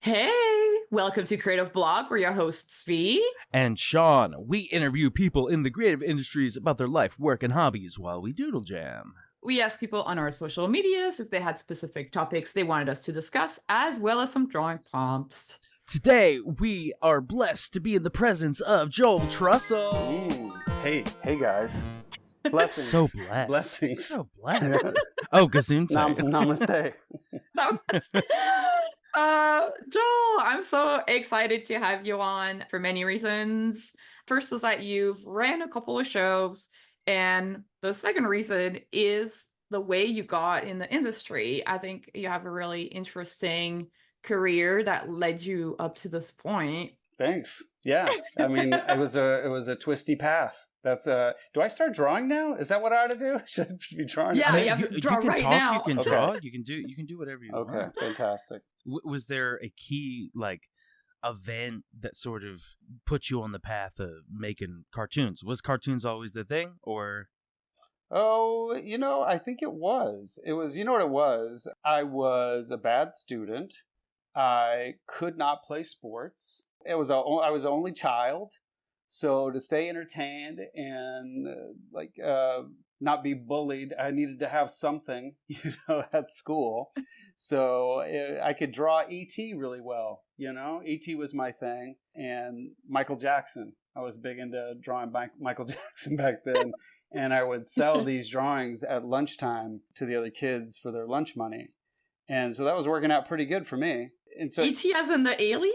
Hey, welcome to Creative Blog. We're your hosts, VEE and SEAN. We interview people in the creative industries about their life, work, and hobbies while we doodle jam. We asked people on our social medias if they had specific topics they wanted us to discuss, as well as some drawing prompts. Today, we are blessed to be in the presence of JOEL TRUSSEL. Ooh. Hey guys. Blessings. So blessed. Blessings. So blessed. Oh, gesundheit. Namaste. Joel, I'm so excited to have you on for many reasons. First is that you've ran a couple of shows, and the second reason is the way you got in the industry. I think you have a really interesting career that led you up to this point. Thanks. Yeah. I mean, it was a twisty path. That's do I start drawing now? Is that what I ought to do? Should I be drawing? Yeah, I you draw can right talk, now. You can Okay. draw. You can do whatever you want. Okay, fantastic. Was there a key event that sort of put you on the path of making cartoons? Was cartoons always the thing, or? Oh, I think it was. It was. You know what it was? I was a bad student. I could not play sports. I was the only child. So to stay entertained and not be bullied, I needed to have something, at school. So I could draw E.T. really well. E.T. was my thing, and Michael Jackson. I was big into drawing Michael Jackson back then, and I would sell these drawings at lunchtime to the other kids for their lunch money, and so that was working out pretty good for me. And so E.T. as in the alien?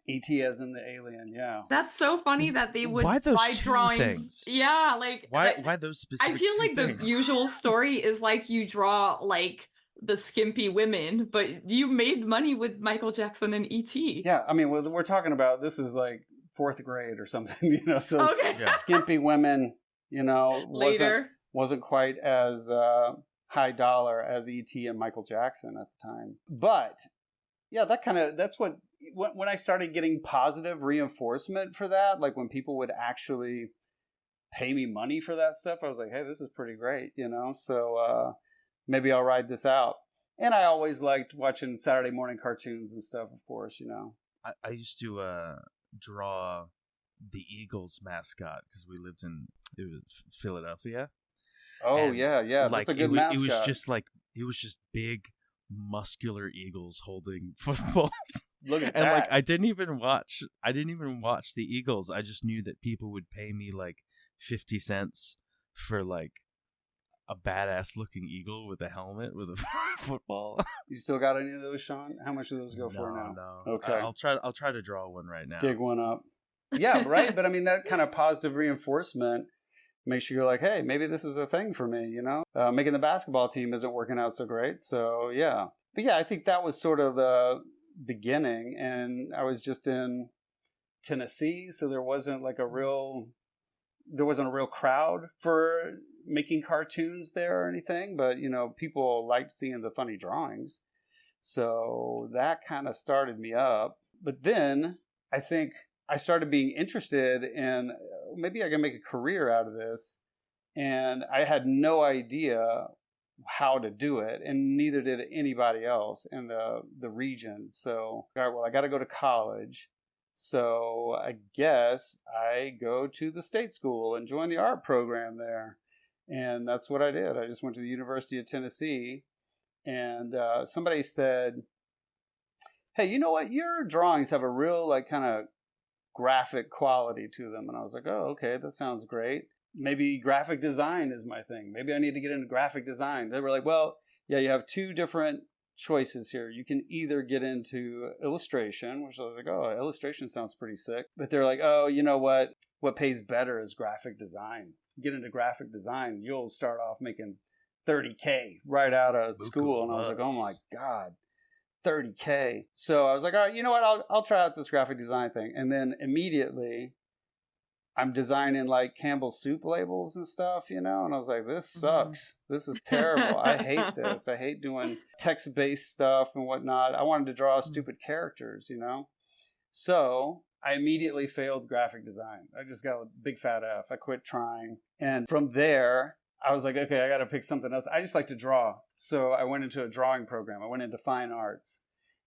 E.T. as in the alien, yeah. That's so funny that they would Why those buy two drawings. things? Yeah, why those specific? I feel like things? the usual story is you draw the skimpy women, but you made money with Michael Jackson and E.T. Yeah, I mean, we're talking about, this is like 4th grade or something, so Okay. Yeah. skimpy women, Later. wasn't quite as high dollar as E.T. and Michael Jackson at the time. But yeah, that's what, when I started getting positive reinforcement for that, like when people would actually pay me money for that stuff, I was like, hey, this is pretty great, so maybe I'll ride this out. And I always liked watching Saturday morning cartoons and stuff, of course, I used to draw the Eagles mascot because we lived in Philadelphia. Oh, And, yeah, that's a good mascot. It was just big, muscular eagles holding footballs. Look at And that. I didn't even watch the Eagles. I just knew that people would pay me 50 cents for a badass looking eagle with a helmet with a football. You still got any of those, Sean? How much do those go for now? No. Okay. I'll try to draw one right now. Dig one up. Yeah, right? But I mean, that kind of positive reinforcement makes you go like, hey, maybe this is a thing for me, Making the basketball team isn't working out so great, so yeah. But yeah, I think that was sort of the beginning, and I was just in Tennessee, so there wasn't a real crowd for making cartoons there or anything, but people liked seeing the funny drawings, so that kind of started me up. But then I think I started being interested in maybe I can make a career out of this, and I had no idea how to do it, and neither did anybody else in the region. So, all right, well, I got to go to college. So I guess I go to the state school and join the art program there. And that's what I did. I just went to the University of Tennessee, and somebody said, hey, you know what? Your drawings have a real kind of graphic quality to them. And I was like, oh, okay, that sounds great. Maybe graphic design is my thing. Maybe I need to get into graphic design. They were like, well, yeah, you have 2 different choices here. You can either get into illustration, which I was like, oh, illustration sounds pretty sick. But they're like, oh, you know what? What pays better is graphic design. Get into graphic design, you'll start off making $30K right out of school. And I was like, oh my God, $30K. So I was like, all right, you know what? I'll try out this graphic design thing. And then immediately I'm designing Campbell's soup labels and stuff, and I was like, this sucks. This is terrible. I hate this. I hate doing text-based stuff and whatnot. I wanted to draw stupid characters, So I immediately failed graphic design. I just got a big fat F. I quit trying. And from there, I was like, okay, I got to pick something else. I just like to draw. So I went into a drawing program. I went into fine arts.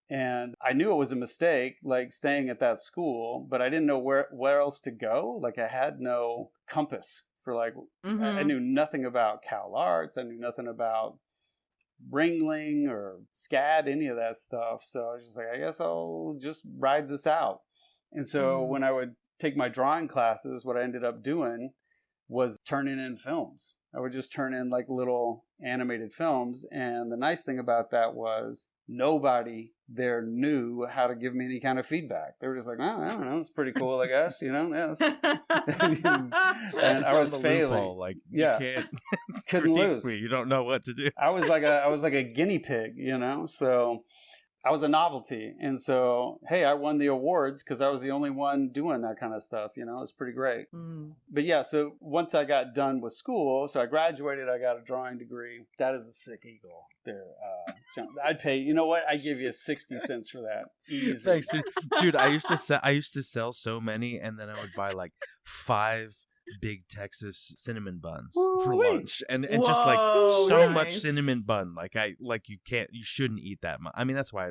And I knew it was a mistake, like staying at that school, but I didn't know where else to go. Like I had no compass for like, I knew nothing about Cal Arts. I knew nothing about Ringling or SCAD, any of that stuff. So I was just like, I guess I'll just ride this out. And so when I would take my drawing classes, what I ended up doing was turning in films. I would just turn in like little animated films. And the nice thing about that was nobody there knew how to give me any kind of feedback. They were just like, oh, I don't know, it's pretty cool, I guess, you know. And I was failing. Like, yeah, you can't couldn't lose. Me. You don't know what to do. I was like a guinea pig, you know. So I was a novelty, and so hey, I won the awards because I was the only one doing that kind of stuff. You know, it was pretty great. But yeah, so once I got done with school, so I graduated, I got a drawing degree. That is a sick eagle there. So I'd pay. You know what? I give you 60 cents for that. Easy. Thanks, dude. I used to sell so many, and then I would buy like 5 big Texas cinnamon buns for lunch, and just like so much cinnamon bun. Like you shouldn't eat that much. I mean, that's why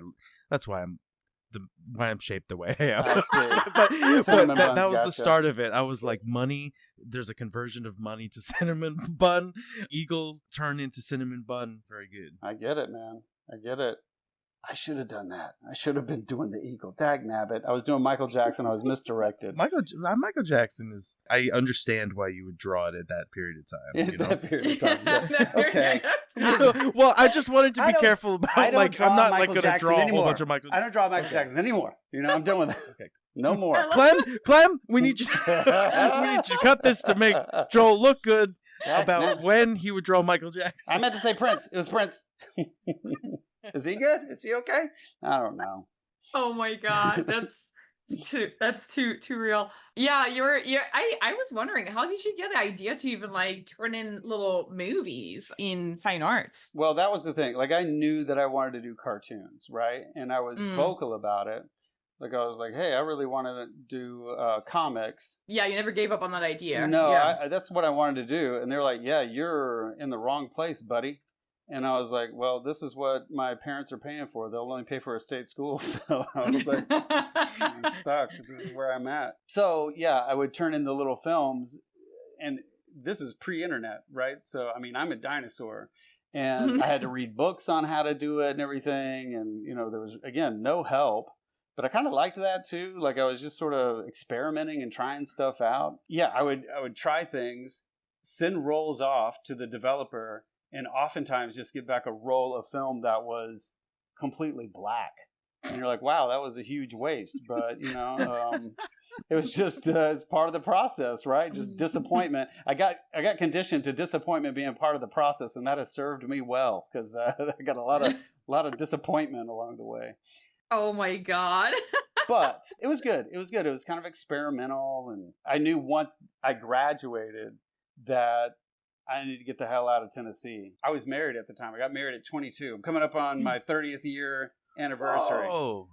I'm shaped the way I am. but that was the start of it. I was like, money. There's a conversion of money to cinnamon bun. Eagle turn into cinnamon bun. Very good. I get it, man. I get it. I should have done that. I should have been doing the Eagle. Dagnabbit. I was doing Michael Jackson. I was misdirected. Michael Jackson is... I understand why you would draw it at that period of time. You know? That period of time, yeah. Okay. Well, I just wanted to be careful about... I'm not like going to draw anymore. A whole bunch of Michael... I don't draw Michael Jackson anymore. You know, I'm done with that. Okay. No more. Clem, we need you to cut this to make Joel look good about when he would draw Michael Jackson. I meant to say Prince. It was Prince. Is he good? Is he okay? I don't know. Oh my god, that's too real. Yeah, I was wondering, how did you get the idea to even like turn in little movies in fine arts? Well, that was the thing. Like I knew that I wanted to do cartoons, right? And I was vocal about it. Like I was like, hey, I really want to do comics. Yeah, you never gave up on that idea. No, yeah. That's what I wanted to do. And they're like, yeah, you're in the wrong place, buddy. And I was like, well, this is what my parents are paying for. They'll only pay for a state school. So I was like, I'm stuck. This is where I'm at. So yeah, I would turn in the little films. And this is pre-internet, right? So, I mean, I'm a dinosaur. And I had to read books on how to do it and everything. And, you know, there was, again, no help. But I kind of liked that too. Like I was just sort of experimenting and trying stuff out. Yeah, I would try things, send rolls off to the developer, and oftentimes just get back a roll of film that was completely black. And you're like, wow, that was a huge waste. But, you know, it was just as part of the process, right? Just disappointment. I got conditioned to disappointment being part of the process, and that has served me well because I got a lot of disappointment along the way. Oh my god. But it was good. It was good. It was kind of experimental. And I knew once I graduated that I needed to get the hell out of Tennessee. I was married at the time. I got married at 22. I'm coming up on my 30th year anniversary. Oh.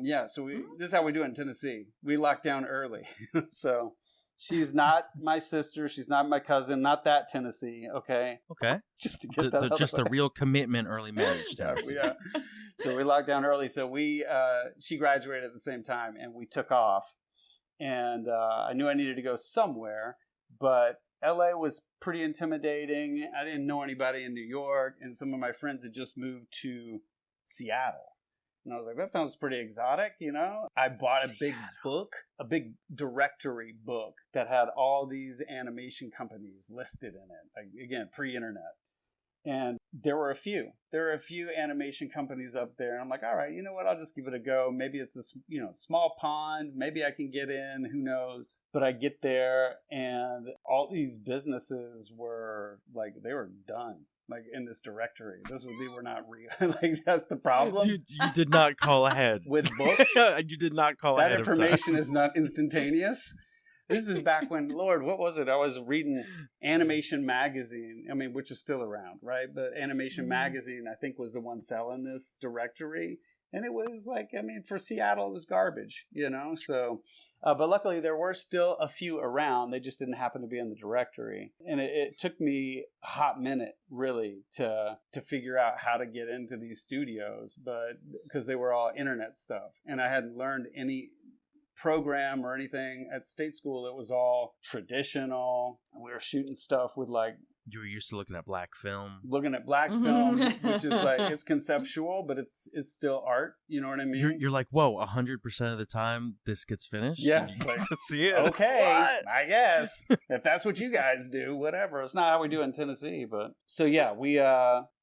Yeah, so this is how we do it in Tennessee. We lock down early. So she's not my sister. She's not my cousin. Not that Tennessee, okay? Okay. Just to get that just a real commitment early marriage Tennessee. Yeah. So we locked down early. So she graduated at the same time, and we took off. And I knew I needed to go somewhere, but LA was pretty intimidating. I didn't know anybody in New York, and some of my friends had just moved to Seattle. And I was like, that sounds pretty exotic, you know? I bought a big book, a big directory book that had all these animation companies listed in it. Like, again, pre-internet. And there were a few animation companies up there. And I'm like, all right, you know what? I'll just give it a go. Maybe it's a small pond. Maybe I can get in. Who knows? But I get there, and all these businesses were like, they were done. Like in this directory, they were not real. Like that's the problem. You did not call ahead with books. You did not call that ahead. That information is not instantaneous. This is back when, Lord, what was it? I was reading Animation Magazine. I mean, which is still around, right? But Animation Magazine, I think, was the one selling this directory. And it was like, I mean, for Seattle, it was garbage, you know? So, but luckily there were still a few around. They just didn't happen to be in the directory. And it took me a hot minute, really, to figure out how to get into these studios, but because they were all internet stuff. And I hadn't learned any program or anything at state school. It was all traditional. We were shooting stuff with like, you were used to looking at black film. Looking at black film, which is like, it's conceptual, but it's still art. You know what I mean? You're like, whoa, 100% of the time this gets finished? Yes. You get to see it. Okay, What? I guess. If that's what you guys do, whatever. It's not how we do it in Tennessee, but... So yeah,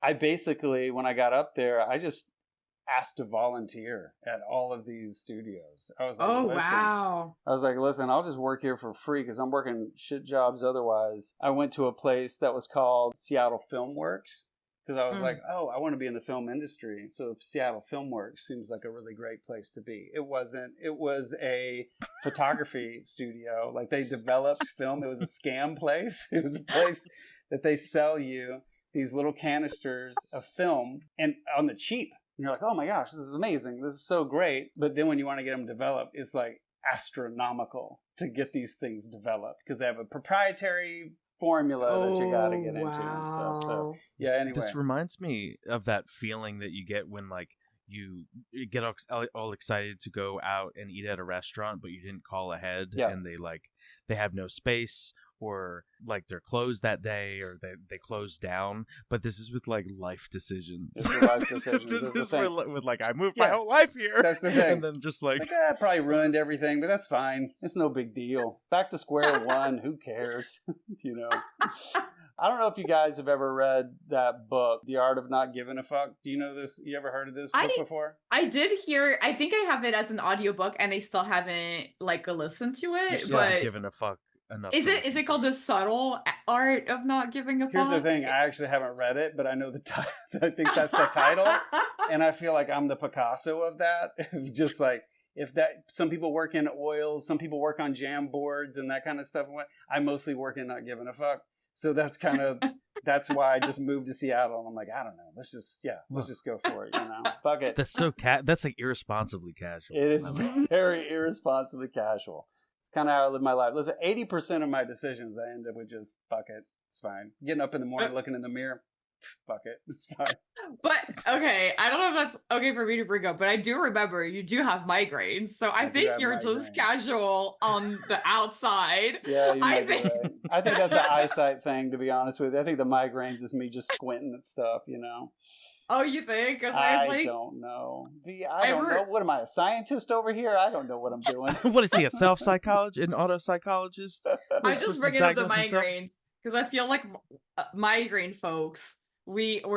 I basically, when I got up there, I just asked to volunteer at all of these studios. I was like, Oh, listen. wow. I was like, listen, I'll just work here for free because I'm working shit jobs otherwise. I went to a place that was called Seattle Film Works because I was like, oh, I want to be in the film industry. So Seattle Film Works seems like a really great place to be. It wasn't. It was a photography studio. Like they developed film. It was a scam place. It was a place that they sell you these little canisters of film and on the cheap. And you're like, oh my gosh, this is amazing. This is so great. But then when you want to get them developed, it's like astronomical to get these things developed because they have a proprietary formula that you got to get into and stuff. So, yeah, anyway. This reminds me of that feeling that you get when, like, you get all excited to go out and eat at a restaurant, but you didn't call ahead, and they have no space, or like they're closed that day, or they close down. But this is with like life decisions. This is life decisions. this is with like I moved Yeah, my whole life here. That's the thing. And then just like I probably ruined everything, but that's fine. It's no big deal. Back to square one. Who cares? You know. I don't know if you guys have ever read that book, The Art of Not Giving a Fuck. Do you know this? You ever heard of this book before? I did hear. I think I have it as an audiobook, and I still haven't like listened to it. you're But not giving a fuck enough. is it called The Subtle Art of Not Giving a Fuck? Here's the thing. I actually haven't read it, but I know the title. I think that's the title. And I feel like I'm the Picasso of that. Just like, if that, some people work in oils, some people work on jam boards and that kind of stuff. I mostly work in Not Giving a Fuck. So that's that's why I just moved to Seattle. And I'm like, I don't know. Let's just go for it, you know? Fuck it. That's so that's like irresponsibly casual. It is very irresponsibly casual. It's kind of how I live my life. Listen, 80% of my decisions, I end up with just, fuck it. It's fine. Getting up in the morning, looking in the mirror, fuck it. It's fine. But, okay, I don't know if that's okay for me to bring up, but I do remember you do have migraines. So I think you're just casual on the outside. Yeah, you might be right. I think that's an eyesight thing, to be honest with you. I think the migraines is me just squinting at stuff, you know? Oh, you think? I don't know. I don't know. What am I, a scientist over here? I don't know what I'm doing. What is he, a self-psychologist, an auto-psychologist? I just bring up the migraines because I feel like migraine folks, we're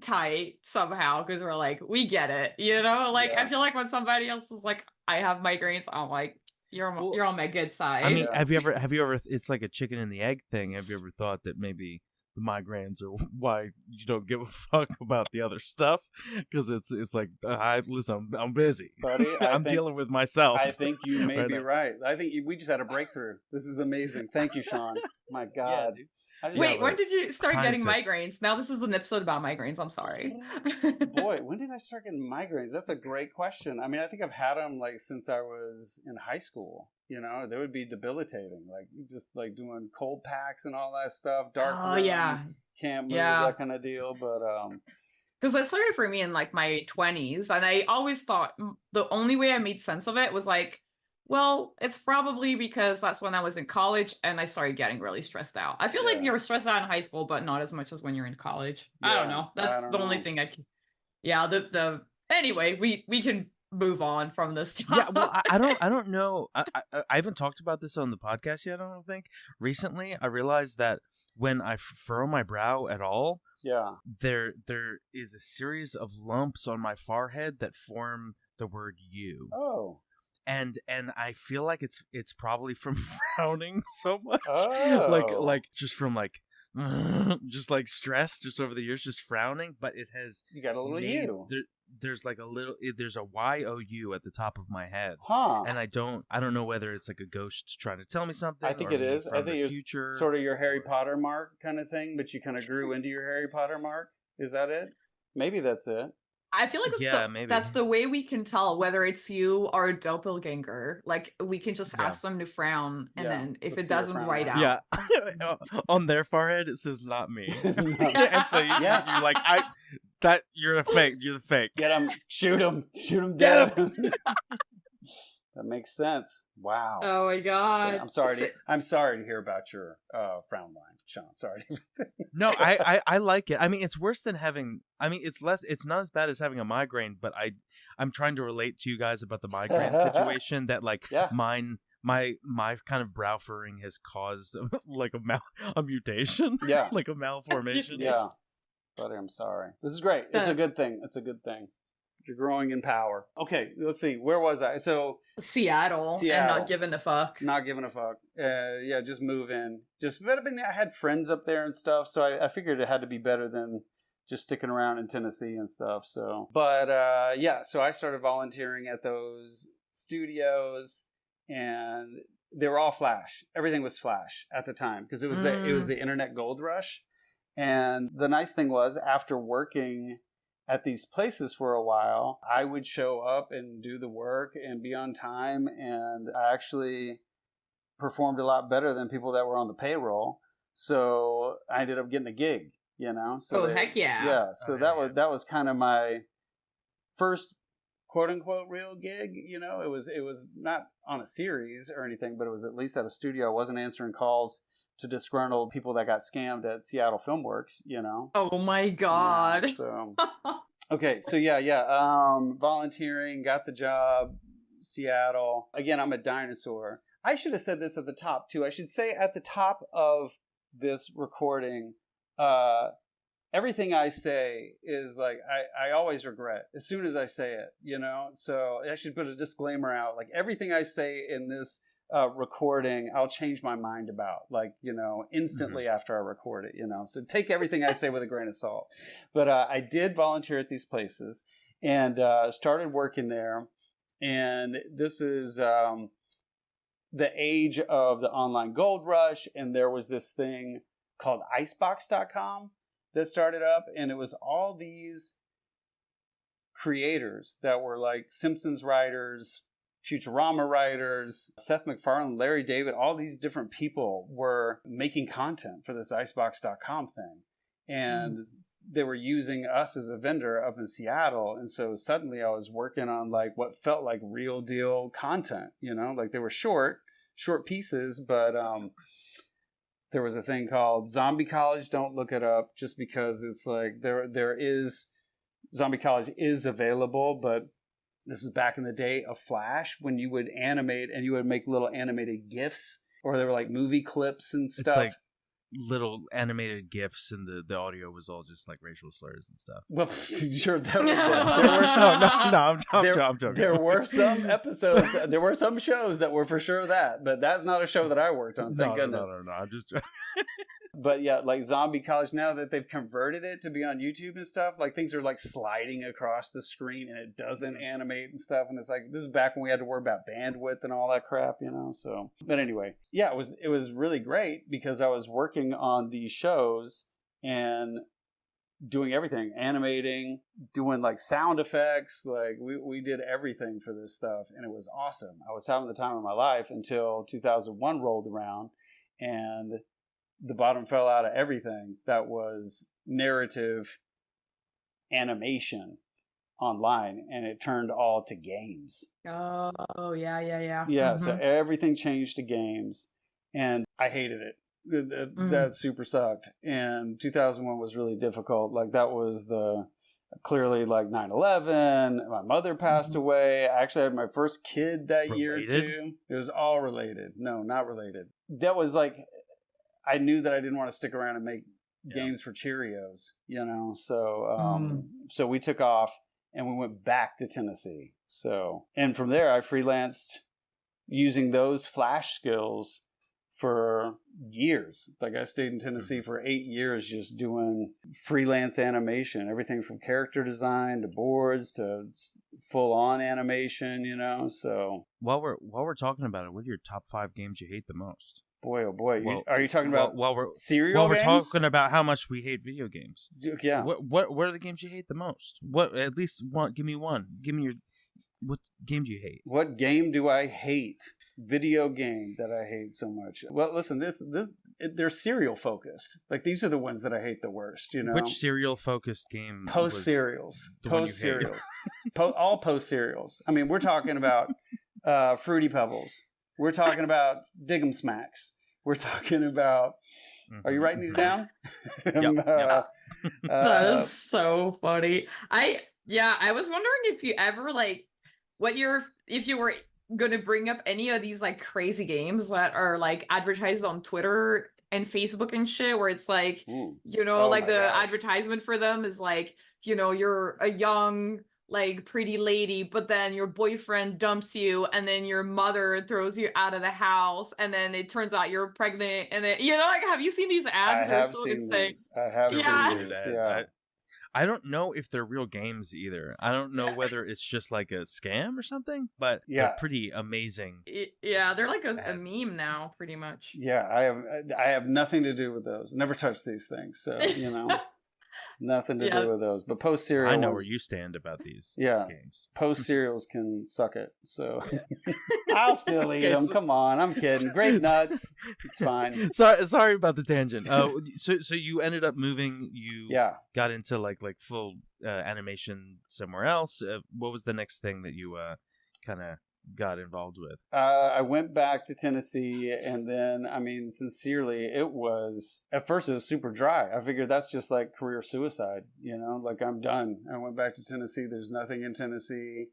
tight somehow because we're like, we get it, you know? Like, I feel like when somebody else is like, I have migraines, I'm like, you're on my good side. I mean, have you ever, it's like a chicken and the egg thing. Have you ever thought that maybe the migraines are why you don't give a fuck about the other stuff? Because it's like, listen, I'm busy, buddy. I'm dealing with myself. I think you may be right. I think we just had a breakthrough. This is amazing. Thank you, Sean. My God. Yeah, wait, when did you start getting migraines? Now this is an episode about migraines. I'm sorry. Boy, when did I start getting migraines? That's a great question. I mean, I think I've had them like since I was in high school. You know, they would be debilitating, like just like doing cold packs and all that stuff. Dark room, can't move, that kind of deal. But because it started for me in like my 20s, and I always thought the only way I made sense of it was like, well, it's probably because that's when I was in college and I started getting really stressed out. I feel like you were stressed out in high school, but not as much as when you're in college. I don't know. That's the only thing I can. Yeah. Anyway, we can move on from this topic. Yeah, well, I don't know. I haven't talked about this on the podcast yet, I don't think. Recently, I realized that when I furrow my brow at all, there is a series of lumps on my forehead that form the word you. Oh. And I feel like it's probably from frowning so much. Oh. Like just from like just like stress just over the years, just frowning, but it has you got a little U. There's like there's a YOU at the top of my head. Huh. And I don't know whether it's like a ghost trying to tell me something. I think it is. I think it's sort of your Harry Potter mark kind of thing, but you kind of grew into your Harry Potter mark. Is that it? Maybe that's it. I feel like Yeah, maybe. that's the way we can tell whether it's you or a doppelganger. Like we can just Yeah. ask them to frown, and Yeah, then if let's it see your doesn't frown white line. out, Yeah. On their forehead it says not me. No. And so Yeah. you're like, you're a fake. You're the fake. Get him, shoot him Get dead. That makes sense. Wow. oh my god! Yeah, I'm sorry to hear about your frown line, Sean. Sorry. No, I like it. I mean, it's worse than having. I mean, it's not as bad as having a migraine, but I'm trying to relate to you guys about the migraine situation. That like Yeah. my kind of brow furring has caused like a mutation. Yeah. Like a malformation. Yeah. Buddy, I'm sorry. This is great. It's a good thing. It's a good thing. You're growing in power. Okay, let's see. Where was I? So Seattle, and not giving a fuck. Not giving a fuck. Yeah, just move in. But I mean, I had friends up there and stuff, so I figured it had to be better than just sticking around in Tennessee and stuff. So, but yeah, so I started volunteering at those studios, and they were all Flash. Everything was Flash at the time because it was the internet gold rush. And the nice thing was, after working at these places for a while, I would show up and do the work and be on time, and I actually performed a lot better than people that were on the payroll. So I ended up getting a gig, you know. So heck yeah! Yeah, so that was kind of my first quote unquote real gig. You know, it was not on a series or anything, but it was at least at a studio. I wasn't answering calls to disgruntled people that got scammed at Seattle Filmworks, you know. Oh my god. Yeah, so okay, so volunteering, got the job, Seattle. Again, I'm a dinosaur. I should have said this at the top too. I should say at the top of this recording, everything I say is like I always regret as soon as I say it, you know. So I should put a disclaimer out. Like everything I say in this recording, I'll change my mind about, like, you know, instantly after I record it, you know. So take everything I say with a grain of salt. But I did volunteer at these places and started working there. And this is the age of the online gold rush. And there was this thing called icebox.com that started up. And it was all these creators that were like Simpsons writers, Futurama writers, Seth MacFarlane, Larry David, all these different people were making content for this icebox.com thing. And they were using us as a vendor up in Seattle. And so suddenly I was working on like what felt like real deal content, you know, like they were short pieces, but there was a thing called Zombie College. Don't look it up just because it's like there is Zombie College is available, but this is back in the day of Flash when you would animate and you would make little animated GIFs, or there were like movie clips and stuff. It's like little animated GIFs, and the audio was all just like racial slurs and stuff. Well, sure, there were some. I'm joking. There were some episodes. There were some shows that were for sure that, but that's not a show that I worked on. Thank goodness. No. I'm just joking. But yeah, like Zombie College, now that they've converted it to be on YouTube and stuff, like things are like sliding across the screen and it doesn't animate and stuff. And it's like, this is back when we had to worry about bandwidth and all that crap, you know? So, but anyway, yeah, it was really great because I was working on these shows and doing everything, animating, doing like sound effects. Like we did everything for this stuff. And it was awesome. I was having the time of my life until 2001 rolled around, and the bottom fell out of everything that was narrative animation online, and it turned all to games. Oh, yeah. Yeah, so everything changed to games, and I hated it. That super sucked. And 2001 was really difficult. Like, that was clearly like 9/11. My mother passed away. I actually had my first kid that year, too. It was all related. No, not related. That was like, I knew that I didn't want to stick around and make games for Cheerios, you know? So, so we took off and we went back to Tennessee. So, and from there I freelanced using those Flash skills for years. Like I stayed in Tennessee for 8 years just doing freelance animation, everything from character design to boards to full on animation, you know? So while we're talking about it, what are your top 5 games you hate the most? Boy, oh boy. Well, are you talking about cereal we're games? talking about how much we hate video games. Yeah. What are the games you hate the most? What, at least one? Give me one. Give me what game do you hate? What game do I hate? Video game that I hate so much. Well, listen, they're cereal focused. Like, these are the ones that I hate the worst. You know, which cereal focused game? Post cereals. All post cereals. I mean, we're talking about Fruity Pebbles. We're talking about Dig'em Smacks. We're talking about. Are you writing these down? Yep. That is so funny. I was wondering if you ever if you were gonna bring up any of these like crazy games that are like advertised on Twitter and Facebook and shit, where it's like, the advertisement for them is like, you're a young, like, pretty lady, but then your boyfriend dumps you, and then your mother throws you out of the house, and then it turns out you're pregnant, and then, like, have you seen these ads? They're so insane. I have seen these. Yeah. I don't know if they're real games either. I don't know whether it's just like a scam or something, but they're pretty amazing. Yeah, they're like a meme now, pretty much. Yeah, I have nothing to do with those. Never touched these things, so nothing to do with those. But post cereals, I know where you stand about these games. Post cereals can suck it. So I'll still eat them. Come on, I'm kidding. Grape nuts, it's fine. Sorry about the tangent. So you ended up moving. You got into like full animation somewhere else. What was the next thing that you kind of got involved with? I went back to Tennessee, and then, I mean, sincerely, at first it was super dry. I figured that's just like career suicide, like, I'm done. I went back to Tennessee. There's nothing in Tennessee.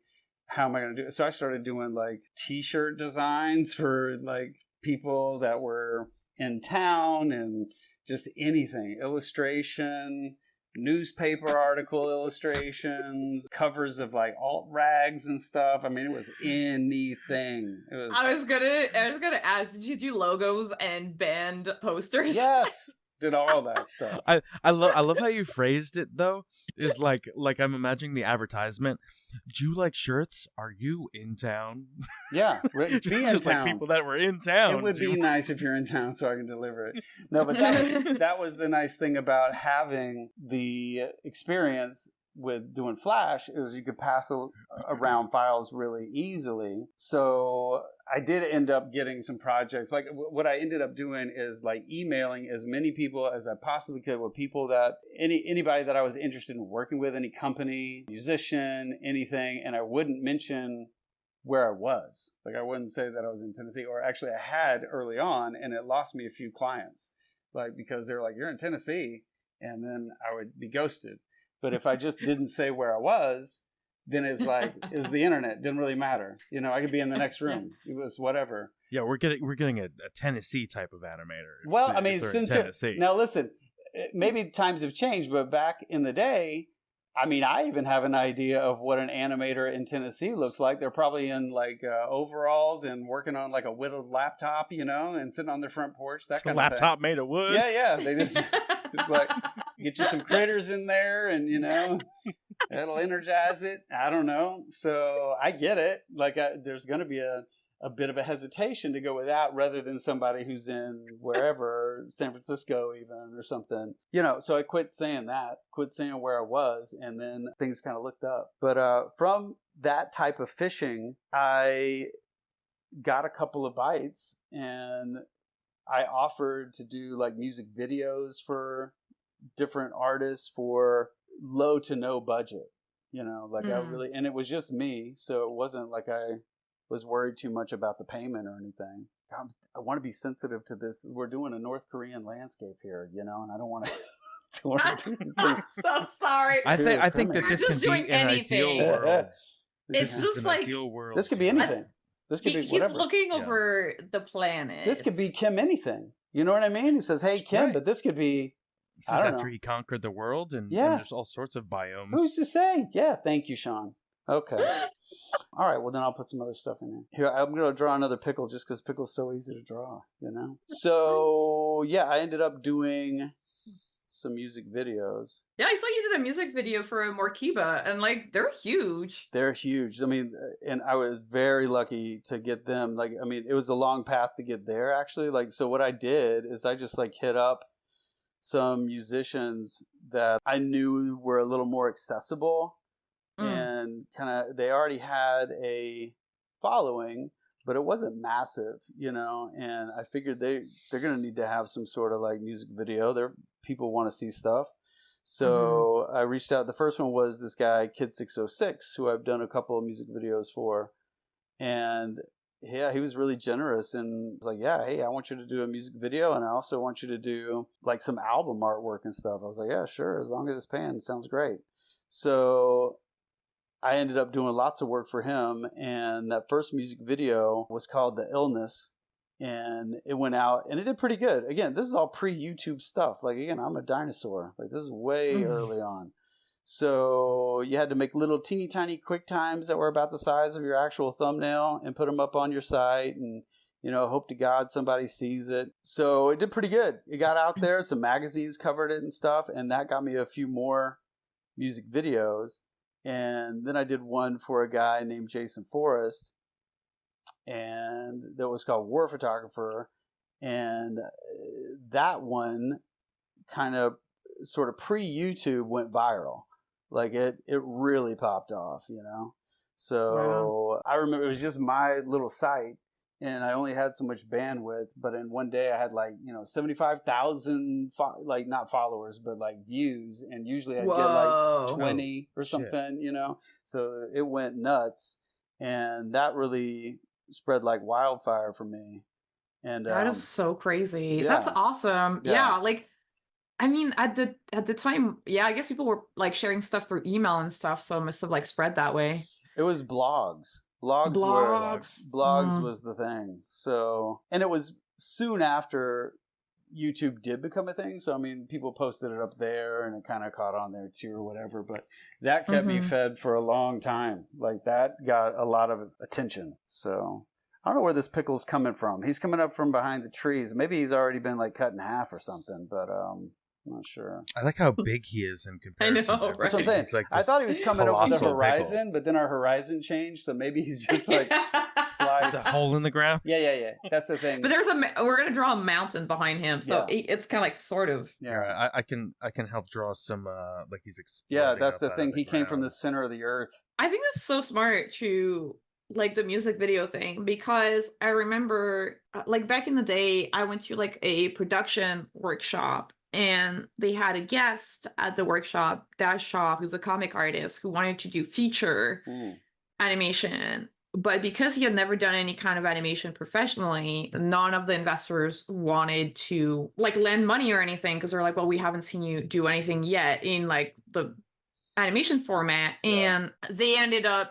How am I going to do it? So I started doing like t-shirt designs for like people that were in town, and just anything, illustration, newspaper article illustrations, covers of like alt rags and stuff. I mean, it was anything. I was gonna ask, did you do logos and band posters? Yes. Did all that stuff. I love how you phrased it though. Is like I'm imagining the advertisement. Do you like shirts? Are you in town? Yeah, be in just town. Like people that were in town. It would be nice if you're in town so I can deliver it. No, but that was the nice thing about having the experience with doing Flash, is you could pass around files really easily. So I did end up getting some projects. Like, what I ended up doing is like emailing as many people as I possibly could, with people that anybody that I was interested in working with, any company, musician, anything, and I wouldn't mention where I was. Like, I wouldn't say that I was in Tennessee, or actually I had early on, and it lost me a few clients, like, because they're like, you're in Tennessee, and then I would be ghosted. But if I just didn't say where I was, then it's like, is the internet, didn't really matter. I could be in the next room. It was whatever. Yeah, we're getting a Tennessee type of animator. Well, I mean, now listen, maybe times have changed, but back in the day, I mean, I even have an idea of what an animator in Tennessee looks like. They're probably in like overalls and working on like a whittled laptop, and sitting on their front porch. That kind of thing. Laptop made of wood. Yeah. They just like get you some critters in there, and it'll energize it. I don't know. So I get it. Like, there's going to be a bit of a hesitation to go with that, rather than somebody who's in wherever, San Francisco even, or something. So I quit saying where I was, and then things kind of looked up. But from that type of fishing, I got a couple of bites, and I offered to do like music videos for different artists for low to no budget, and it was just me. So it wasn't like I was worried too much about the payment or anything. I want to be sensitive to this. We're doing a North Korean landscape here, and I don't want to. I'm so sorry. I think that this can be an ideal world. It's just like ideal world. This could be anything. This could be whatever. He's looking over the planet. This could be Kim anything. You know what I mean? He says, "Hey Kim," but this could be. This is after he conquered the world, and there's all sorts of biomes. Who's to say? Yeah, thank you, Sean. Okay. All right, well, then I'll put some other stuff in there. Here, I'm going to draw another pickle just because pickle's so easy to draw, So, yeah, I ended up doing some music videos. Yeah, I saw you did a music video for Morkiba, and like they're huge. They're huge. I mean, and I was very lucky to get them. Like, I mean, it was a long path to get there, actually. Like, so what I did is I just like hit up some musicians that I knew were a little more accessible, and kind of they already had a following, but it wasn't massive, you know. And I figured they're gonna need to have some sort of like music video. People want to see stuff. So I reached out. The first one was this guy, Kid606, who I've done a couple of music videos for. And yeah, he was really generous and was like, yeah, hey, I want you to do a music video. And I also want you to do like some album artwork and stuff. I was like, yeah, sure. As long as it's paying, sounds great. So I ended up doing lots of work for him. And that first music video was called The Illness. And it went out and it did pretty good. Again, this is all pre-YouTube stuff. Like, again, I'm a dinosaur. Like, this is way early on. So you had to make little teeny tiny quick times that were about the size of your actual thumbnail and put them up on your site and, you know, hope to God somebody sees it. So it did pretty good. It got out there. Some magazines covered it and stuff. And that got me a few more music videos. And then I did one for a guy named Jason Forrest. And that was called War Photographer, and that one kind of sort of pre-YouTube went viral. Like it really popped off, you know. So I remember it was just my little site, and I only had so much bandwidth. But in one day I had like 75,000 like not followers but like views, and usually I'd get like 20 or something, you know. So it went nuts, and that really spread like wildfire for me. And that is so crazy. Yeah. That's awesome. Yeah, like I mean at the time, I guess people were like sharing stuff through email and stuff, so it must have like spread that way. It was blogs. Blogs was the thing. So, and it was soon after YouTube did become a thing. So, I mean, people posted it up there and it kind of caught on there too or whatever. But that kept me fed for a long time. Like that got a lot of attention. So I don't know where this pickle's coming from. He's coming up from behind the trees. Maybe he's already been like cut in half or something, but I'm not sure. I like how big he is in comparison. I know, right? That's what I'm saying. Like I thought he was coming over the horizon, pickle. but then our horizon changed, so maybe he's just like sliced. There's a hole in the ground. Yeah. That's the thing. But we're gonna draw a mountain behind him, so it's kind of like sort of. Yeah, I can help draw some like he's exploding. Yeah, that's the thing. He ground. came from the center of the earth. I think that's so smart to like the music video thing, because I remember like back in the day, I went to like a production workshop. And they had a guest at the workshop, Dash Shaw, who's a comic artist who wanted to do feature animation. But because he had never done any kind of animation professionally, none of the investors wanted to like lend money or anything, because they're like, well, we haven't seen you do anything yet in like the animation format. And he ended up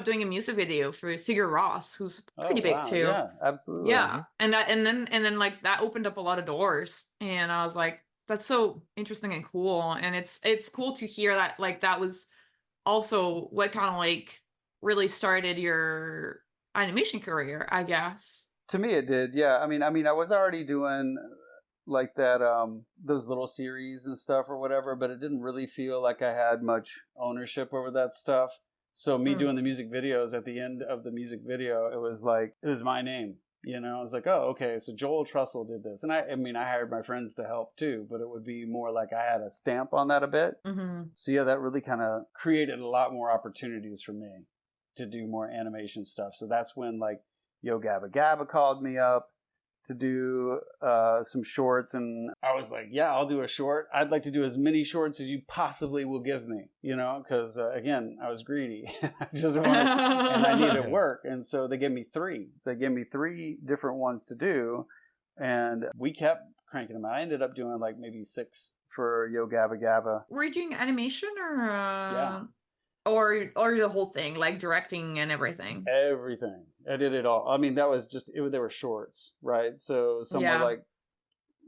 doing a music video for Sigur Rós, who's pretty big too. Yeah, absolutely. Yeah. And then like that opened up a lot of doors, and I was like, that's so interesting and cool. And it's cool to hear that like that was also what kind of like really started your animation career, I guess. To me it did. Yeah. I mean I was already doing like that those little series and stuff or whatever, but it didn't really feel like I had much ownership over that stuff. So me doing the music videos, at the end of the music video, it was my name, you know. I was like, oh, okay, so JOEL TRUSSEL did this. And I mean I hired my friends to help too, but it would be more like I had a stamp on that a bit. So yeah, that really kind of created a lot more opportunities for me to do more animation stuff. So that's when like Gabba Gabba called me up to do some shorts, and I was like, yeah, I'll do a short. I'd like to do as many shorts as you possibly will give me, you know, because again, I was greedy. I just wanted, and I needed work. And so they gave me three. They gave me 3 different ones to do, and we kept cranking them out. I ended up doing like maybe 6 for Gabba Gabba. Were you doing animation or Yeah. Or the whole thing, like directing and everything? Everything. I did it all. I mean, that was just, they were shorts, right? So some were like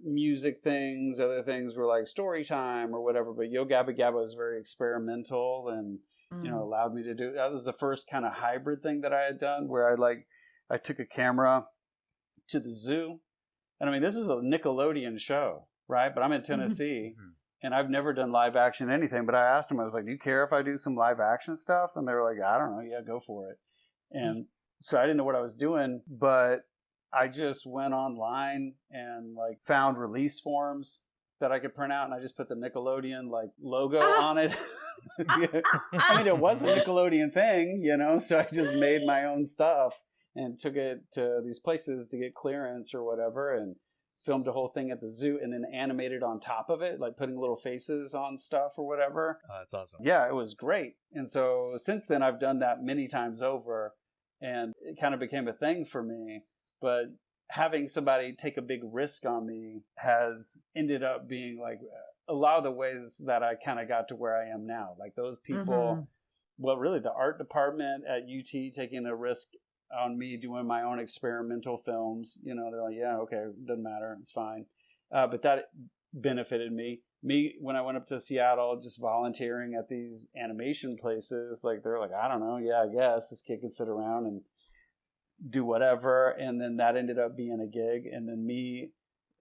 music things, other things were like story time or whatever. But Gabba Gabba was very experimental and, you know, allowed me to do, that was the first kind of hybrid thing that I had done where I took a camera to the zoo. And I mean, this was a Nickelodeon show, right? But I'm in Tennessee. And I've never done live action anything, but I asked them, I was like, do you care if I do some live action stuff? And they were like, I don't know. Yeah, go for it. And so I didn't know what I was doing, but I just went online and like found release forms that I could print out. And I just put the Nickelodeon like logo on it. I mean, it was a Nickelodeon thing, you know, so I just made my own stuff and took it to these places to get clearance or whatever. And filmed the whole thing at the zoo and then animated on top of it, like putting little faces on stuff or whatever. Oh, that's awesome. Yeah, it was great. And so since then, I've done that many times over, and it kind of became a thing for me. But having somebody take a big risk on me has ended up being like a lot of the ways that I kind of got to where I am now. Like those people, well, really the art department at UT taking a risk on me doing my own experimental films. You know, they're like, yeah, okay, doesn't matter, it's fine. But that benefited me. When I went up to Seattle, just volunteering at these animation places, like they're like, I don't know, yeah, I guess this kid could sit around and do whatever. And then that ended up being a gig. And then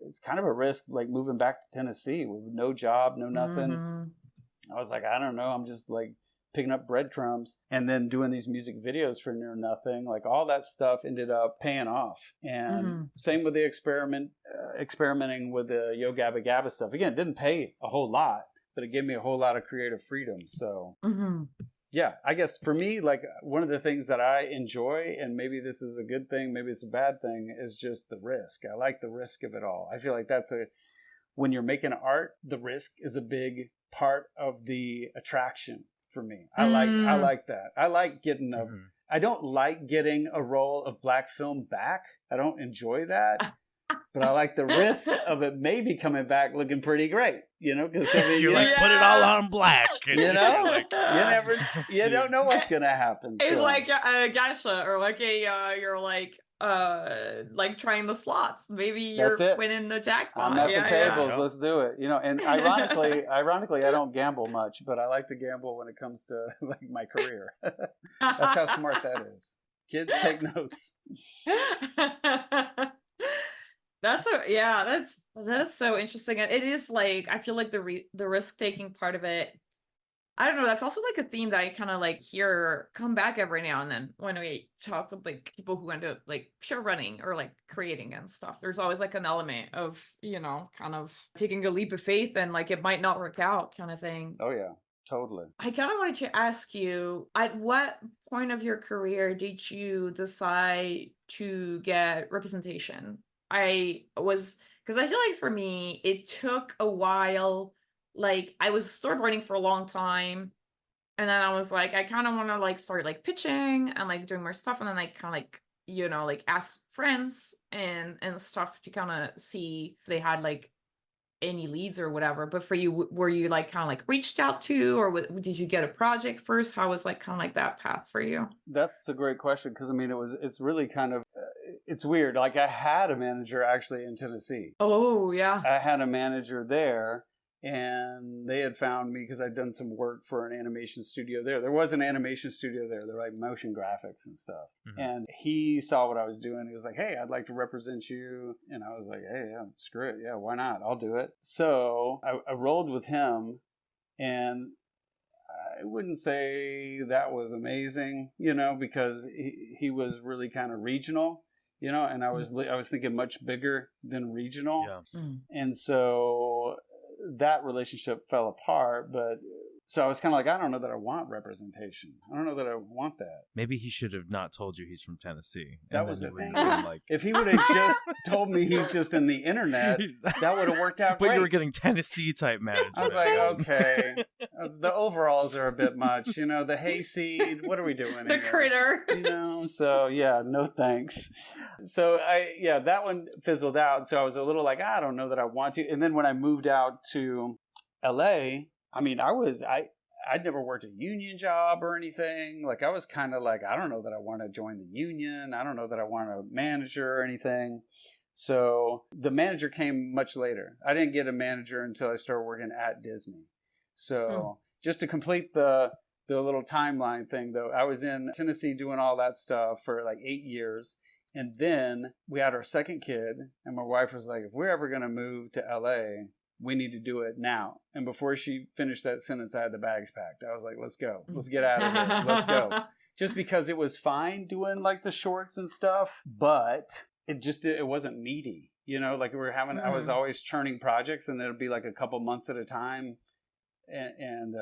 it's kind of a risk, like moving back to Tennessee with no job, no nothing. I was like, I don't know, I'm just like picking up breadcrumbs and then doing these music videos for near nothing. Like all that stuff ended up paying off. And same with the experimenting with the Yo Gabba Gabba stuff. Again, it didn't pay a whole lot, but it gave me a whole lot of creative freedom. So yeah, I guess for me, like one of the things that I enjoy, and maybe this is a good thing, maybe it's a bad thing, is just the risk. I like the risk of it all. I feel like when you're making art, the risk is a big part of the attraction. For me, I like that. I like getting I don't like getting a roll of black film back. I don't enjoy that, but I like the risk of it maybe coming back looking pretty great. You know, because you're like, put it all on black. You know, like, you don't know what's gonna happen. It's like a gacha, or like you're like trying the slots. Maybe you're winning the jackpot. I'm at the tables. Let's do it. You know, and ironically, I don't gamble much, but I like to gamble when it comes to like my career. That's how smart that is. Kids, take notes. That's so interesting. And it is like, I feel like the risk taking part of it, I don't know, that's also like a theme that I kind of like hear come back every now and then when we talk with like people who end up like show running or like creating and stuff. There's always like an element of, you know, kind of taking a leap of faith and like it might not work out kind of thing. Oh yeah, totally. I kind of wanted to ask you, at what point of your career did you decide to get representation? Because I feel like for me, it took a while. Like I was storyboarding for a long time, and then I was like, I kind of want to like start like pitching and like doing more stuff, and then I kind of like, you know, like ask friends and stuff to kind of see if they had like any leads or whatever. But for you, were you like kind of like reached out to, or did you get a project first? How was like kind of like that path for you? That's a great question, because I mean, it's really kind of it's weird. Like I had a manager actually in Tennessee. Oh yeah, I had a manager there. And they had found me because I'd done some work for an animation studio there. There was an animation studio there. They're like motion graphics and stuff. And he saw what I was doing. He was like, hey, I'd like to represent you. And I was like, hey, yeah, screw it. Yeah, why not? I'll do it. So I rolled with him, and I wouldn't say that was amazing, you know, because he was really kind of regional, you know, and I was thinking much bigger than regional. Yeah. And so that relationship fell apart, but so I was kind of like, I don't know that I want representation. I don't know that I want that. Maybe he should have not told you he's from Tennessee. That was the thing. Like... If he would have just told me he's just in the internet, that would have worked out great. But you were getting Tennessee type management. I was like, okay, the overalls are a bit much. You know, the hayseed. What are we doing the here? Critter. You know, so yeah, no thanks. So that one fizzled out. So I was a little like, I don't know that I want to. And then when I moved out to LA, I mean, I'd never worked a union job or anything. Like, I was kind of like, I don't know that I want to join the union. I don't know that I want a manager or anything. So the manager came much later. I didn't get a manager until I started working at Disney. So just to complete the little timeline thing, though, I was in Tennessee doing all that stuff for like 8 years. And then we had our second kid, and my wife was like, if we're ever going to move to LA, we need to do it now. And before she finished that sentence, I had the bags packed. I was like, let's go. Let's get out of here. Let's go. Just because it was fine doing like the shorts and stuff, but it wasn't meaty. You know, like we were having, I was always churning projects, and it'd be like a couple months at a time, and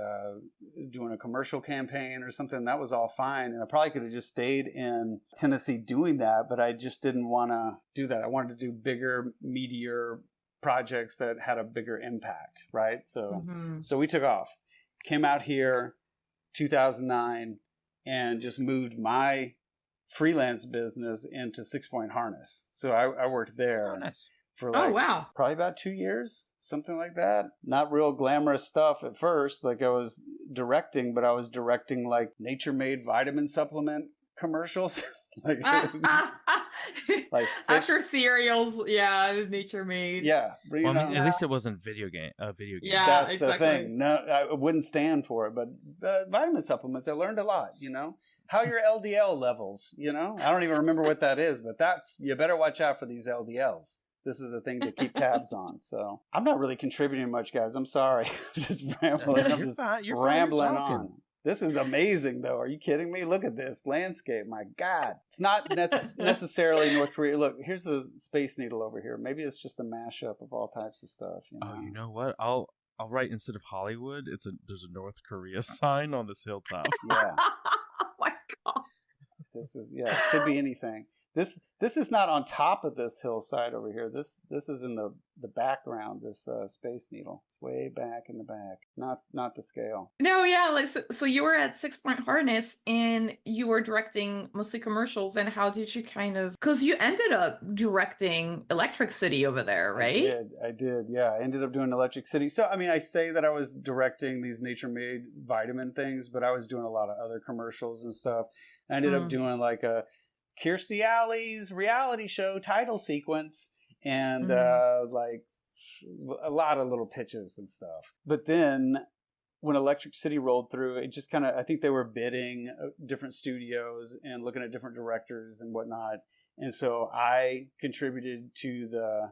doing a commercial campaign or something. That was all fine. And I probably could have just stayed in Tennessee doing that, but I just didn't want to do that. I wanted to do bigger, meatier projects that had a bigger impact. Right. So, so we took off, came out here 2009, and just moved my freelance business into 6-Point Harness. So I worked there for like probably about 2 years, something like that. Not real glamorous stuff at first. Like I was directing, but I was directing like Nature Made vitamin supplement commercials. like after cereals, Nature Made. Yeah. Well, I mean, at least it wasn't video game. Yeah, that's exactly. the thing. No, I wouldn't stand for it, but vitamin supplements, I learned a lot, you know. How are your LDL levels, you know? I don't even remember what that is, but you better watch out for these LDLs. This is a thing to keep tabs on. So I'm not really contributing much, guys. I'm sorry. I'm just rambling. You're rambling on. This is amazing, though. Are you kidding me? Look at this landscape. My God. It's not necessarily North Korea. Look, here's a Space Needle over here. Maybe it's just a mashup of all types of stuff. You know? Oh, you know what? I'll write, instead of Hollywood, there's a North Korea sign on this hilltop. Yeah. Oh my God. This is, it could be anything. This is not on top of this hillside over here. This is in the background. This Space Needle, way back in the back, not to scale. No, yeah. Like so you were at 6-Point Harness, and you were directing mostly commercials. And how did you because you ended up directing Electric City over there, right? I did. Yeah, I ended up doing Electric City. So I mean, I say that I was directing these Nature Made vitamin things, but I was doing a lot of other commercials and stuff. I ended up doing like a Kirstie Alley's reality show title sequence, and like a lot of little pitches and stuff. But then when Electric City rolled through, it just kind of, I think they were bidding different studios and looking at different directors and whatnot. And so I contributed to the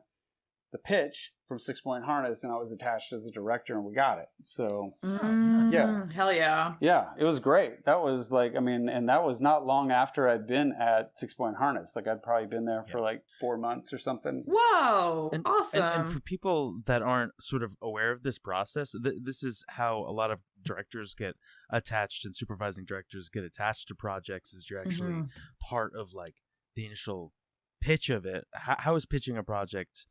pitch from 6-Point Harness, and I was attached as a director, and we got it. So hell yeah. Yeah, it was great. That was like, I mean, and that was not long after I'd been at 6-Point Harness. Like I'd probably been there for like 4 months or something. Whoa, awesome. And for people that aren't sort of aware of this process, this is how a lot of directors get attached, and supervising directors get attached to projects, is you're actually part of like the initial pitch of it. How is pitching a project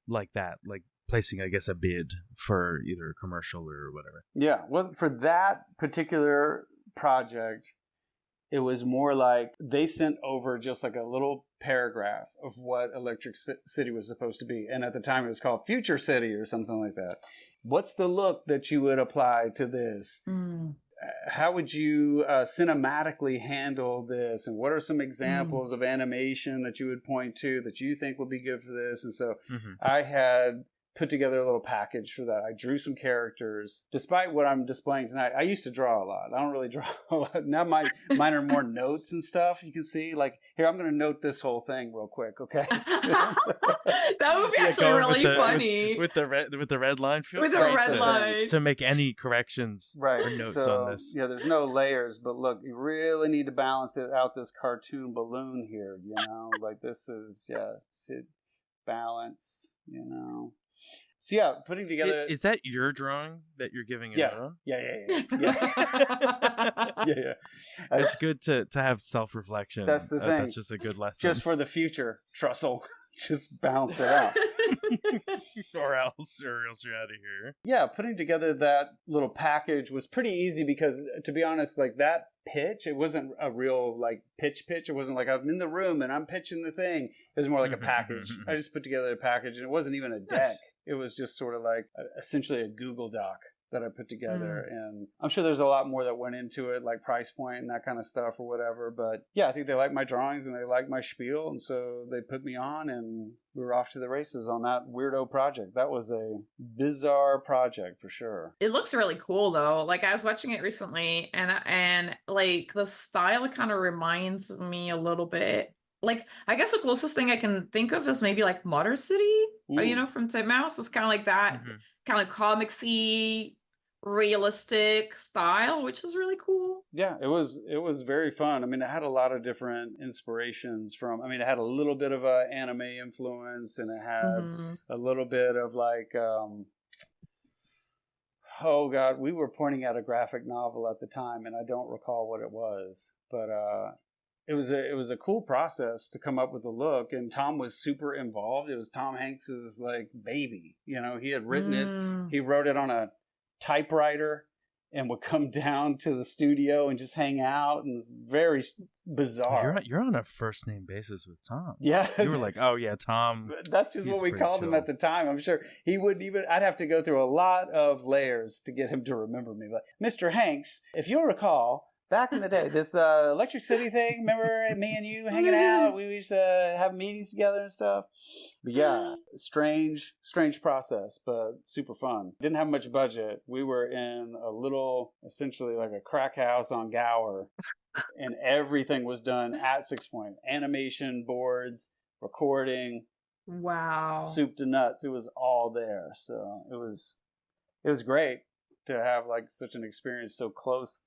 like that, like placing, I guess, a bid for either a commercial or whatever? Yeah, well, for that particular project, it was more like they sent over just like a little paragraph of what Electric City was supposed to be. And at the time it was called Future City or something like that. What's the look that you would apply to this? How would you cinematically handle this? And what are some examples of animation that you would point to that you think would be good for this? And so I had put together a little package for that. I drew some characters. Despite what I'm displaying tonight, I used to draw a lot. I don't really draw a lot. Now mine are more notes and stuff. You can see, like, here, I'm going to note this whole thing real quick, okay? That would be actually really funny. With the red line. Feel with the red line. To make any corrections or notes on this. Yeah, there's no layers, but look, you really need to balance it out, this cartoon balloon here, you know? Like, this is, balance, you know? So yeah, putting together. Is that your drawing that you're giving it on? Yeah. It's good to have self-reflection. That's the thing. That's just a good lesson. Just for the future, Trussell. Just balance it out. or else you're out of here. Yeah, putting together that little package was pretty easy because, to be honest, like that pitch, it wasn't a real like pitch. It wasn't like I'm in the room and I'm pitching the thing. It was more like a package. I just put together a package, and it wasn't even a deck. Nice. It was just sort of like essentially a Google Doc that I put together. And I'm sure there's a lot more that went into it, like price point and that kind of stuff or whatever. But yeah, I think they like my drawings and they like my spiel. And so they put me on, and we were off to the races on that weirdo project. That was a bizarre project for sure. It looks really cool though. Like I was watching it recently, and like the style kind of reminds me a little bit like, I guess the closest thing I can think of is maybe like Motor City, from Ted Mouse. It's kind of like that, Mm-hmm. kind of like comicsy, realistic style, which is really cool. Yeah, it was very fun. I mean, it had a lot of different inspirations from. I mean, it had a little bit of a anime influence, and it had a little bit of like. Oh God, we were pointing at a graphic novel at the time, and I don't recall what it was, but it was a cool process to come up with the look, and Tom was super involved. It was Tom Hanks's like baby, he had written it. He wrote it on a typewriter and would come down to the studio and just hang out, and it was very bizarre. You're on a first name basis with Tom. Yeah, you were like, oh yeah, Tom. That's just what we called him at the time. I'm sure he wouldn't even. I'd have to go through a lot of layers to get him to remember me. But Mr. Hanks, if you'll recall, back in the day, this Electric City thing, remember me and you hanging out? We used to have meetings together and stuff. But yeah, strange process, but super fun. Didn't have much budget. We were in a little, essentially like a crack house on Gower, and everything was done at 6 Point. Animation, boards, recording. Wow. Soup to nuts. It was all there. So it was great to have like such an experience so close,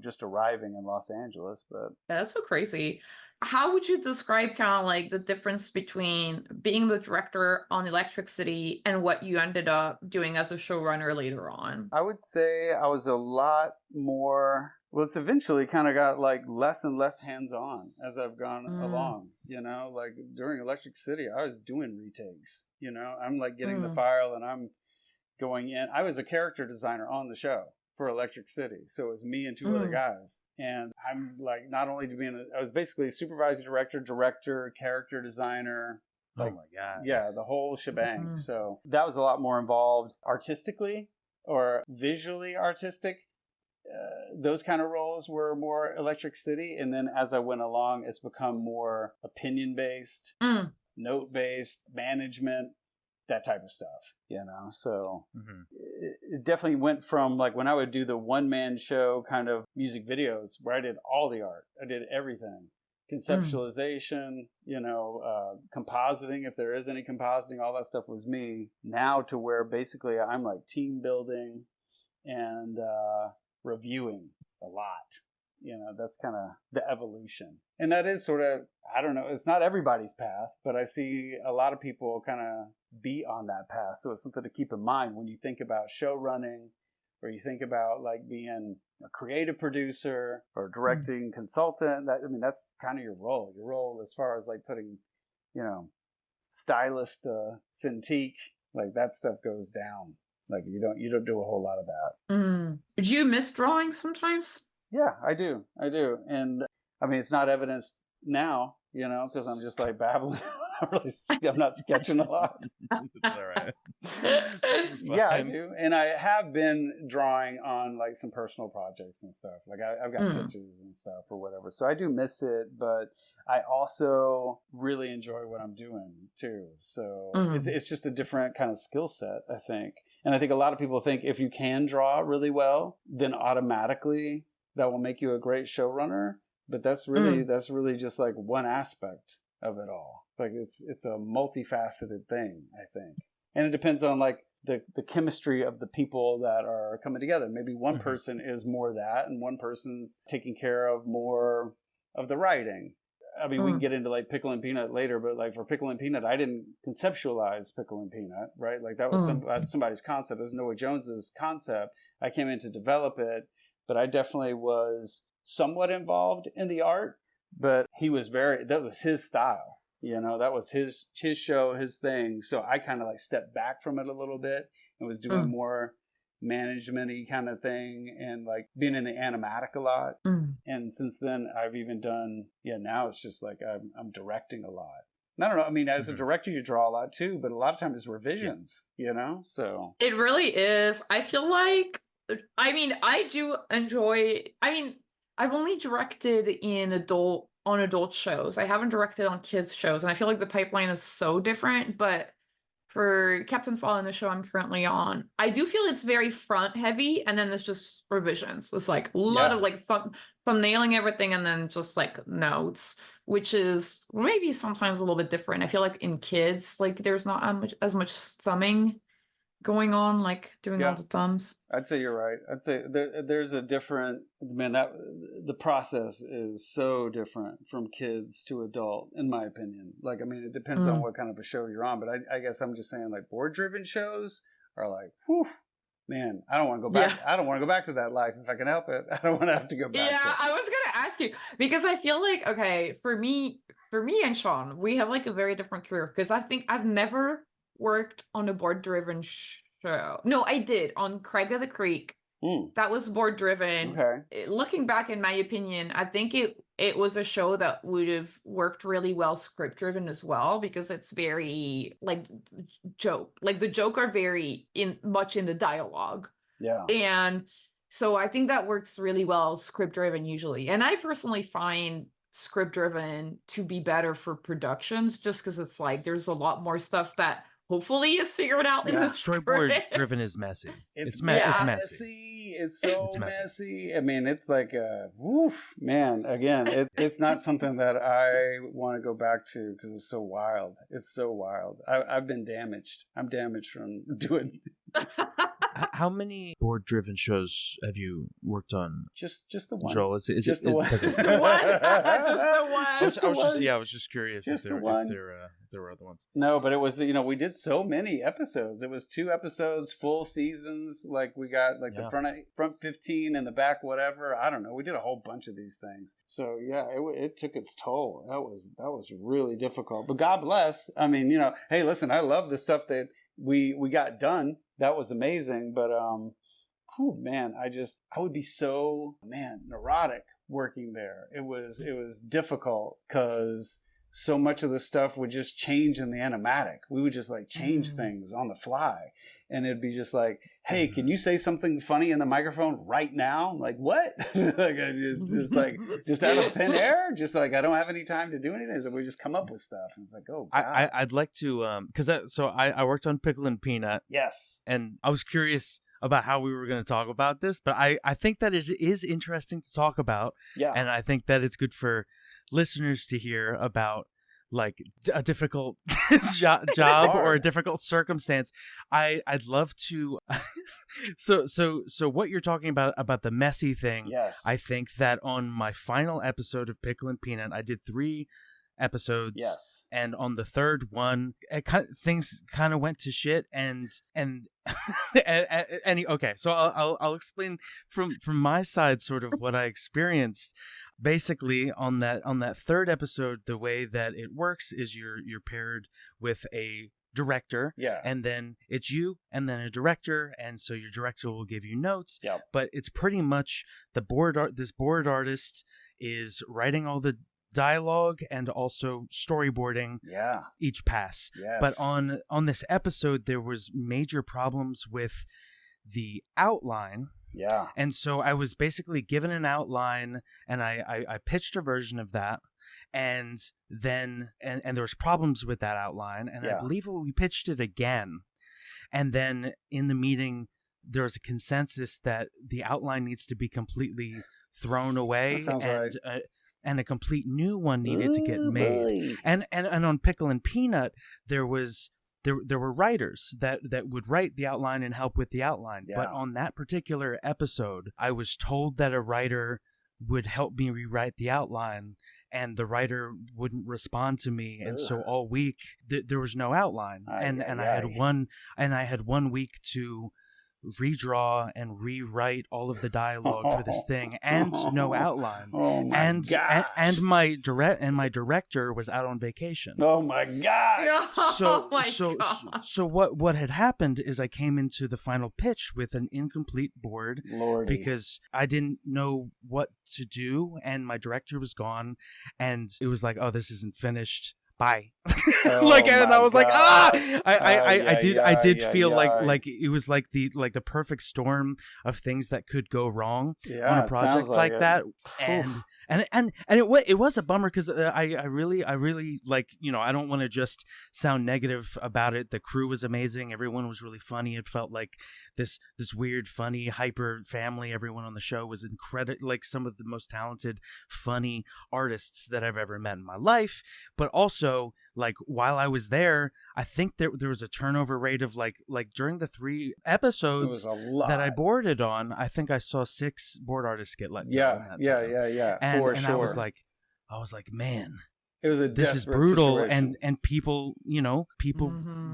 just arriving in Los Angeles. But that's so crazy. How would you describe kind of like the difference between being the director on Electric City and what you ended up doing as a showrunner later on? I would say I was a lot more. Well, it's eventually kind of got like less and less hands-on as I've gone along, like during Electric City, I was doing retakes, I'm like getting the file and I'm going in. I was a character designer on the show for Electric City. So it was me and two other guys. And I'm like, not only to be I was basically supervising director, character designer. Like, oh my God. Yeah, the whole shebang. So that was a lot more involved artistically or visually artistic. Those kind of roles were more Electric City. And then as I went along, it's become more opinion-based, note-based, management, that type of stuff, So it definitely went from like when I would do the one-man show kind of music videos where I did all the art. I did everything. Conceptualization, compositing, if there is any compositing, all that stuff was me. Now to where basically I'm like team building and reviewing a lot. That's kind of the evolution. And that is sort of, I don't know, it's not everybody's path, but I see a lot of people kind of be on that path. So it's something to keep in mind when you think about show running, or you think about like being a creative producer or directing consultant. That's kind of your role. Your role as far as like putting, stylist, Cintiq, like that stuff goes down. Like you don't do a whole lot of that. Do you miss drawing sometimes? Yeah, I do. And it's not evidenced now, because I'm just like babbling. I'm not sketching a lot. It's all right. Yeah, I do. And I have been drawing on like some personal projects and stuff. Like I've got pitches and stuff or whatever. So I do miss it, but I also really enjoy what I'm doing too. So it's just a different kind of skill set, I think. And I think a lot of people think if you can draw really well, then automatically that will make you a great showrunner. But that's really just like one aspect of it all. Like it's a multifaceted thing, I think. And it depends on like the chemistry of the people that are coming together. Maybe one person is more that, and one person's taking care of more of the writing. We can get into like Pickle and Peanut later, but like for Pickle and Peanut, I didn't conceptualize Pickle and Peanut, right? Like that was somebody's concept. It was Noah Jones's concept. I came in to develop it, but I definitely was somewhat involved in the art, but that was his style. That was his show, his thing. So I kind of like stepped back from it a little bit and was doing more management-y kind of thing and like being in the animatic a lot. And since then I've even done, now it's just like I'm directing a lot. And I don't know, as a director you draw a lot too, but a lot of times it's revisions, so. It really is. I feel like, I do enjoy, I've only directed on adult shows. I haven't directed on kids shows, and I feel like the pipeline is so different. But for Captain Fallen, the show I'm currently on, I do feel it's very front heavy, and then there's just revisions. It's like a lot of like thumbnailing everything, and then just like notes. which is maybe sometimes a little bit different. I feel like in kids, like there's not as much thumbing going on, like doing all Yeah. the thumbs. I'd say you're right. I'd say there's a different, man, that the process is so different from kids to adult, in my opinion. Like, I mean, it depends on what kind of a show you're on, but I guess I'm just saying, like, board-driven shows are like, whew, man, I don't want to go back. Yeah. I don't want to go back to that life if I can help it. I don't want to have to go back. Yeah, I was gonna ask you because I feel like, okay, for me and Sean, we have like a very different career because I think I've never worked on a board-driven show. No, I did on Craig of the Creek. That was board-driven. Okay. Looking back, in my opinion, I think it was a show that would have worked really well script-driven as well because it's very like the joke are very much in the dialogue. Yeah. And so I think that works really well script-driven usually. And I personally find script-driven to be better for productions just because it's like there's a lot more stuff that hopefully is figured out in the storyboard script. driven is messy. It's messy. messy. It's so messy. I mean, it's like woof, man. Again, it's not something that I want to go back to because it's so wild. It's so wild. I've been damaged. I'm damaged from doing. How many board-driven shows have you worked on? Just the one. Joel, is just the one. Just the one. I was just curious if there were other ones. No, but it was, we did so many episodes. It was 2 episodes, full seasons. Like we got like the front 15 and the back whatever. I don't know. We did a whole bunch of these things. So yeah, it took its toll. That was really difficult. But God bless. I mean, hey, listen, I love the stuff that we got done. That was amazing. But man, I would be so neurotic working there. It was difficult because so much of the stuff would just change in the animatic. We would just like change things on the fly. And it'd be just like, hey, can you say something funny in the microphone right now? I'm like, what? just out of thin air? Just like, I don't have any time to do anything. So we just come up with stuff. And it's like, oh, God. I'd like to, because I worked on Pickle and Peanut. Yes. And I was curious about how we were going to talk about this, but I think that it is interesting to talk about. Yeah. And I think that it's good for listeners to hear about like a difficult job or a difficult circumstance. I'd love to so what you're talking about the messy thing. Yes. I think that on my final episode of Pickle and Peanut, I did 3 episodes. Yes. And on the third one, things kind of went to shit and okay, so I'll explain from my side sort of what I experienced. Basically, on that third episode, the way that it works is you're paired with a director, and then it's you and then a director, and so your director will give you notes. Yep. But it's pretty much this board artist is writing all the dialogue and also storyboarding each pass. Yes. But on this episode, there was major problems with the outline. Yeah. And so I was basically given an outline, and I pitched a version of that, and then and there was problems with that outline, and I believe we pitched it again, and then in the meeting there was a consensus that the outline needs to be completely thrown away. That sounds right. And a complete new one needed to get made. And on Pickle and Peanut, there were writers that would write the outline and help with the outline. Yeah. But on that particular episode, I was told that a writer would help me rewrite the outline, and the writer wouldn't respond to me. And so all week there was no outline. I had 1 week to redraw and rewrite all of the dialogue for this thing, and no outline. Oh my and gosh. and my director was out on vacation. Oh my gosh. So what had happened is I came into the final pitch with an incomplete board. Lordy. Because I didn't know what to do, and my director was gone, and it was like, oh, this isn't finished. Bye. Oh and I was like, I did feel yeah. like it was like the perfect storm of things that could go wrong on a project like that. it was a bummer because I really like, you know, I don't want to just sound negative about it. The crew was amazing. Everyone was really funny. It felt like this weird, funny, hyper family. Everyone on the show was incredible, like some of the most talented, funny artists that I've ever met in my life. But also, like, while I was there, I think there was a turnover rate of like during the 3 episodes that I boarded on, I think I saw 6 board artists get let go. Yeah. And I was like, man, it was this is brutal. Situation. And people, you know,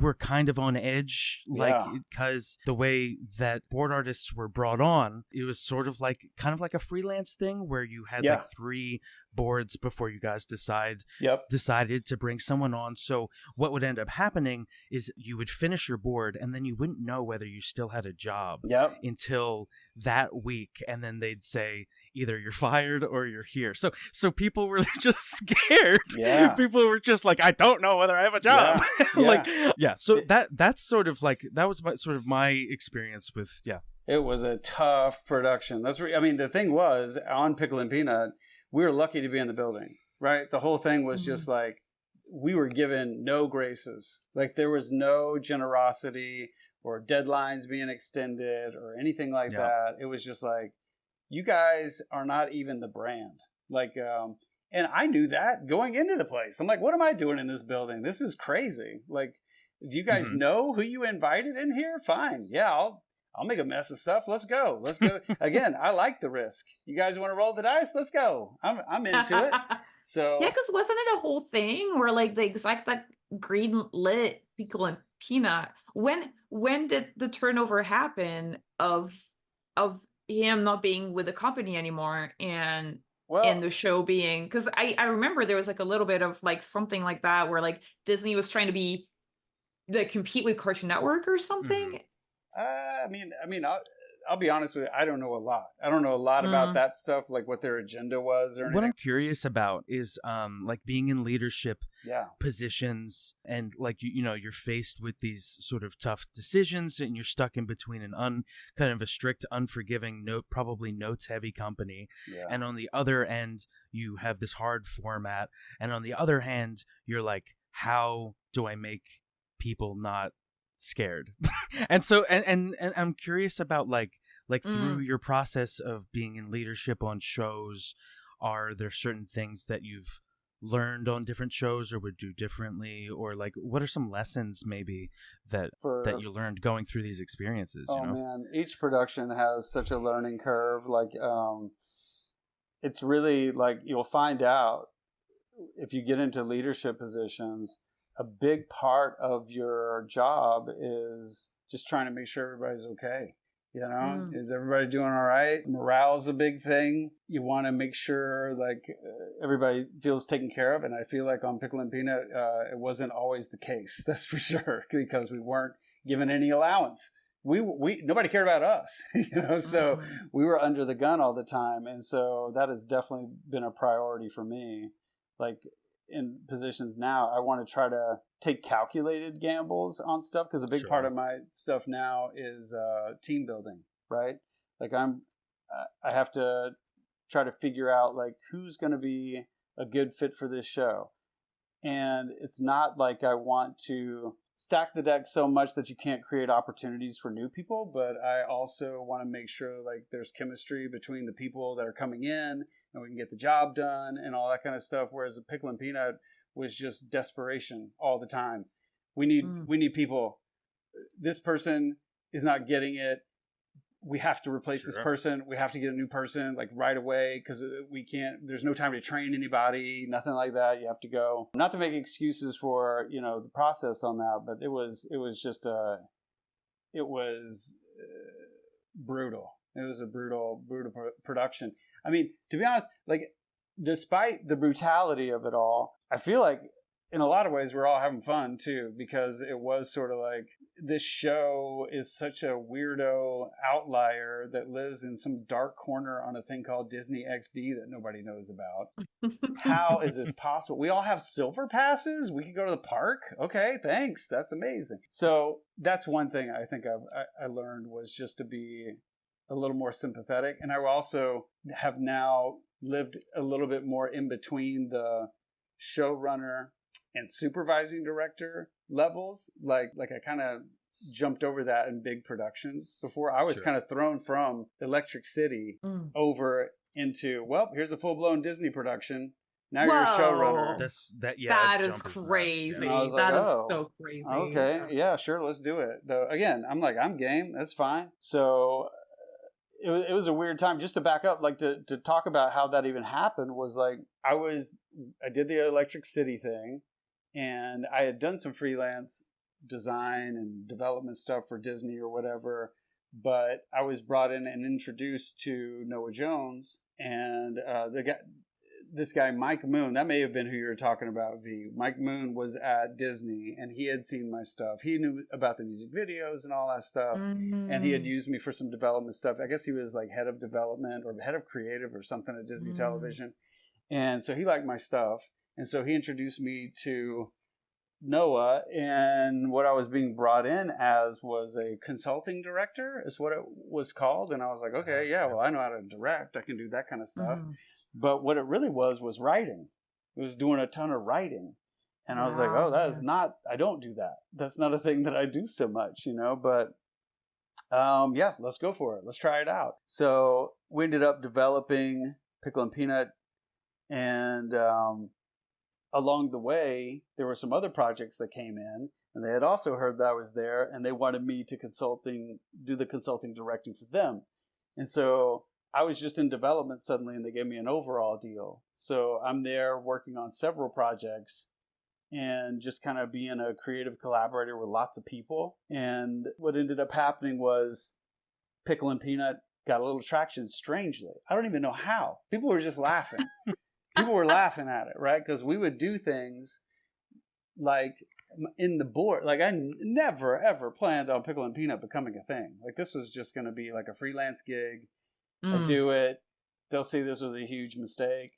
were kind of on edge, like, because the way that board artists were brought on, it was sort of like kind of like a freelance thing where you had like 3 boards before you guys decided to bring someone on. So what would end up happening is you would finish your board and then you wouldn't know whether you still had a job until that week, and then they'd say either you're fired or you're here. So people were just scared. People were just like, I don't know whether I have a job. So that's sort of like, that was my experience with it was a tough production. I mean, the thing was, on Pickle and Peanut, we were lucky to be in the building, right? The whole thing was just like, we were given no graces. Like, there was no generosity or deadlines being extended or anything like that. It was just like, you guys are not even the brand. Like, and I knew that going into the place. I'm like, what am I doing in this building? This is crazy. Like, do you guys know who you invited in here? Fine. Yeah, I'll make a mess of stuff. Let's go. Again, I like the risk. You guys want to roll the dice? Let's go. I'm into it. So yeah, because wasn't it a whole thing where like the exec that green lit Pickle and Peanut? When did the turnover happen of him not being with the company anymore and the show being, because I remember there was like a little bit of like something like that where like Disney was trying to compete with Cartoon Network or something. I mean, I'll be honest with you. I don't know a lot. I don't know a lot about that stuff, like what their agenda was or anything. What I'm curious about is like being in leadership positions, and like you know, you're faced with these sort of tough decisions, and you're stuck in between an kind of a strict, unforgiving, probably notes heavy company, and on the other end you have this hard format, and on the other hand you're like, how do I make people not scared? And so and I'm curious about like through your process of being in leadership on shows, are there certain things that you've learned on different shows or would do differently, or like what are some lessons maybe that you learned going through these experiences? Oh, you know? Man, each production has such a learning curve. Like it's really like, you'll find out if you get into leadership positions, a big part of your job is just trying to make sure everybody's okay. You know, is everybody doing all right? Morale's a big thing. You want to make sure like everybody feels taken care of. And I feel like on Pickle and Peanut, it wasn't always the case. That's for sure, because we weren't given any allowance. We nobody cared about us, you know, so we were under the gun all the time. And so that has definitely been a priority for me. Like, in positions now, I want to try to take calculated gambles on stuff, because a big part of my stuff now is team building, right? Like I have to try to figure out like who's going to be a good fit for this show. And it's not like I want to stack the deck so much that you can't create opportunities for new people, but I also want to make sure like there's chemistry between the people that are coming in, and we can get the job done and all that kind of stuff. Whereas the Pickle and Peanut was just desperation all the time. We need people. This person is not getting it. We have to replace this person. We have to get a new person like right away, because we can't, there's no time to train anybody, nothing like that. You have to go. Not to make excuses for, you know, the process on that, but it was just brutal. It was a brutal production. I mean, to be honest, like, despite the brutality of it all, I feel like in a lot of ways we're all having fun too, because it was sort of like, this show is such a weirdo outlier that lives in some dark corner on a thing called Disney XD that nobody knows about. How is this possible? We all have silver passes. We can go to the park. Okay, thanks. That's amazing. So that's one thing I think I learned, was just to be a little more sympathetic. And I also have now lived a little bit more in between the showrunner and supervising director levels. Like I kind of jumped over that in big productions before. I was Sure. kind of thrown from Electric City over into, well, here's a full-blown Disney production. Now you're a showrunner. That That is jump nuts, crazy. And I was like, That is oh, so crazy. Okay, yeah, sure, let's do it. Though again, I'm like, I'm game. That's fine. So it was a weird time. Just to back up, like to talk about how that even happened was like I did the Electric City thing, and I had done some freelance design and development stuff for Disney or whatever. But I was brought in and introduced to Noah Jones and this guy Mike Moon. That may have been who you were talking about, V. Mike Moon was at Disney and he had seen my stuff. He knew about the music videos and all that stuff, and he had used me for some development stuff. I guess he was like head of development or head of creative or something at Disney Television, and so he liked my stuff, and so he introduced me to Noah, and what I was being brought in as was a consulting director, is what it was called. And I was like, okay, yeah, well, I know how to direct. I can do that kind of stuff. But what it really was writing. It was doing a ton of writing. And I was like, oh, that is not, I don't do that. That's not a thing that I do so much, But yeah, let's go for it. Let's try it out. So we ended up developing Pickle and Peanut, and along the way, there were some other projects that came in, and they had also heard that I was there, and they wanted me to do the consulting directing for them. And so I was just in development suddenly, and they gave me an overall deal. So I'm there working on several projects and just kind of being a creative collaborator with lots of people. And what ended up happening was Pickle and Peanut got a little traction strangely. I don't even know how. People were just laughing. People were laughing at it, right? Because we would do things like in the board. Like I never, ever planned on Pickle and Peanut becoming a thing. Like this was just going to be like a freelance gig. I do it. They'll see this was a huge mistake.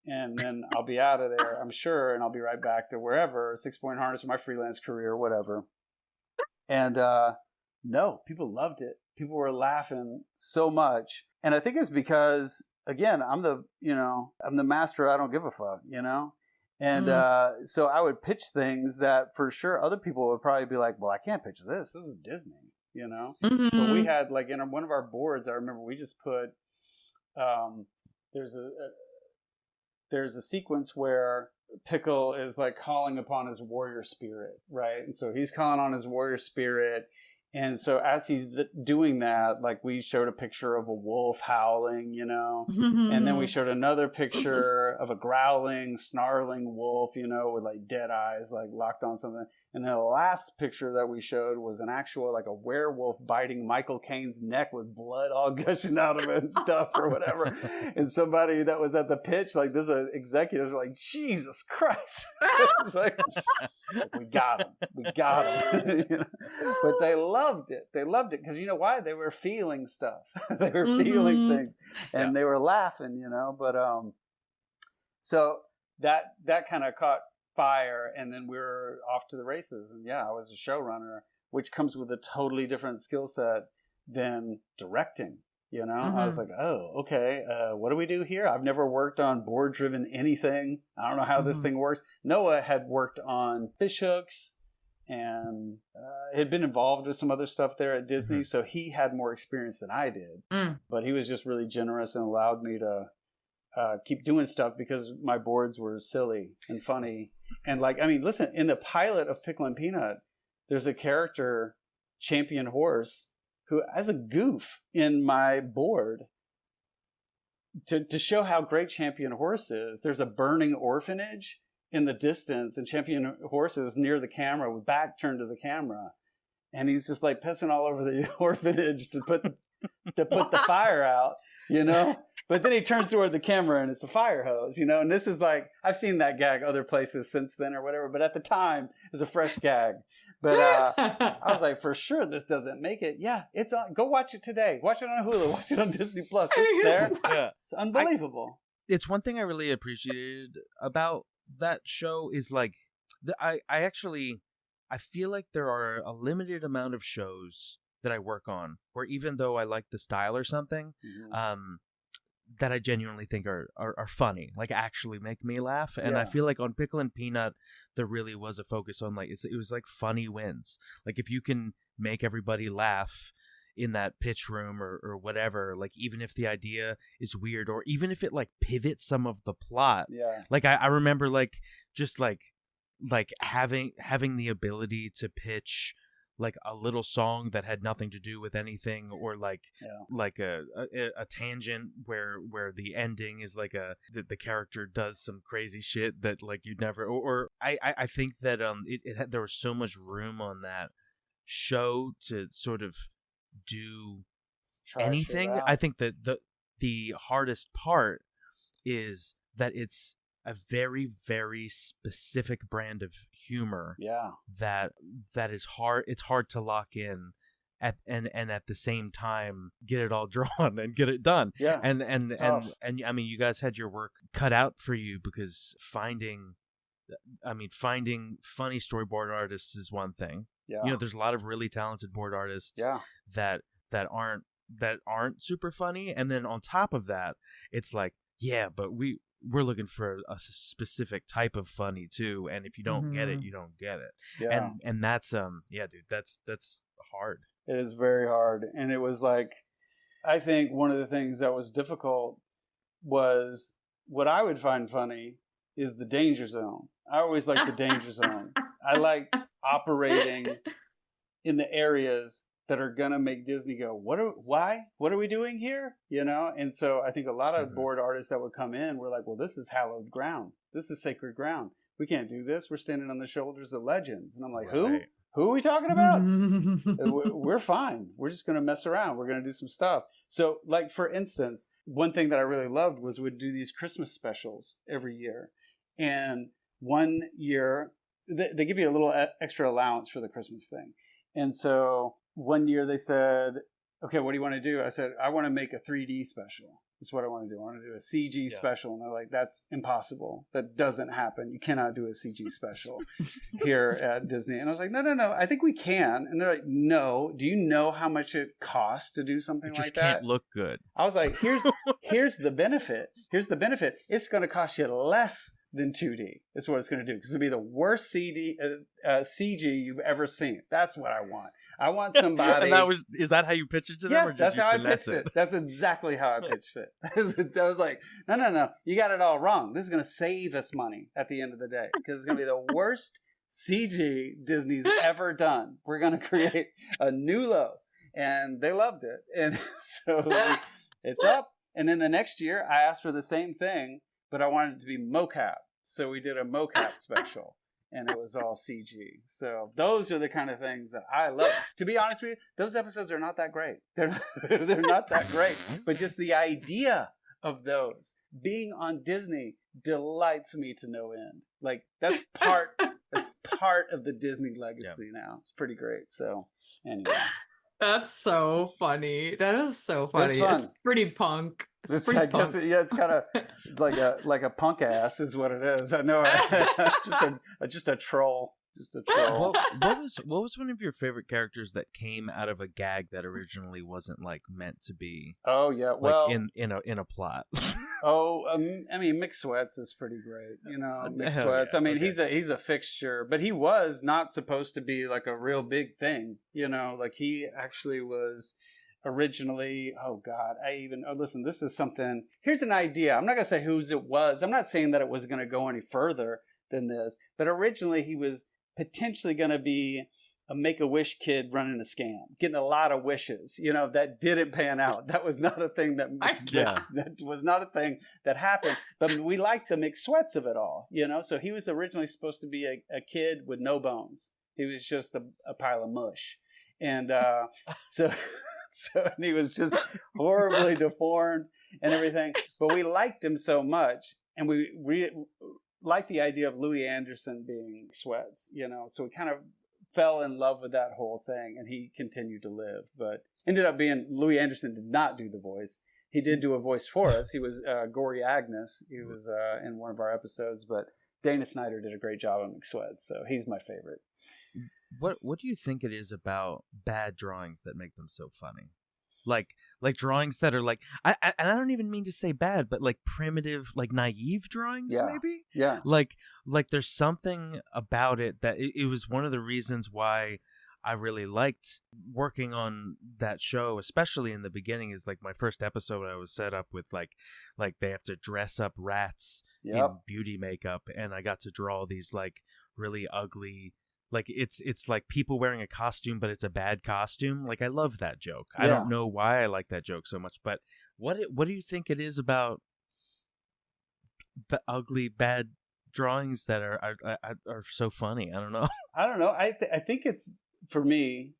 And then I'll be out of there, I'm sure. And I'll be right back to wherever, 6 Point Harness, my freelance career, whatever. And no, people loved it. People were laughing so much. And I think it's because, again, I'm the master. I don't give a fuck, And so I would pitch things that for sure other people would probably be like, well, I can't pitch this. This is Disney, But we had like in one of our boards, I remember we just put, there's a sequence where Pickle is like calling upon his warrior spirit, right? And so he's calling on his warrior spirit. And so as he's doing that, like we showed a picture of a wolf howling, and then we showed another picture of a growling, snarling wolf, with like dead eyes, like locked on something. And then the last picture that we showed was an actual, like a werewolf biting Michael Caine's neck with blood all gushing out of it and stuff or whatever. And somebody that was at the pitch, like this executives were like, Jesus Christ. It's like, we got him. But they loved it. They loved it because you know why? They were feeling stuff. They were feeling things, and they were laughing. But so that kind of caught fire, and then we were off to the races. And yeah, I was a showrunner, which comes with a totally different skill set than directing. I was like, oh, okay. What do we do here? I've never worked on board-driven anything. I don't know how this thing works. Noah had worked on fish hooks and had been involved with some other stuff there at Disney, so he had more experience than I did. But he was just really generous and allowed me to keep doing stuff because my boards were silly and funny. And listen, in the pilot of Pickle and Peanut, there's a character, Champion Horse, who has a goof in my board. To show how great Champion Horse is, there's a burning orphanage in the distance, and Champion Horse is near the camera with back turned to the camera, and he's just like pissing all over the orphanage to put the fire out, But then he turns toward the camera and it's a fire hose, And this is like, I've seen that gag other places since then or whatever, but at the time it was a fresh gag. But I was like, for sure this doesn't make it. Yeah, it's on. Go watch it today. Watch it on Hulu. Watch it on Disney Plus. It's there. Yeah. It's unbelievable. It's one thing I really appreciated about that show is like, I feel like there are a limited amount of shows that I work on where even though I like the style or something, that I genuinely think are funny, like actually make me laugh. And I Yeah. feel like on Pickle and Peanut, there really was a focus on like, it was like funny wins. Like if you can make everybody laugh in that pitch room or whatever, like even if the idea is weird or even if it like pivots some of the plot. Yeah. Like I remember like just like having the ability to pitch like a little song that had nothing to do with anything, or like like a tangent where the ending is like the character does some crazy shit that like you'd never, or I think that it had, there was so much room on that show to sort of do anything. I think that the hardest part is that it's a very, very specific brand of humor. Yeah. That is hard. It's hard to lock in and at the same time get it all drawn and get it done. Yeah. And I mean, you guys had your work cut out for you, because finding funny storyboard artists is one thing. Yeah. You know, there's a lot of really talented board artists that aren't super funny, and then on top of that, it's like, yeah, but we're looking for a specific type of funny too, and if you don't get it, you don't get it. Yeah. And that's dude, that's hard. It is very hard. And it was like, I think one of the things that was difficult was, what I would find funny is the danger zone. I always liked the danger zone. I liked operating in the areas that are going to make Disney go, what are we doing here? You know? And so I think a lot of board artists that would come in were like, well, this is hallowed ground. This is sacred ground. We can't do this. We're standing on the shoulders of legends. And I'm like, right. Who are we talking about? We're fine. We're just going to mess around. We're going to do some stuff. So like, for instance, one thing that I really loved was we'd do these Christmas specials every year. And one year, they give you a little extra allowance for the Christmas thing. And so one year they said, okay, what do you want to do? I said, I want to make a 3D special. That's what I want to do. I want to do a CG special. And they're like, that's impossible. That doesn't happen. You cannot do a CG special here at Disney. And I was like, no. I think we can. And they're like, no. Do you know how much it costs to do something like that? It just can't look good. I was like, here's the benefit. Here's the benefit. It's going to cost you less than 2D. That's what it's going to do, because it'll be the worst CG you've ever seen. That's what I want. I want somebody. And is that how you pitched it to them? Yeah, or did that's you how I pitched it. That's exactly how I pitched it. I was like, no, you got it all wrong. This is going to save us money at the end of the day, because it's going to be the worst CG Disney's ever done. We're going to create a new low. And they loved it. And so it's up. And then the next year, I asked for the same thing, but I wanted it to be mocap. So we did a mocap special, and it was all CG. So those are the kind of things that I love. To be honest with you, those episodes are not that great. They're not that great. But just the idea of those being on Disney delights me to no end. Like, that's part of the Disney legacy now. It's pretty great. So anyway. That's so funny. That is so funny. It's pretty punk. It's kind of like a punk ass is what it is. I know. just a troll. Just a troll. What was one of your favorite characters that came out of a gag that originally wasn't like meant to be? Oh yeah, well, like in a plot. I mean, Mick Sweats is pretty great. You know, Mick Sweats. Yeah, I mean, okay. He's a fixture, but he was not supposed to be like a real big thing. You know, like he actually was originally. Oh God, listen. This is something. Here's an idea. I'm not gonna say whose it was. I'm not saying that it was gonna go any further than this, but originally he was potentially going to be a Make-A-Wish kid running a scam, getting a lot of wishes. You know, that didn't pan out. That was not a thing that was not a thing that happened. But we liked the McSweats of it all. You know, so he was originally supposed to be a kid with no bones. He was just a pile of mush, and so he was just horribly deformed and everything. But we liked him so much, and we liked the idea of Louis Anderson being Sweats, you know, so we kind of fell in love with that whole thing, and he continued to live, but ended up being Louis Anderson did not do the voice. He did do a voice for us. He was Gory Agnes. He was in one of our episodes, but Dana Snyder did a great job on McSweats, so he's my favorite. What do you think it is about bad drawings that make them so funny? Like like drawings that are like and I don't even mean to say bad, but like primitive, like naive drawings, maybe. Yeah. Like there's something about it that it was one of the reasons why I really liked working on that show, especially in the beginning. Is like my first episode, I was set up with like they have to dress up rats in beauty makeup, and I got to draw these like really ugly, like it's like people wearing a costume, but it's a bad costume. Like I love that joke. I don't know why I like that joke so much, but what do you think it is about ugly bad drawings that are so funny? I don't know. I don't know. I think it's, for me,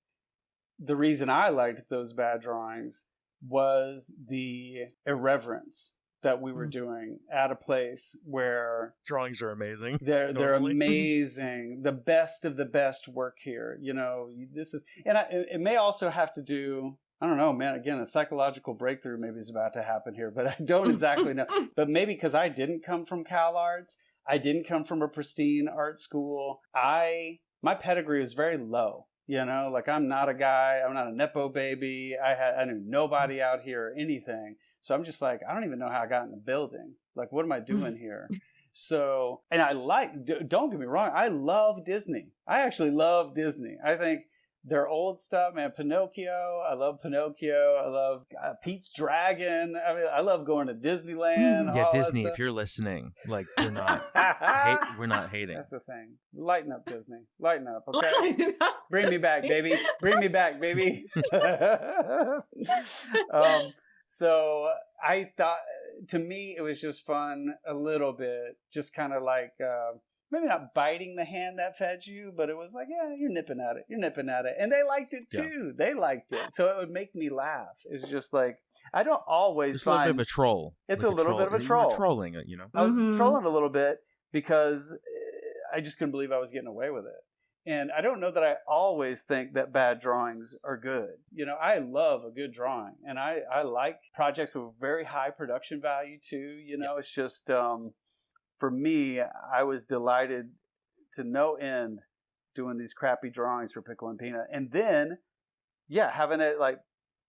the reason I liked those bad drawings was the irreverence that we were doing at a place where drawings are amazing. They're amazing. The best of the best work here. You know, this is, and it may also have to do, I don't know, man. Again, a psychological breakthrough maybe is about to happen here, but I don't exactly know. But maybe because I didn't come from Cal Arts, I didn't come from a pristine art school. My pedigree is very low, you know, like I'm not a guy, I'm not a Nepo baby. I knew nobody out here or anything. So I'm just like, I don't even know how I got in the building. Like, what am I doing here? So, and don't get me wrong, I love Disney. I actually love Disney. I think their old stuff, man, Pinocchio, I love Pinocchio. I love Pete's Dragon. I mean, I love going to Disneyland. Yeah, Disney, if you're listening, like, we're not hating. That's the thing. Lighten up, Disney. Lighten up, okay? Bring me back, baby. Bring me back, baby. So I thought, to me, it was just fun a little bit, just kind of like, maybe not biting the hand that fed you, but it was like, yeah, you're nipping at it. You're nipping at it. And they liked it too. Yeah. They liked it. So it would make me laugh. It's just like, I don't always find... It's a little bit of a troll. It's like a little bit of a troll. You're trolling it, you know? I was trolling a little bit because I just couldn't believe I was getting away with it. And I don't know that I always think that bad drawings are good. You know, I love a good drawing. And I like projects with very high production value too. You know, it's just... for me, I was delighted to no end doing these crappy drawings for Pickle and Peanut. And then, having it like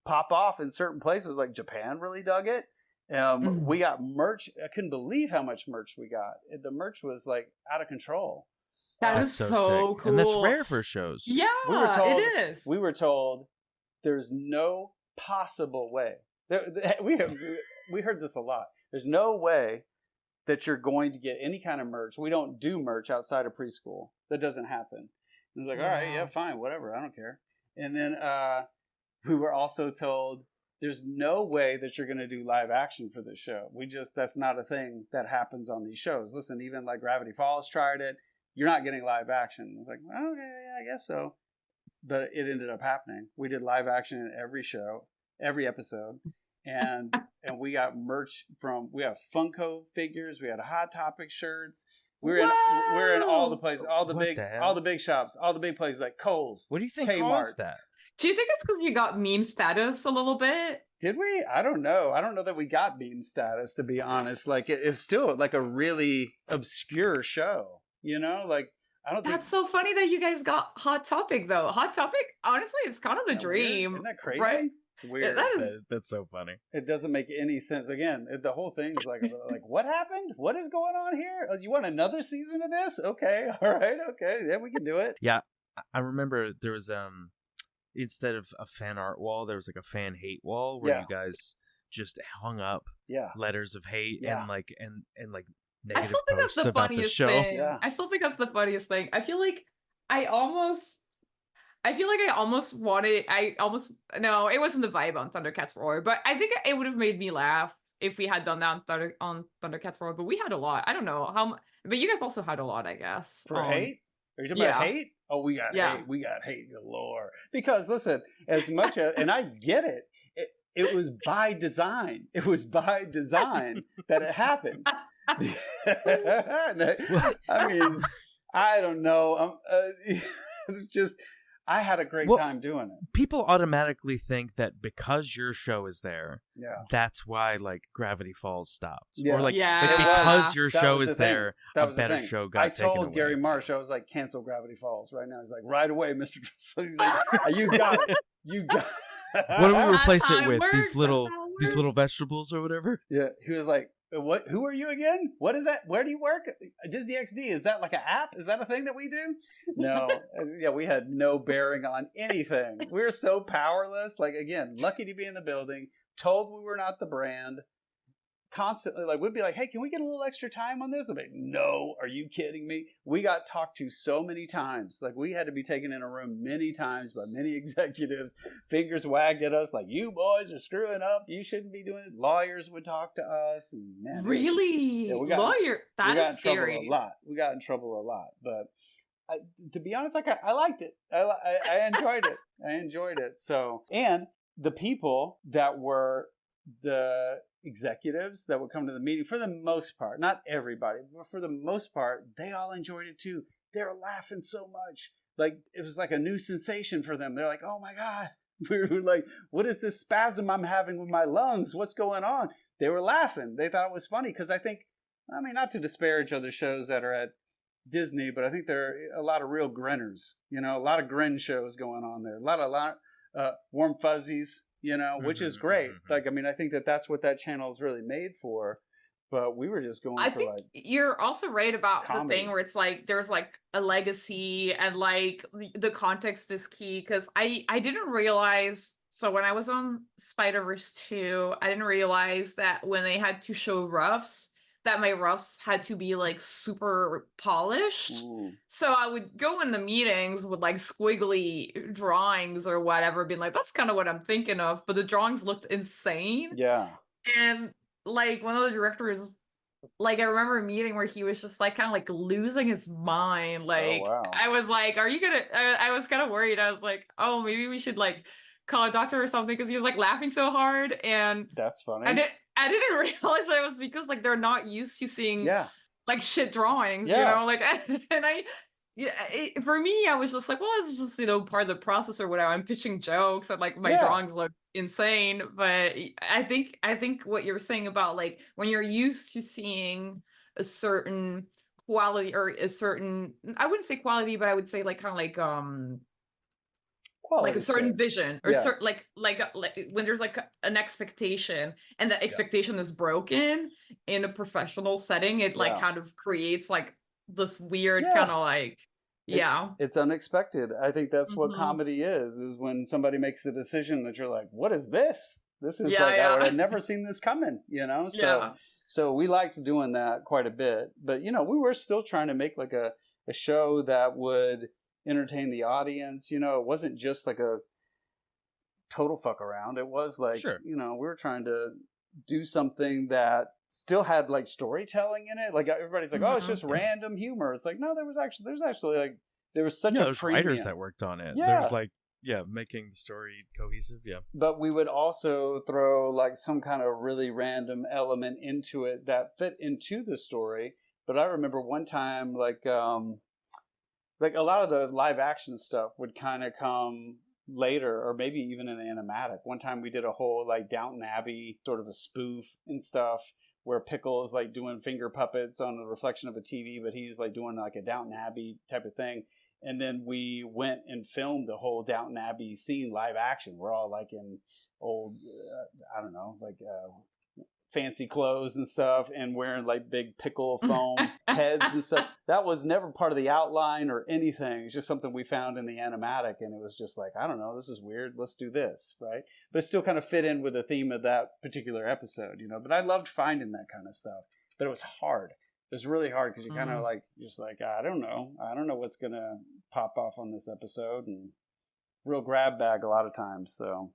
pop off in certain places, like Japan really dug it. We got merch. I couldn't believe how much merch we got. The merch was like out of control. That is so cool. And that's rare for shows. Yeah, it is. We were told there's no possible way. We heard this a lot. There's no way that you're going to get any kind of merch. We don't do merch outside of preschool. That doesn't happen. And I was like, all right, yeah, fine, whatever. I don't care. And then we were also told there's no way that you're going to do live action for this show. That's not a thing that happens on these shows. Listen, even like Gravity Falls tried it. You're not getting live action. I was like, well, okay, yeah, I guess so. But it ended up happening. We did live action in every show, every episode. And we got merch we have Funko figures, we had Hot Topic shirts. We're in all the places, all the big shops, all the big places like Kohl's. What do you think Kmart. caused that? Do you think it's because you got meme status a little bit? Did we? I don't know. I don't know that we got meme status, to be honest. Like it's still like a really obscure show, you know? Like I don't. That's so funny that you guys got Hot Topic though. Hot Topic, honestly, it's kind of the dream. Isn't that crazy? Right? It's weird. That's so funny. It doesn't make any sense. Again, the whole thing's like what happened? What is going on here? Oh, you want another season of this? Okay, all right, okay, yeah, we can do it. Yeah, I remember there was instead of a fan art wall, there was like a fan hate wall where you guys just hung up letters of hate and like negative I still think that's the funniest thing. Yeah. I still think that's the funniest thing. I feel like I almost wanted. No, it wasn't the vibe on Thundercats Roar, but I think it would have made me laugh if we had done that on Thundercats Roar. But we had a lot. I don't know how, but you guys also had a lot, I guess. For hate? Are you talking about hate? Oh, we got hate. We got hate galore. Because listen, as much as, and I get it, it was by design. It was by design that it happened. I mean, I don't know. It's just, I had a great time doing it. People automatically think that because your show is there, that's why like Gravity Falls stopped. Or like because your show is there, a better show got taken away. I told Gary Marsh, I was like, cancel Gravity Falls right now. He's like, right away, Mr. Trussell. He's like, you got it. You got it. Why don't we That's replace how it it with works. these That's little how it these works. little vegetables or whatever? Yeah, he was like, "What? Who are you again? What is that? Where do you work? Disney XD? Is that like an app? Is that a thing that we do?" No, yeah, we had no bearing on anything. We were so powerless. Like again, lucky to be in the building. Told we were not the brand. Constantly, like we'd be like, "Hey, can we get a little extra time on this?" I'd be like, "No, are you kidding me?" We got talked to so many times. Like we had to be taken in a room many times by many executives. Fingers wagged at us like, "You boys are screwing up. You shouldn't be doing it." Lawyers would talk to us, and man, Really? yeah, Lawyer? we That got is in trouble scary. a lot. We got in trouble a lot, but to be honest, like I liked it. I enjoyed it. I enjoyed it. So, and the people that were the executives that would come to the meeting, for the most part, not everybody, but for the most part, they all enjoyed it too. They were laughing so much. Like it was like a new sensation for them. They're like, "Oh my God." We were like, "What is this spasm I'm having with my lungs? What's going on?" They were laughing. They thought it was funny because I mean, not to disparage other shows that are at Disney, but I think there are a lot of real grinners. You know, a lot of grin shows going on there. A lot warm fuzzies. You know, which is great. Like, I mean, I think that's what that channel is really made for. But we were just going I for think like you're also right about the comedy. thing where it's like there's like a legacy and like the context is key, because I didn't realize. So when I was on Spider-Verse 2, I didn't realize that when they had to show roughs, that my roughs had to be like super polished. Ooh. So I would go in the meetings with like squiggly drawings or whatever, being like, that's kind of what I'm thinking of. But the drawings looked insane. Yeah. And like one of the directors, like I remember a meeting where he was just like kind of like losing his mind. Like wow. I was like, are you gonna I was kind of worried. I was like, oh, maybe we should like call a doctor or something, because he was like laughing so hard. And That's funny. I didn't realize that it was because like they're not used to seeing Yeah. like shit drawings, Yeah. you know, like and for me, I was just like, well, it's just, you know, part of the process or whatever. I'm pitching jokes and like my Yeah. drawings look insane. But I think what you're saying about like when you're used to seeing a certain quality or a certain, I wouldn't say quality, but I would say like kind of like a Quality's certain fair. vision or Yeah. certain like when there's like an expectation and that expectation is broken in a professional setting, it like Yeah. kind of creates like this weird Yeah. kind of like It's unexpected. I think that's what Mhm. comedy is when somebody makes a decision that you're like, "What is this? This is Yeah, like yeah. I would have never seen this coming," you know? So Yeah. so we liked doing that quite a bit. But you know, we were still trying to make like a show that would entertain the audience. You know, it wasn't just like a total fuck around. It was like, Sure. you know, we were trying to do something that still had like storytelling in it. Like everybody's like, "Oh, it's just random humor." It's like, no, there's actually like there was such a there's premium. writers that worked on it. Yeah. There's like making the story cohesive. Yeah. But we would also throw like some kind of really random element into it that fit into the story. But I remember one time like a lot of the live action stuff would kind of come later, or maybe even an animatic. One time we did a whole like Downton Abbey sort of a spoof and stuff, where Pickle is like doing finger puppets on the reflection of a TV, but he's like doing like a Downton Abbey type of thing. And then we went and filmed the whole Downton Abbey scene live action. We're all like in old, I don't know, like fancy clothes and stuff, and wearing like big pickle foam heads and stuff. That was never part of the outline or anything. It's just something we found in the animatic, and it was just like, I don't know, this is weird. Let's do this, right? But it still kind of fit in with the theme of that particular episode, you know. But I loved finding that kind of stuff. But it was hard. It was really hard because you kind of like, you're just like, I don't know what's gonna pop off on this episode, and real grab bag a lot of times. So,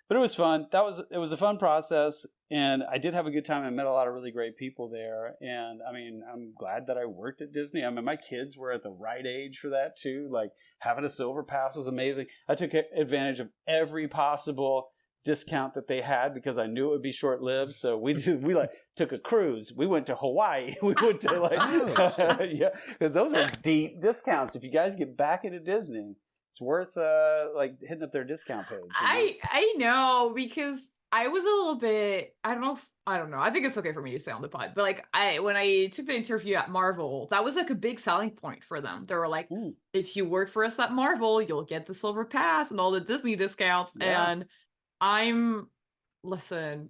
but it was fun. It was a fun process, and I did have a good time. I met a lot of really great people there, and I mean, I'm glad that I worked at Disney. I mean, my kids were at the right age for that too. Like having a silver pass was amazing. I took advantage of every possible discount that they had because I knew it would be short lived. So we like took a cruise. We went to Hawaii. We went to like yeah, because those are deep discounts. If you guys get back into Disney, it's worth like hitting up their discount page. You know? I know, because I was a little bit, I don't know. I think it's okay for me to say on the pod, but like when I took the interview at Marvel, that was like a big selling point for them. They were like, if you work for us at Marvel, you'll get the silver pass and all the Disney discounts. Yeah. And Listen,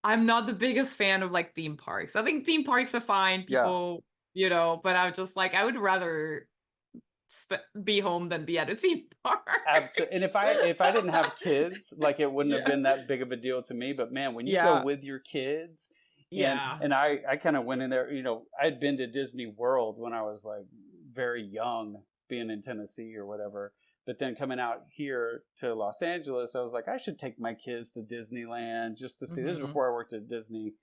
I'm not the biggest fan of like theme parks. I think theme parks are fine, people, but I'm just like, I would rather be home than be at a theme park. Absolutely. And if I didn't have kids, like it wouldn't have been that big of a deal to me. But man, when you go with your kids, and I kind of went in there, I'd been to Disney World when I was like very young, being in Tennessee or whatever. But then coming out here to Los Angeles, I was like, I should take my kids to Disneyland just to see. This is before I worked at Disney.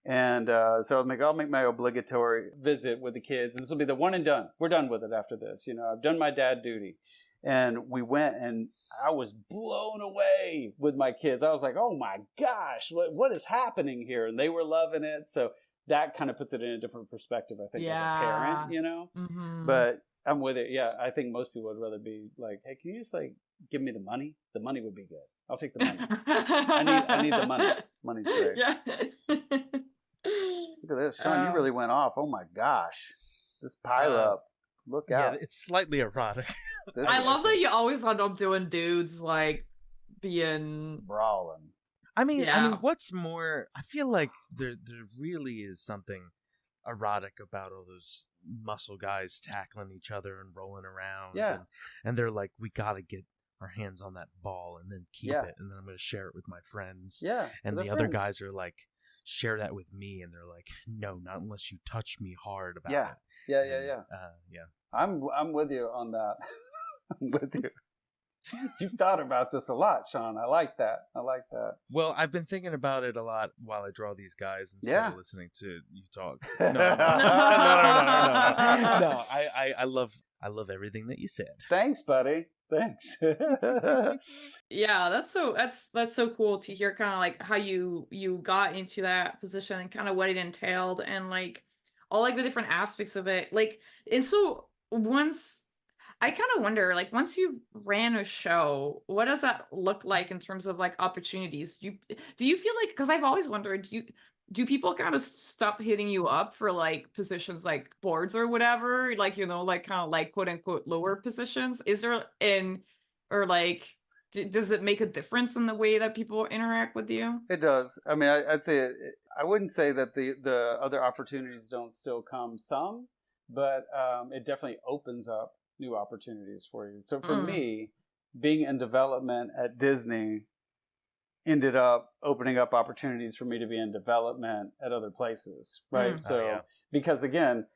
And so I'll make my obligatory visit with the kids. And this will be the one and done. We're done with it after this. I've done my dad duty. And we went, and I was blown away with my kids. I was like, oh my gosh, what is happening here? And they were loving it. So that kind of puts it in a different perspective, I think, as a parent, But I'm with it. Yeah, I think most people would rather be like, hey, can you just like give me the money? The money would be good. I'll take the money. I need the money. Money's great. Yeah. Look at this. Sean, you really went off. Oh my gosh. This pile up. Look out. Yeah, it's slightly erotic. I love that you always end up doing dudes like being brawling. I mean, what's more? I feel like there really is something erotic about all those muscle guys tackling each other and rolling around. Yeah. And they're like, we gotta get our hands on that ball and then keep it, and then I'm gonna share it with my friends. Yeah. And the other guys are like, share that with me, and they're like, no, not unless you touch me hard about it. Yeah. I'm with you on that. I'm with you. You've thought about this a lot, Sean. I like that. Well, I've been thinking about it a lot while I draw these guys instead of listening to you talk. No. I love everything that you said. Thanks, buddy. Thanks. Yeah, that's so cool to hear kind of like how you got into that position and kind of what it entailed and like all like the different aspects of it. Like, and so once I kind of wonder, like, once you ran a show, what does that look like in terms of like opportunities? Do you feel like, because I've always wondered, do people kind of stop hitting you up for like positions like boards or whatever, like like kind of like quote unquote lower positions? Is there does it make a difference in the way that people interact with you? It does. I mean, I'd say I wouldn't say that the other opportunities don't still come some, but it definitely opens up new opportunities for you. So for me, being in development at Disney ended up opening up opportunities for me to be in development at other places, right? Because again,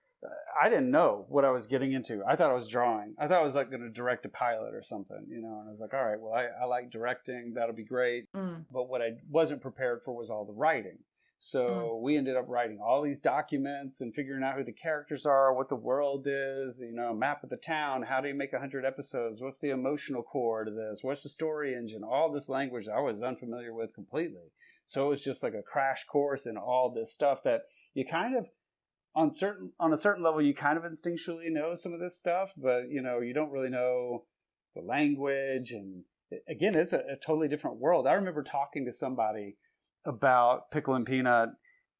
I didn't know what I was getting into. I thought I was drawing. I thought I was like going to direct a pilot or something, and I was like, all right, well, I like directing. That'll be great. But what I wasn't prepared for was all the writing. So we ended up writing all these documents and figuring out who the characters are, what the world is, map of the town. How do you make 100 episodes? What's the emotional core to this? What's the story engine? All this language I was unfamiliar with completely. So it was just like a crash course in all this stuff that you kind of, on a certain level, you kind of instinctually know some of this stuff, but you don't really know the language. And again, it's a totally different world. I remember talking to somebody about Pickle and Peanut,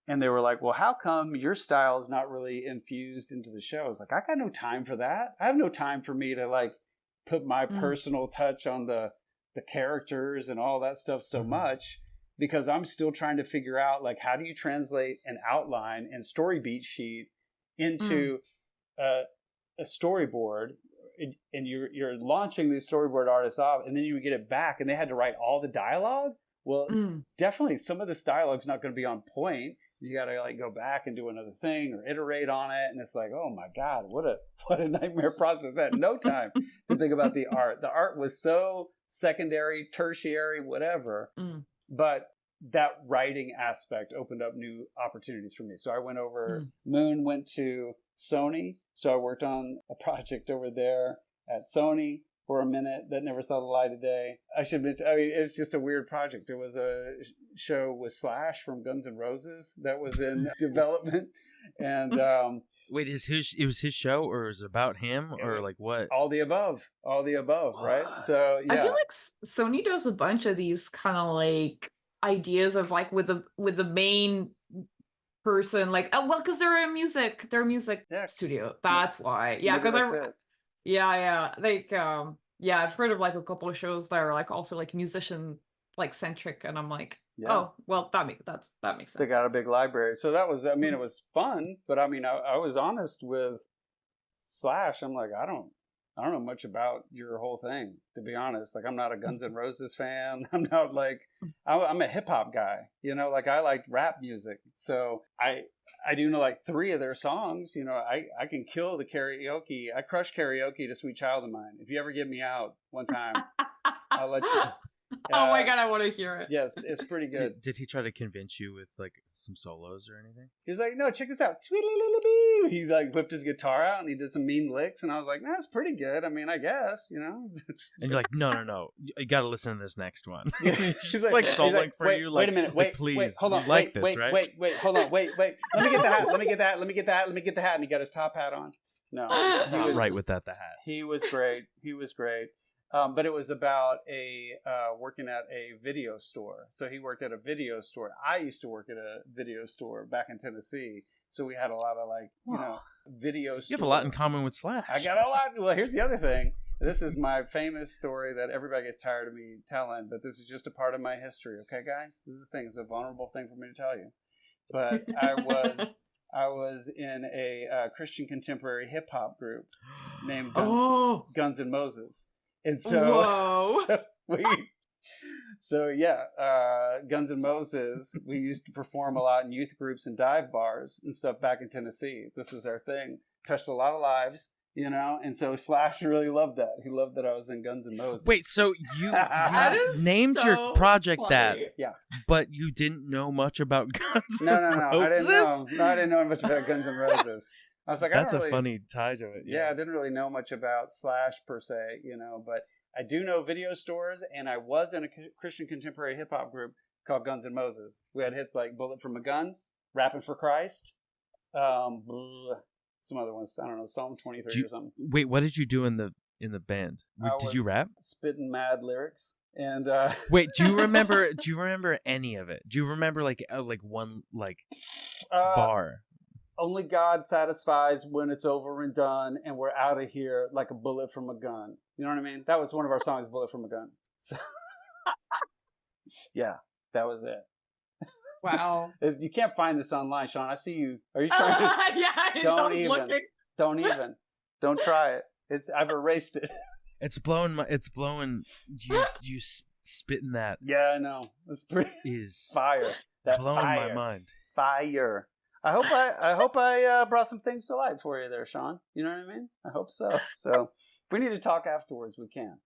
and they were like, well, how come your style is not really infused into the show? I was like, I got no time for that. I have no time for me to like put my personal touch on the characters and all that stuff so much, because I'm still trying to figure out like, how do you translate an outline and story beat sheet into a storyboard, and you're launching these storyboard artists off, and then you get it back and they had to write all the dialogue. Well, definitely some of this dialogue's not going to be on point. You got to like go back and do another thing or iterate on it. And it's like, oh my God, what a nightmare process. I had no time to think about the art. The art was so secondary, tertiary, whatever. But that writing aspect opened up new opportunities for me. So I went over, Moon went to Sony. So I worked on a project over there at Sony for a minute that never saw the light of day. I mean, it's just a weird project. There was a show with Slash from Guns N' Roses that was in development. And wait, it was his show, or is it about him, or like what? All the above, right? So yeah. I feel like Sony does a bunch of these kind of like ideas of like with the main person, like, oh well, because they're a music studio. That's why. Yeah, because like I've heard of like a couple of shows that are like also like musician like centric, and I'm like, Yeah. oh, well, that makes sense. They got a big library. So that was, I mean, it was fun, but I mean, I was honest with Slash. I'm like, I don't know much about your whole thing, to be honest. Like, I'm not a Guns N' Roses fan. I'm not like, I'm a hip hop guy, you know, like I like rap music. So I do know like 3 of their songs. You know, I can kill the karaoke. I crush karaoke to Sweet Child of Mine. If you ever get me out one time, I'll let you. Oh my God, I want to hear it. Yes, it's pretty good. Did he try to convince you with like some solos or anything? He was like, no, check this out. Sweet little bee. He like whipped his guitar out and he did some mean licks. And I was like, that's pretty good. I mean, I guess, you know. And you're like, no. You got to listen to this next one. Yeah. She's like soloing for you. Like, wait a minute. Wait, please. Wait, hold on. Like wait, hold on. Wait. Let me get the hat. Let me get the hat. And he got his top hat on. No. Not right without the hat. He was great. But it was about working at a video store. So he worked at a video store. I used to work at a video store back in Tennessee. So we had a lot of like, you know, video store. You have a lot in common with Slash. I got a lot. Well, here's the other thing. This is my famous story that everybody gets tired of me telling, but this is just a part of my history. Okay, guys? This is the thing. It's a vulnerable thing for me to tell you. But I was in a Christian contemporary hip hop group named Guns N' Moses. And so, Guns N' Moses, we used to perform a lot in youth groups and dive bars and stuff back in Tennessee. This was our thing. Touched a lot of lives, you know, and so Slash really loved that. He loved that I was in Guns N' Moses. Wait, so you named so your project funny. that, yeah, but you didn't know much about Guns No, N' Roses? I didn't know much about Guns N' Roses. I was like, that's a funny tie to it. Yeah, I didn't really know much about Slash per se, you know, but I do know video stores, and I was in a Christian contemporary hip hop group called Guns N' Moses. We had hits like "Bullet from a Gun," "Rapping for Christ," some other ones. I don't know, Psalm 23 or something. Wait, what did you do in the band? Did you rap? Spitting mad lyrics. And wait, do you remember any of it? Do you remember like one bar? Only God satisfies when it's over and done, and we're out of here like a bullet from a gun. You know what I mean? That was one of our songs, "Bullet from a Gun." So, yeah, that was it. Wow. You can't find this online, Sean. I see you. Are you trying to? Yeah, don't even. Looking. Don't even. Don't try it. I've erased it. It's blowing. You spitting that. Yeah, I know. It's pretty. Is fire. That blowing fire. my mind. Fire. I hope I brought some things to light for you there, Sean. You know what I mean? I hope so. So if we need to talk afterwards, we can.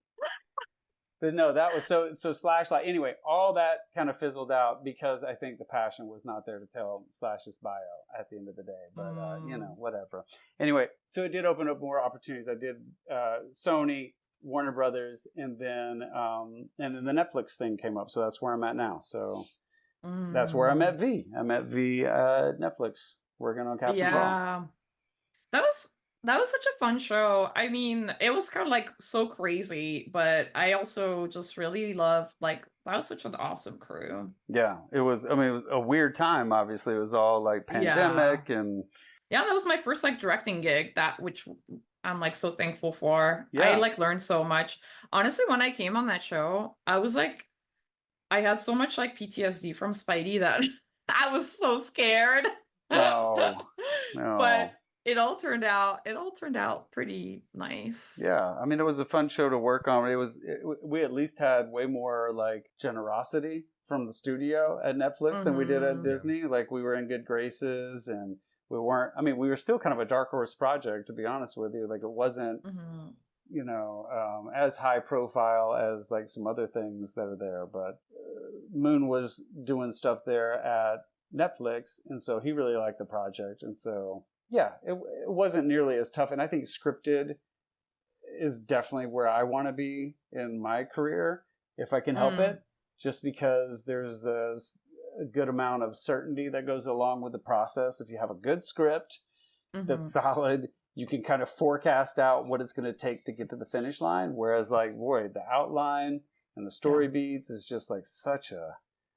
But no, that was so Slash. Like anyway, all that kind of fizzled out because I think the passion was not there to tell Slash's bio at the end of the day. But you know, whatever. Anyway, so it did open up more opportunities. I did Sony, Warner Brothers, and then the Netflix thing came up. So that's where I'm at now. So. That's where I met VEE. I met VEE at Netflix, working on Captain Fall. That was such a fun show. I mean, it was kind of like so crazy, but I also just really loved, like, that was such an awesome crew. Yeah, it was. I mean, it was a weird time. Obviously, it was all like pandemic and. Yeah, that was my first like directing gig. Which I'm like so thankful for. Yeah. I like learned so much. Honestly, when I came on that show, I was like. I had so much like PTSD from Spidey that I was so scared. No. But it all turned out pretty nice. Yeah, I mean, it was a fun show to work on. We at least had way more like generosity from the studio at Netflix than we did at Disney. Like we were in good graces, and we weren't. I mean, we were still kind of a dark horse project, to be honest with you. Like it wasn't. You know, as high profile as like some other things that are there, but Moon was doing stuff there at Netflix, and so he really liked the project, and so yeah, it wasn't nearly as tough. And I think scripted is definitely where I want to be in my career if I can help it, just because there's a good amount of certainty that goes along with the process. If you have a good script that's solid, you can kind of forecast out what it's going to take to get to the finish line. Whereas like, boy, the outline and the story beats is just like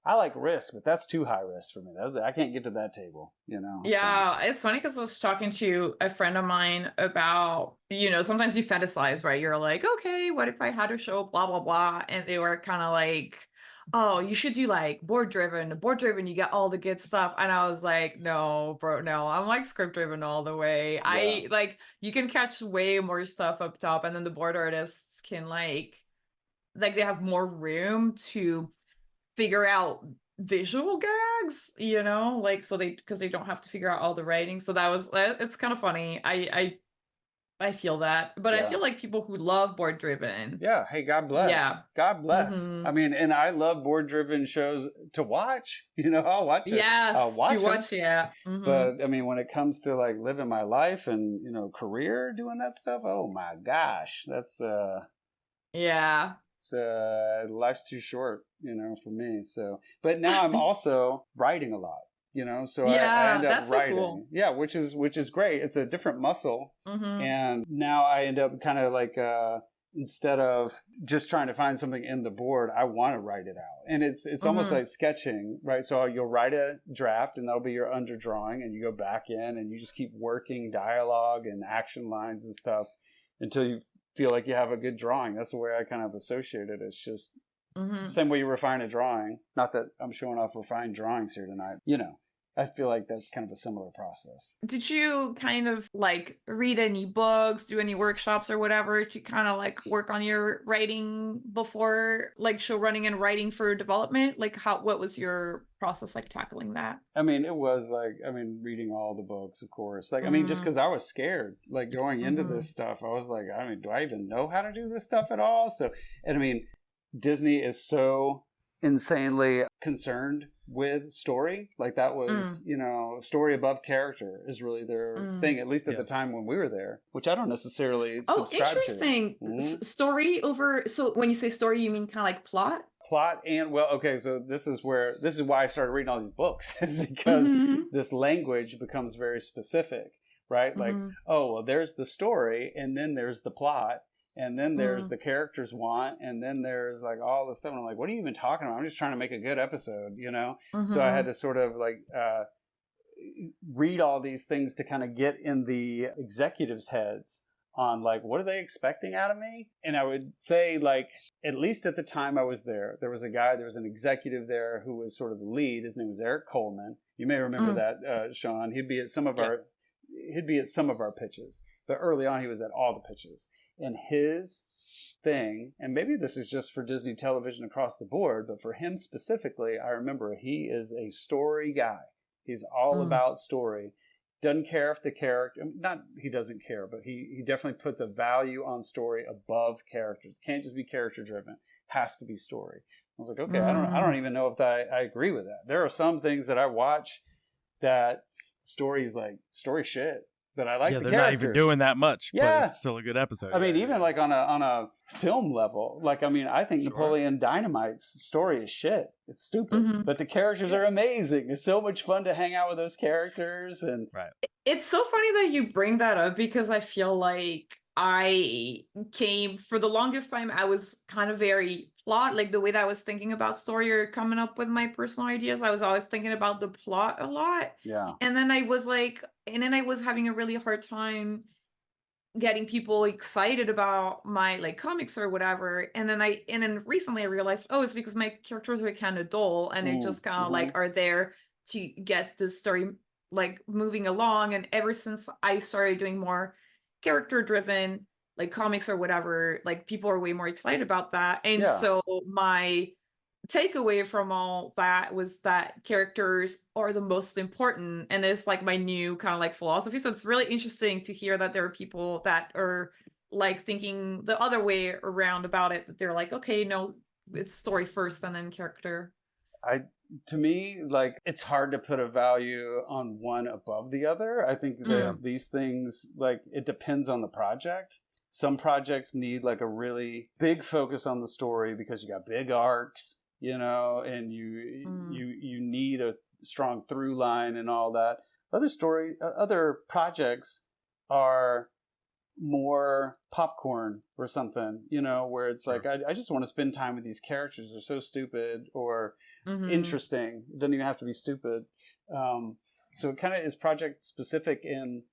I like risk, but that's too high risk for me. I can't get to that table, you know? Yeah, it's funny because I was talking to a friend of mine about, you know, sometimes you fantasize, right? You're like, okay, what if I had a show, blah, blah, blah. And they were kind of like, oh, you should do like board driven. Board driven, you get all the good stuff. And I was like, no, bro, no. I'm like script driven all the way. Yeah. I like you can catch way more stuff up top, and then the board artists can like they have more room to figure out visual gags, you know, like so they because they don't have to figure out all the writing. So that was it's kind of funny. I feel that, but I Yeah. feel like people who love board driven, Yeah. Hey, God bless. Yeah. God bless. Mhm. I mean, and I love board driven shows to watch. You know, I'll watch it. yes, I'll watch to them. watch, yeah. Mhm. But I mean, when it comes to like living my life and, you know, career doing that stuff, oh my gosh, that's Yeah. life's too short, you know, for me. So, but now I'm also writing a lot, you know, so I Yeah, end up that's so writing. cool. Yeah, which is great. It's a different muscle. Mhm. And now I end up kind of like instead of just trying to find something in the board, I want to write it out. And it's almost Mhm. like sketching, right? So you'll write a draft and that'll be your underdrawing, and you go back in and you just keep working dialogue and action lines and stuff until you feel like you have a good drawing. That's the way I kind of associate it. It's just Mhm. same way you refine a drawing. Not that I'm showing off refined drawings here tonight. You know, I feel like that's kind of a similar process. Did you kind of like read any books, do any workshops or whatever to kind of like work on your writing before like show running and writing for development? Like what was your process like tackling that? I mean, it was like, I mean, reading all the books, of course. Like, I mean, just because I was scared, like going into this stuff, I was like, I mean, do I even know how to do this stuff at all? So, and I mean, Disney is so insanely concerned with story. Like that was, you know, story above character is really their thing, at least at the time when we were there, which I don't necessarily subscribe interesting. to. Story over, so when you say story, you mean kind of like plot? Plot and, well, okay, so this is why I started reading all these books, is because this language becomes very specific, right? Like, oh, well, there's the story, and then there's the plot, and then there's the characters want, and then there's like all this stuff. And I'm like, what are you even talking about? I'm just trying to make a good episode, you know? So I had to sort of like read all these things to kind of get in the executives' heads on like, what are they expecting out of me? And I would say, like, at least at the time I was there was an executive there who was sort of the lead. His name was Eric Coleman. You may remember that, Sean. He'd be at some of our pitches, but early on he was at all the pitches. And his thing, and maybe this is just for Disney television across the board, but for him specifically, I remember he is a story guy. He's all about story. Doesn't care if the character, not he doesn't care, but he definitely puts a value on story above characters. Can't just be character driven. Has to be story. I was like, okay, I don't even know if I agree with that. There are some things that I watch that story shit. But I like the they're characters. not even doing that much, Yeah. but it's still a good episode. I mean, even like on a film level, like, I mean, I think Napoleon Dynamite's story is shit. It's stupid, but the characters are amazing. It's so much fun to hang out with those characters. And It's so funny that you bring that up because I feel like for the longest time, I was kind of very plot, like the way that I was thinking about story or coming up with my personal ideas, I was always thinking about the plot a lot. Yeah. And then I was having a really hard time getting people excited about my like comics or whatever. And then recently I realized, oh, it's because my characters are kind of dull and they just kind of like are there to get the story like moving along. And ever since I started doing more character driven like comics or whatever, like people are way more excited about that. And so my takeaway from all that was that characters are the most important, and it's like my new kind of like philosophy. So it's really interesting to hear that there are people that are like thinking the other way around about it, that they're like, okay, no, it's story first and then character. To me, like, it's hard to put a value on one above the other. I think that these things, like, it depends on the project. Some projects need like a really big focus on the story because you got big arcs, you know, and you need a strong through line and all that. Other projects are more popcorn or something, you know, where it's like, I just want to spend time with these characters. They're so stupid or interesting. It doesn't even have to be stupid. So it kind of is project specific. In,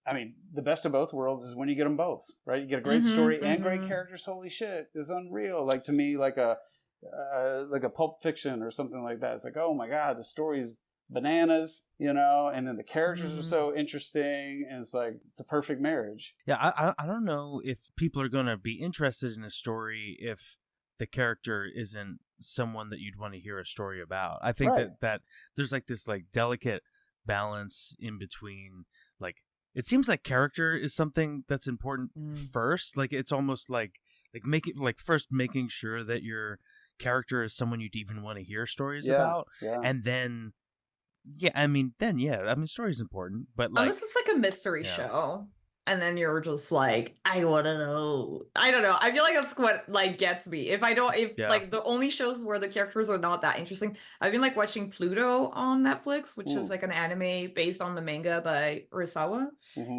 I mean, the best of both worlds is when you get them both, right? You get a great story and great characters. Holy shit, it's unreal. Like, to me, like a like a Pulp Fiction or something like that. It's like, oh my God, the story's bananas, you know, and then the characters are so interesting, and it's like, it's a perfect marriage. Yeah, I don't know if people are going to be interested in a story if the character isn't someone that you'd want to hear a story about. I think that there's like this like delicate balance in between, like, it seems like character is something that's important first. Like, it's almost like first making sure that your character is someone you'd even want to hear stories about, and then story is important, but like, unless it's like a mystery show, and then you're just like, I want to know. I don't know. I feel like that's what like gets me. If like the only shows where the characters are not that interesting, I've been like watching Pluto on Netflix, which is like an anime based on the manga by Urasawa.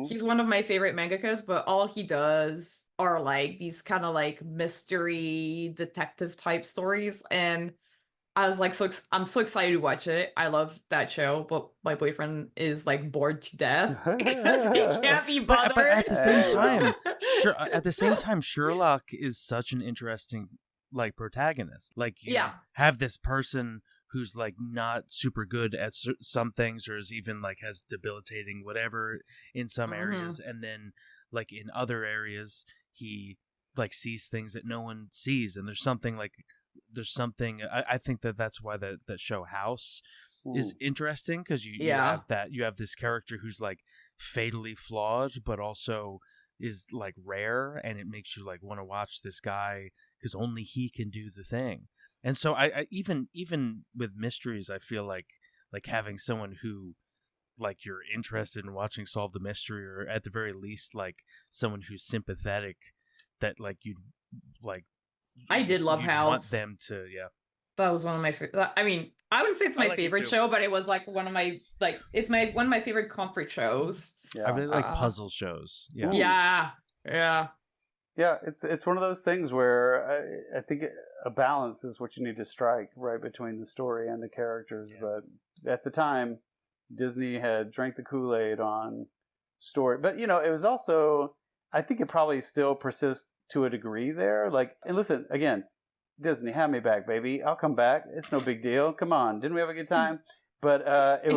He's one of my favorite mangakas, but all he does are like these kind of like mystery detective type stories, and I was like, I'm so excited to watch it. I love that show, but my boyfriend is like bored to death. He can't be bothered. But at the same time, Sherlock is such an interesting like protagonist. Like, you have this person who's like not super good at some things, or is even like has debilitating whatever in some areas, and then like in other areas he like sees things that no one sees, and there's something I think that's why that show House is interesting, because you have this character who's like fatally flawed but also is like rare, and it makes you like want to watch this guy because only he can do the thing. And so I even with mysteries, I feel like having someone who like you're interested in watching solve the mystery, or at the very least like someone who's sympathetic, that like you'd like I did love House. Want them to, That was one of my favorite. I mean, I wouldn't say it's my favorite show, but it was like one of my one of my favorite comfort shows. Yeah. I really like puzzle shows. Yeah. It's one of those things where I think a balance is what you need to strike right between the story and the characters. Yeah. But at the time, Disney had drank the Kool-Aid on story, but you know, it was also, I think it probably still persists to a degree there. Like, and listen, again, Disney, have me back, baby. I'll come back. It's no big deal. Come on. Didn't we have a good time? But it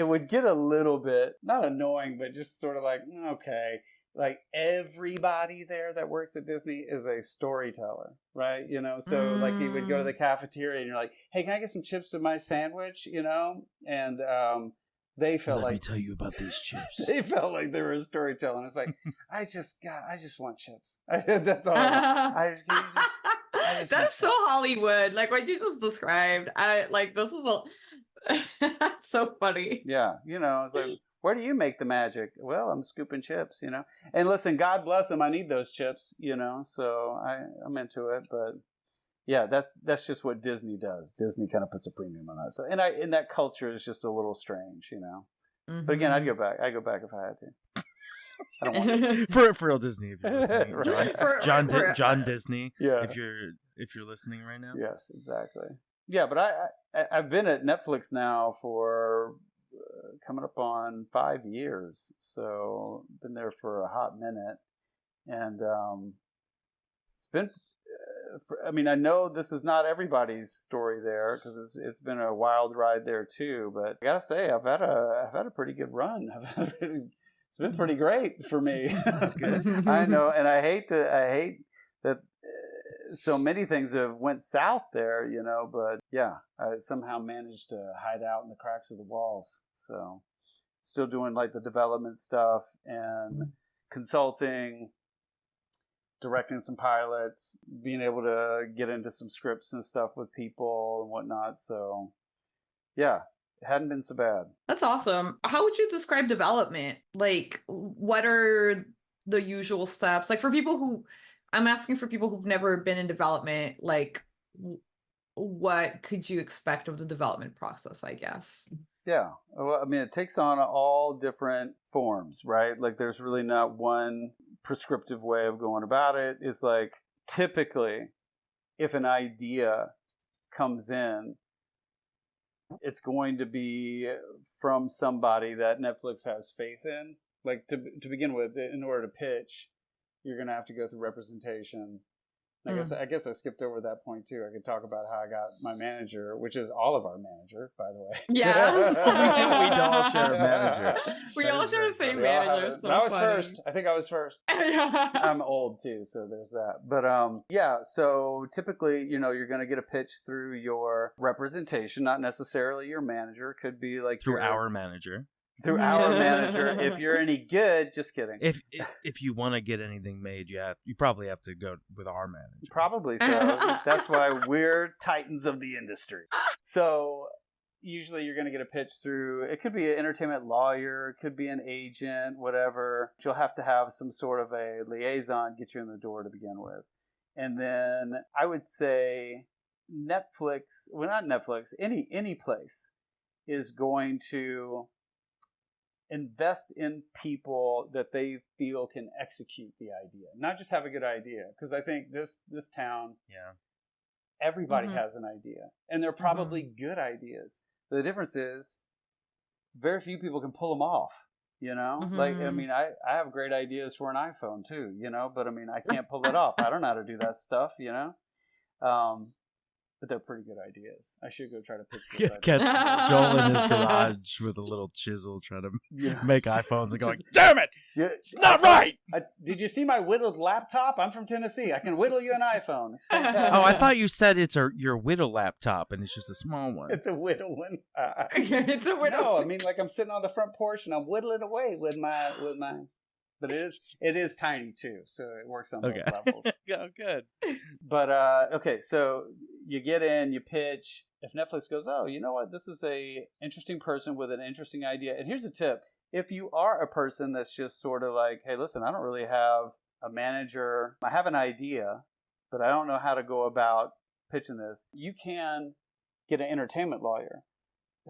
would get a little bit, not annoying, but just sort of like, okay. Like, everybody there that works at Disney is a storyteller, right? You know, so like you would go to the cafeteria and you're like, hey, can I get some chips to my sandwich? You know? And they felt Let me tell you about these chips. They felt like they were a storyteller. It's like, I just want chips. That's all. That's so Hollywood. Like what you just described. This is so funny. Yeah, you know, it's like, where do you make the magic? Well, I'm scooping chips, you know. And listen, God bless them. I need those chips, you know. So I'm into it, but. Yeah, that's just what Disney does. Disney kind of puts a premium on that. So, and that culture is just a little strange, you know. But again, I'd go back. I'd go back if I had to. I don't want to. for real Disney, if you're listening, right. John Disney. Yeah. If you're listening right now. Yes, exactly. Yeah, but I've been at Netflix now for coming up on 5 years, so been there for a hot minute, and it's been. I mean, I know this is not everybody's story there, because it's been a wild ride there too. But I gotta say, I've had a pretty good run. It's been pretty great for me. That's good. I know, and I hate that so many things have went south there, you know. But yeah, I somehow managed to hide out in the cracks of the walls. So still doing like the development stuff and consulting. Directing some pilots, being able to get into some scripts and stuff with people and whatnot. So, yeah, it hadn't been so bad. That's awesome. How would you describe development? Like, what are the usual steps? Like, I'm asking for people who've never been in development, like, what could you expect of the development process, I guess? Yeah. Well, I mean, it takes on all different forms, right? Like, there's really not one prescriptive way of going about it. It's like, typically, if an idea comes in, it's going to be from somebody that Netflix has faith in. Like, to begin with, in order to pitch, you're going to have to go through representation. I guess I skipped over that point too. I could talk about how I got my manager, which is all of our manager, by the way. Yes. we do all share a manager. We all share the same We all have manager. it. So But I was funny. first. I think I was first. I'm old too, so there's that. But yeah, so typically, you're going to get a pitch through your representation, not necessarily your manager. Could be like Through our manager. Through our manager. If you're any good, just kidding. If you want to get anything made, you probably have to go with our manager. Probably so. That's why we're titans of the industry. So usually you're going to get a pitch through, it could be an entertainment lawyer, it could be an agent, whatever. You'll have to have some sort of a liaison get you in the door to begin with. And then I would say Netflix, well, not Netflix, any place is going to invest in people that they feel can execute the idea, not just have a good idea. Because I think this town, everybody has an idea, and they're probably good ideas. The difference is very few people can pull them off. Like, I mean, I have great ideas for an iPhone too, but I mean, I can't pull it off. I don't know how to do that stuff, but they're pretty good ideas. I should go try to pitch them. Catch Joel in his garage with a little chisel trying to make iPhones and going, damn it! It's not right! Did you see my whittled laptop? I'm from Tennessee. I can whittle you an iPhone. It's fantastic. Oh, I thought you said it's your whittle laptop and it's just a small one. It's a whittle one. It's a whittle. No, I mean, like I'm sitting on the front porch and I'm whittling away with my. But it is tiny too, so it works on both levels. Oh, good. But okay, so you get in, you pitch. If Netflix goes, oh, you know what, this is a interesting person with an interesting idea. And here's a tip: if you are a person that's just sort of like, hey, listen, I don't really have a manager. I have an idea, but I don't know how to go about pitching this. You can get an entertainment lawyer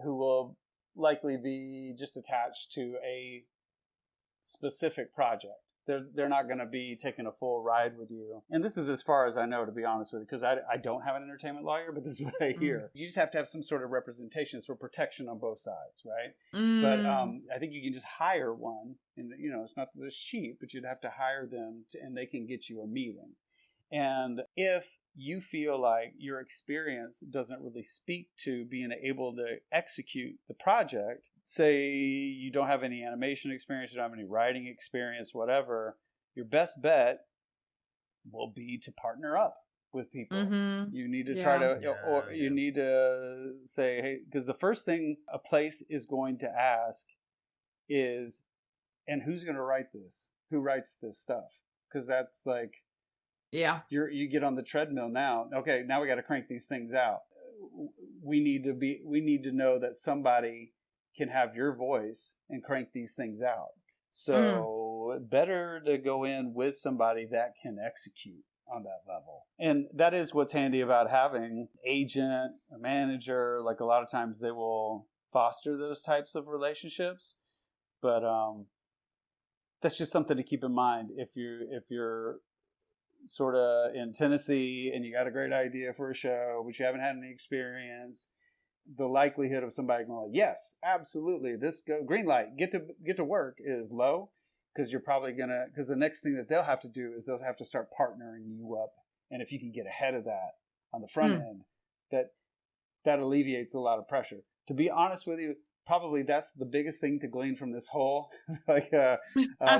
who will likely be just attached to a specific project. They're not going to be taking a full ride with you. And this is as far as I know, to be honest with you, because I don't have an entertainment lawyer, but this is what I hear. You just have to have some sort of representation for protection on both sides, right? But I think you can just hire one, and it's not that it's cheap, but you'd have to hire them, and they can get you a meeting. And if you feel like your experience doesn't really speak to being able to execute the project, say you don't have any animation experience, you don't have any writing experience, whatever, your best bet will be to partner up with people. You need to try to, or you need to say, hey, because the first thing a place is going to ask is, and who's going to write this? Who writes this stuff? Because that's like, you get on the treadmill now. Okay, now we got to crank these things out. We need to know that somebody can have your voice and crank these things out. So better to go in with somebody that can execute on that level. And that is what's handy about having agent, a manager. Like a lot of times they will foster those types of relationships. But that's just something to keep in mind if you're sort of in Tennessee and you got a great idea for a show, but you haven't had any experience. The likelihood of somebody going, yes, absolutely, green light, get to work is low, because you're probably because the next thing that they'll have to do is they'll have to start partnering you up. And if you can get ahead of that on the front end, that alleviates a lot of pressure. To be honest with you, probably that's the biggest thing to glean from this whole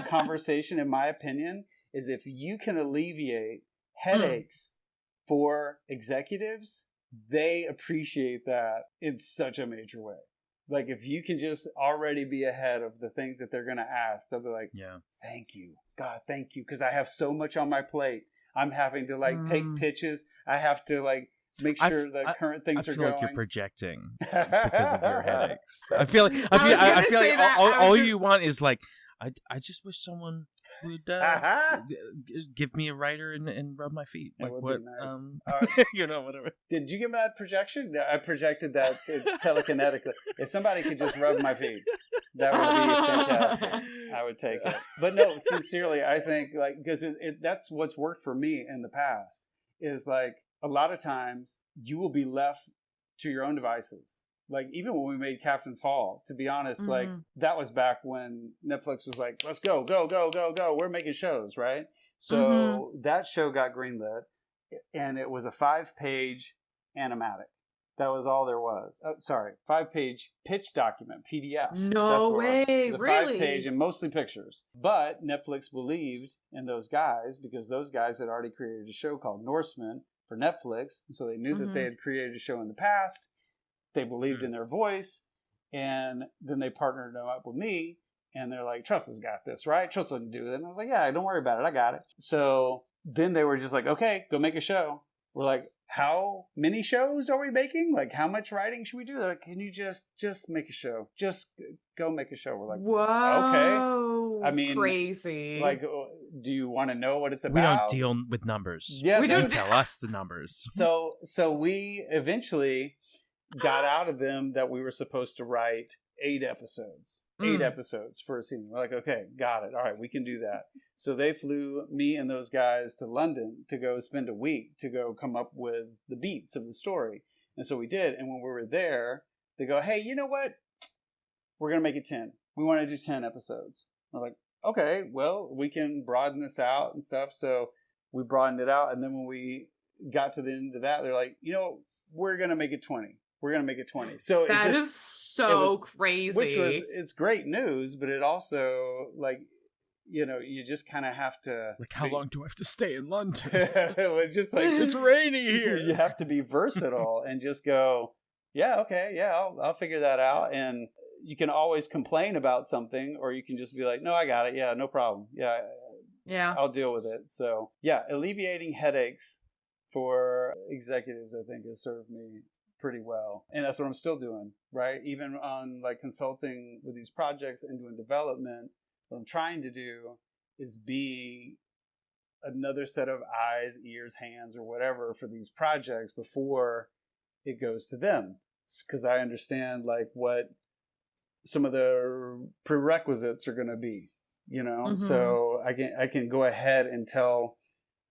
conversation, in my opinion, is if you can alleviate headaches for executives, they appreciate that in such a major way. Like if you can just already be ahead of the things that they're going to ask, they'll be like, thank you, God, thank you. Because I have so much on my plate. I'm having to take pitches. I have to make sure that current things are going. I feel like you're projecting because of your headaches. I feel like all you want is like, I just wish someone would give me a writer and rub my feet. Like what? Nice. Whatever. Did you give me that projection? I projected that telekinetically. If somebody could just rub my feet, that would be fantastic. I would take it. But no, sincerely, I think because that's what's worked for me in the past is like a lot of times you will be left to your own devices. Like, even when we made Captain Fall, to be honest, that was back when Netflix was like, let's go, go, go, go, go. We're making shows, right? So that show got greenlit. and it was a 5-page animatic. That was all there was. 5-page pitch document, PDF. No way, it was a really? 5-page and mostly pictures. But Netflix believed in those guys because those guys had already created a show called Norseman for Netflix. And so they knew that they had created a show in the past. They believed in their voice. And then they partnered them up with me. And they're like, Trussell's got this, right? Trussell can do it. And I was like, yeah, don't worry about it. I got it. So then they were just like, okay, go make a show. We're like, how many shows are we making? Like, how much writing should we do? They're like, can you just make a show? Just go make a show. We're like, whoa, okay. I mean, crazy. Like, do you want to know what it's about? We don't deal with numbers. Yeah, we don't tell us the numbers. So we eventually got out of them that we were supposed to write 8 episodes. 8 episodes for a season. We're like, okay, got it. All right, we can do that. So they flew me and those guys to London to go spend a week to go come up with the beats of the story. And so we did. And when we were there, they go, hey, you know what? We're going to make it 10. We want to do 10 episodes. I'm like, okay, well, we can broaden this out and stuff. So we broadened it out. And then when we got to the end of that, they're like, you know, we're going to make it 20. We're going to make it 20. So that is so crazy. It's great news, but it also, like, you know, you just kind of have to. Like, how long do I have to stay in London? It was just like, it's rainy here. You have to be versatile and just go, yeah, okay, yeah, I'll figure that out. And you can always complain about something, or you can just be like, no, I got it. Yeah, no problem. Yeah, I'll deal with it. So, yeah, alleviating headaches for executives, I think, has served me pretty well. And that's what I'm still doing, right? Even on like consulting with these projects and doing development, what I'm trying to do is be another set of eyes, ears, hands, or whatever for these projects before it goes to them. Because I understand like what some of the prerequisites are going to be, you know? So I can go ahead and tell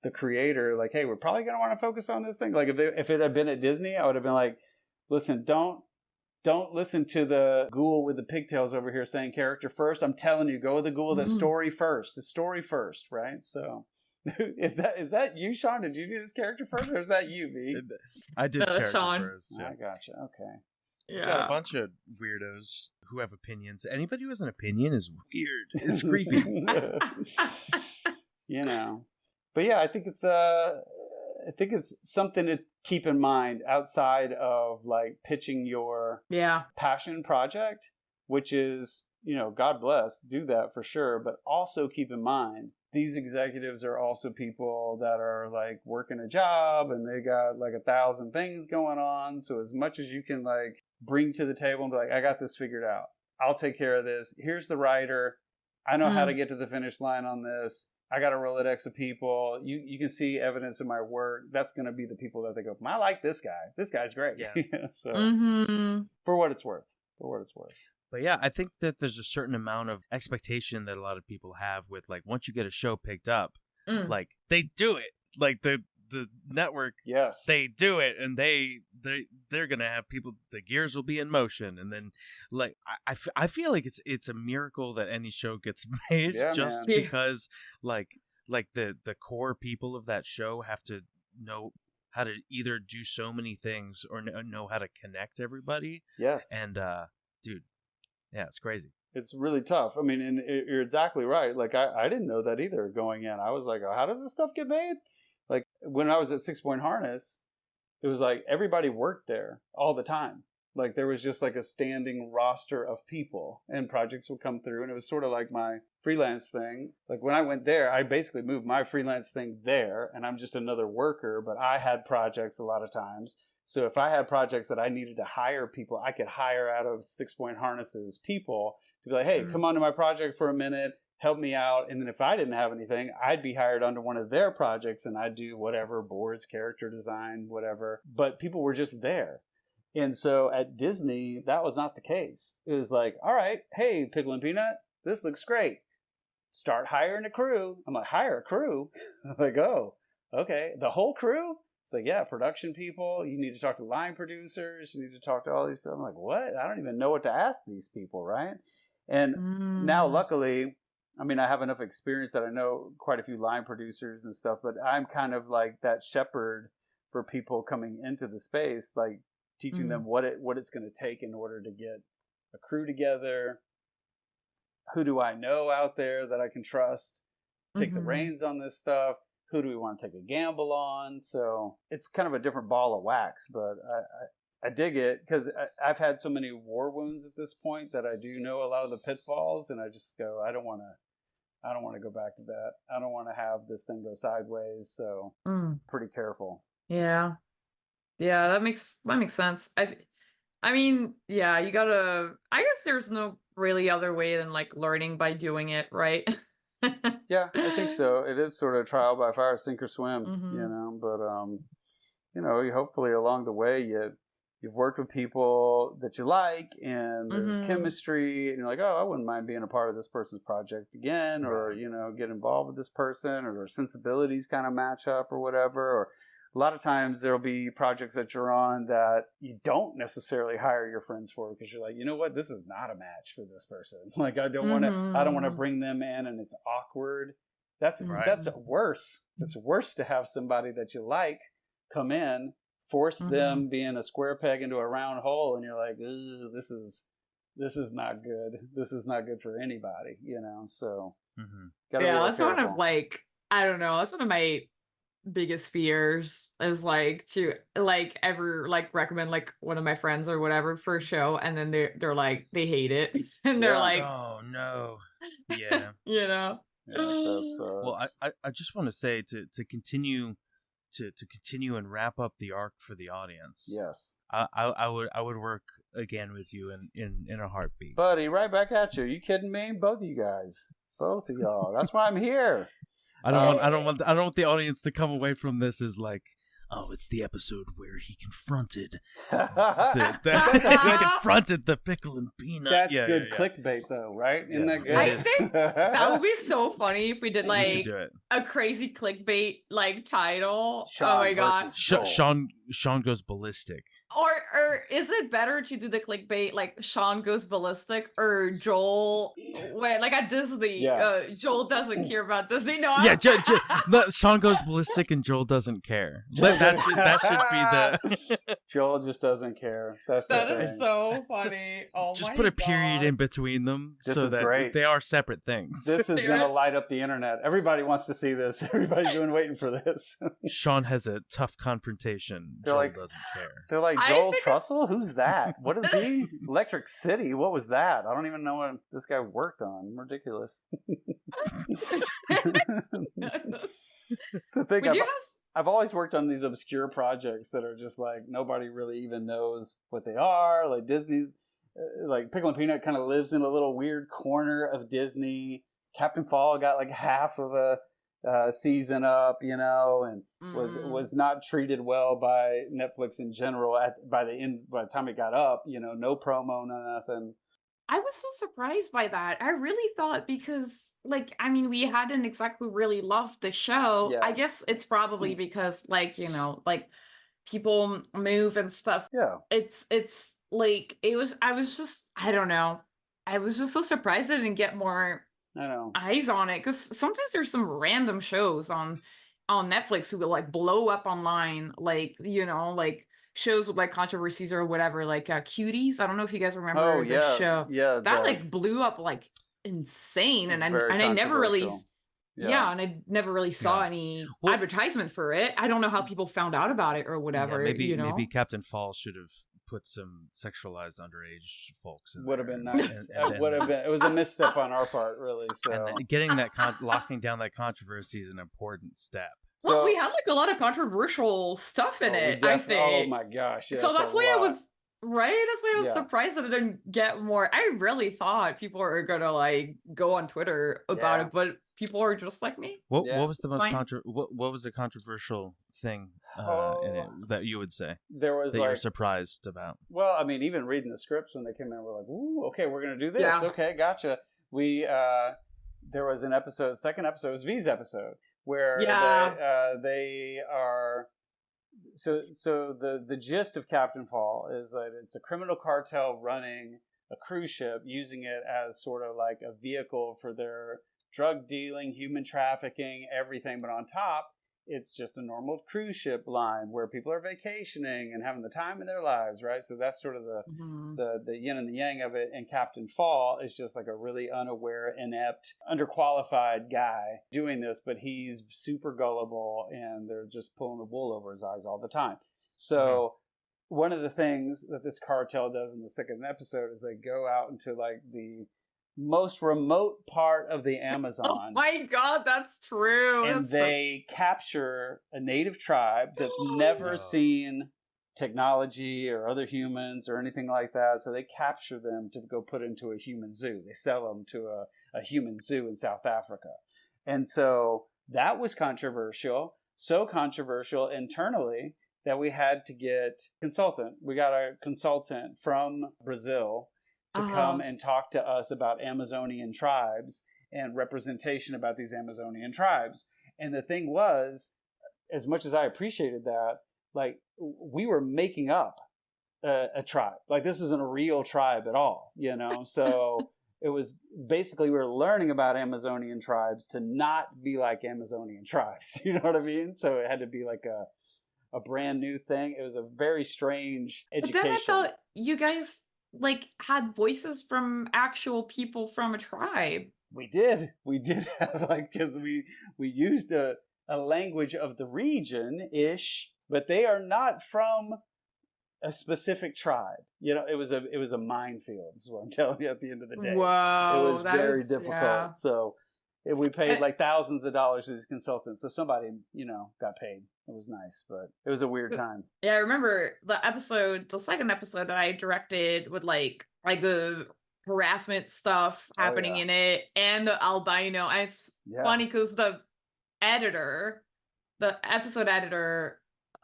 the creator, like, hey, we're probably going to want to focus on this thing. Like if it had been at Disney, I would have been like, listen, don't listen to the ghoul with the pigtails over here saying character first. I'm telling you, go with the ghoul with the story first. The story first, right? So is that you, Sean? Did you do this character first, or is that you, V? I did character Sean. first. Yeah. I gotcha. Okay. Yeah. Got a bunch of weirdos who have opinions. Anybody who has an opinion is weird. It's creepy. You know. But yeah, I think it's something to keep in mind outside of like pitching your passion project, which is, you know, God bless, do that for sure. But also keep in mind, these executives are also people that are like working a job and they got like 1,000 things going on. So as much as you can like bring to the table and be like, I got this figured out. I'll take care of this. Here's the writer. I know how to get to the finish line on this. I got a Rolodex of people. You can see evidence of my work. That's going to be the people that they go, I like this guy. This guy's great. Yeah. So for what it's worth. But yeah, I think that there's a certain amount of expectation that a lot of people have with like, once you get a show picked up, like they do it. Like the network, yes, they do it, and they're gonna have people. The gears will be in motion, and then like I feel like it's a miracle that any show gets made, just because like the core people of that show have to know how to either do so many things or know how to connect everybody. Yes, and dude, yeah, it's crazy. It's really tough. I mean, and you're exactly right. Like I didn't know that either going in. I was like, oh, how does this stuff get made? Like when I was at 6 Point Harness, it was like everybody worked there all the time. Like there was just like a standing roster of people and projects would come through. And it was sort of like my freelance thing. Like when I went there, I basically moved my freelance thing there and I'm just another worker, but I had projects a lot of times. So if I had projects that I needed to hire people, I could hire out of 6 Point Harness's people to be like, hey, come on to my project for a minute. Help me out. And then if I didn't have anything, I'd be hired onto one of their projects and I'd do whatever, boards, character design, whatever. But people were just there. And so at Disney, that was not the case. It was like, all right, hey, Pickle and Peanut, this looks great. Start hiring a crew. I'm like, hire a crew? I'm like, oh, okay. The whole crew? It's like, yeah, production people. You need to talk to line producers. You need to talk to all these people. I'm like, what? I don't even know what to ask these people, right? And now, luckily, I mean, I have enough experience that I know quite a few line producers and stuff, but I'm kind of like that shepherd for people coming into the space, like teaching them what it's going to take in order to get a crew together. Who do I know out there that I can trust? Take the reins on this stuff. Who do we want to take a gamble on? So it's kind of a different ball of wax, but I dig it because I've had so many war wounds at this point that I do know a lot of the pitfalls, and I just go, I don't want to go back to that. I don't want to have this thing go sideways. So pretty careful. Yeah. Yeah, that makes sense. I mean, yeah, you gotta, I guess there's no really other way than like learning by doing it, right? Yeah, I think so. It is sort of trial by fire, sink or swim, but hopefully along the way you've worked with people that you like and there's chemistry and you're like, oh, I wouldn't mind being a part of this person's project again, or get involved with this person, or their sensibilities kind of match up or whatever. Or a lot of times there'll be projects that you're on that you don't necessarily hire your friends for because you're like, you know what, this is not a match for this person. Like I don't want to bring them in and it's awkward. That's worse. It's worse to have somebody that you like come in, force them being a square peg into a round hole, and you're like, this is not good. This is not good for anybody, So yeah, that's one of like, I don't know, that's one of my biggest fears is like to like ever like recommend like one of my friends or whatever for a show, and then they're like they hate it and they're like, oh no, yeah, Yeah, that's, well, I just want to say to continue and wrap up the arc for the audience. Yes, I would work again with you in a heartbeat, buddy. Right back at you. Are you kidding me? Both of you guys, both of y'all. That's why I'm here. I don't want the audience to come away from this as like, oh, it's the episode where he confronted the Pickle and Peanut. That's good clickbait, though, right? Isn't that good? I think that would be so funny if we did like do it. A crazy clickbait like title. Sean oh my god, Sean goes ballistic. Or is it better to do the clickbait like Sean goes ballistic or Joel? Wait, like at Disney, Joel doesn't care about Disney. No, Sean goes ballistic and Joel doesn't care. That should be the. Joel just doesn't care. That is so funny. Oh just my put a God. period in between them so that great. They are separate things. This is going to light up the internet. Everybody wants to see this. Everybody's been waiting for this. Sean has a tough confrontation. Joel doesn't care. They're like, JOEL TRUSSEL? Who's that? What is he? Electric City? What was that? I don't even know what this guy worked on. Ridiculous. So think I've always worked on these obscure projects that are just like nobody really even knows what they are. Like Disney's, like Pickle and Peanut kind of lives in a little weird corner of Disney. Captain Fall got like half of a season up, and was not treated well by Netflix in general. By the time it got up, no promo, no nothing. I was so surprised by that. I really thought because, like, I mean, we hadn't exactly really loved the show. Yeah. I guess it's probably because, like, like people move and stuff. Yeah. It's like I was just, I don't know. I was just so surprised I didn't get more eyes on it, because sometimes there's some random shows on Netflix who will like blow up online, like like shows with like controversies or whatever, like Cuties. I don't know if you guys remember the show. Yeah, that like blew up like insane, and I never really and I never really saw any advertisement for it. I don't know how people found out about it or whatever. Maybe Captain Fall should have put some sexualized underage folks in. Would have been nice. It would have been. It was a misstep on our part, really. So and then getting that locking down that controversy is an important step. Well, we had like a lot of controversial stuff in it, I think. Oh my gosh! Yes, so that's why I was That's why I was surprised that I didn't get more. I really thought people were gonna like go on Twitter about it, but people are just like me. What was the most what was the controversial thing in it that you would say there was that you were surprised about? Well, I mean, even reading the scripts when they came in, we're like, "Ooh, okay, we're gonna do this." Yeah. Okay, gotcha. We there was an episode, second episode, was V's episode, where they are. So the gist of Captain Fall is that it's a criminal cartel running a cruise ship, using it as sort of like a vehicle for their drug dealing, human trafficking, everything. But on top, it's just a normal cruise ship line where people are vacationing and having the time of their lives, right? So that's sort of the yin and the yang of it. And Captain Fall is just like a really unaware, inept, underqualified guy doing this, but he's super gullible and they're just pulling the wool over his eyes all the time. So one of the things that this cartel does in the second episode is they go out into like the most remote part of the Amazon. Oh my God, that's true. And they capture a native tribe that's never seen technology or other humans or anything like that. So they capture them to go put into a human zoo. They sell them to a human zoo in South Africa. And so that was controversial. So controversial internally that we had to get consultant. We got a consultant from Brazil to come and talk to us about Amazonian tribes and representation about these Amazonian tribes. And the thing was, as much as I appreciated that, like, we were making up a tribe. Like, this isn't a real tribe at all, you know? So it was basically, we were learning about Amazonian tribes to not be like Amazonian tribes. You know what I mean? So it had to be like a brand new thing. It was a very strange education. But then I thought you guys like had voices from actual people from a tribe. We did have, like, because we used a language of the region-ish, but they are not from a specific tribe. You know, it was a minefield. This is what I'm telling you at the end of the day. Whoa, it was very difficult. Yeah. So we paid like thousands of dollars to these consultants. So somebody, you know, got paid. It was nice, but it was a weird time. Yeah, I remember the second episode that I directed with like the harassment stuff happening in it and the albino. And it's funny because the episode editor,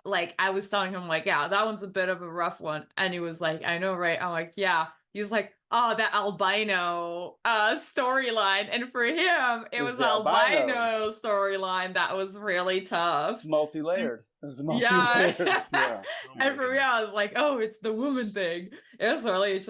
like, I was telling him, like, yeah, that one's a bit of a rough one. And he was like, I know, right? I'm like, yeah. He's like, oh, that albino storyline. And for him, it was the albino storyline that was really tough. It's multi-layered. It was multi-layered. Yeah. And for me, I was like, oh, it's the woman thing. It was really, it's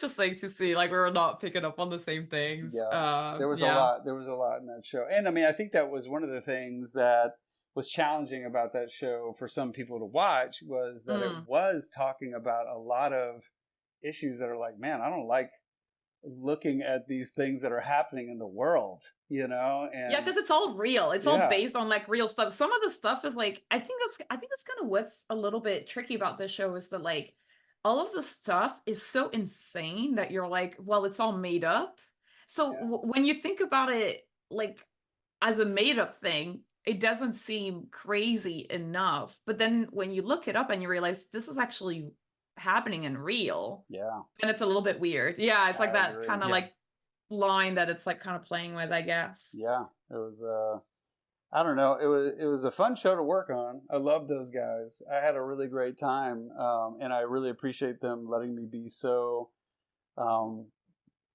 just like to see, like, we're not picking up on the same things. Yeah. There was a lot in that show. And I mean, I think that was one of the things that was challenging about that show for some people to watch, was that it was talking about a lot of issues that are like, man, I don't like looking at these things that are happening in the world, you know? And yeah, because it's all real. It's all based on like real stuff. Some of the stuff is like, I think that's kind of what's a little bit tricky about this show, is that like all of the stuff is so insane that you're like, well, it's all made up. So when you think about it like as a made up thing, it doesn't seem crazy enough. But then when you look it up and you realize this is actually happening and real, and it's a little bit weird. It's like that kind of like line that it's like kind of playing with, I guess. It was I don't know, it was a fun show to work on. I love those guys. I had a really great time, and I really appreciate them letting me be so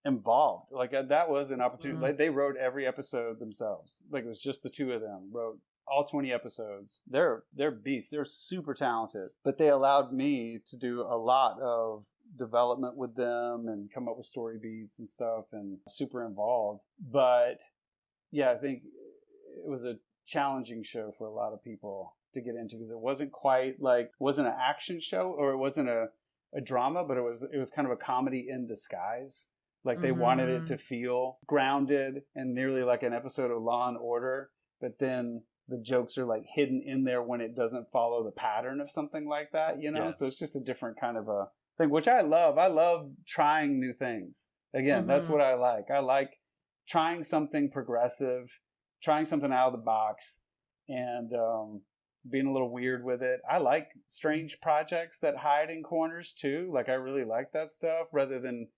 involved. Like, that was an opportunity. Like, they wrote every episode themselves. Like, it was just the two of them wrote all 20 episodes. They're beasts. They're super talented. But they allowed me to do a lot of development with them and come up with story beats and stuff, and super involved. But yeah, I think it was a challenging show for a lot of people to get into, because it wasn't quite like, wasn't an action show, or it wasn't a drama, but it was kind of a comedy in disguise. Like, they wanted it to feel grounded and nearly like an episode of Law and Order, but then the jokes are like hidden in there when it doesn't follow the pattern of something like that, you know? Yeah. So it's just a different kind of a thing, which I love. I love trying new things. Again, that's what I like. I like trying something progressive, trying something out of the box, and being a little weird with it. I like strange projects that hide in corners too. Like, I really like that stuff, rather than,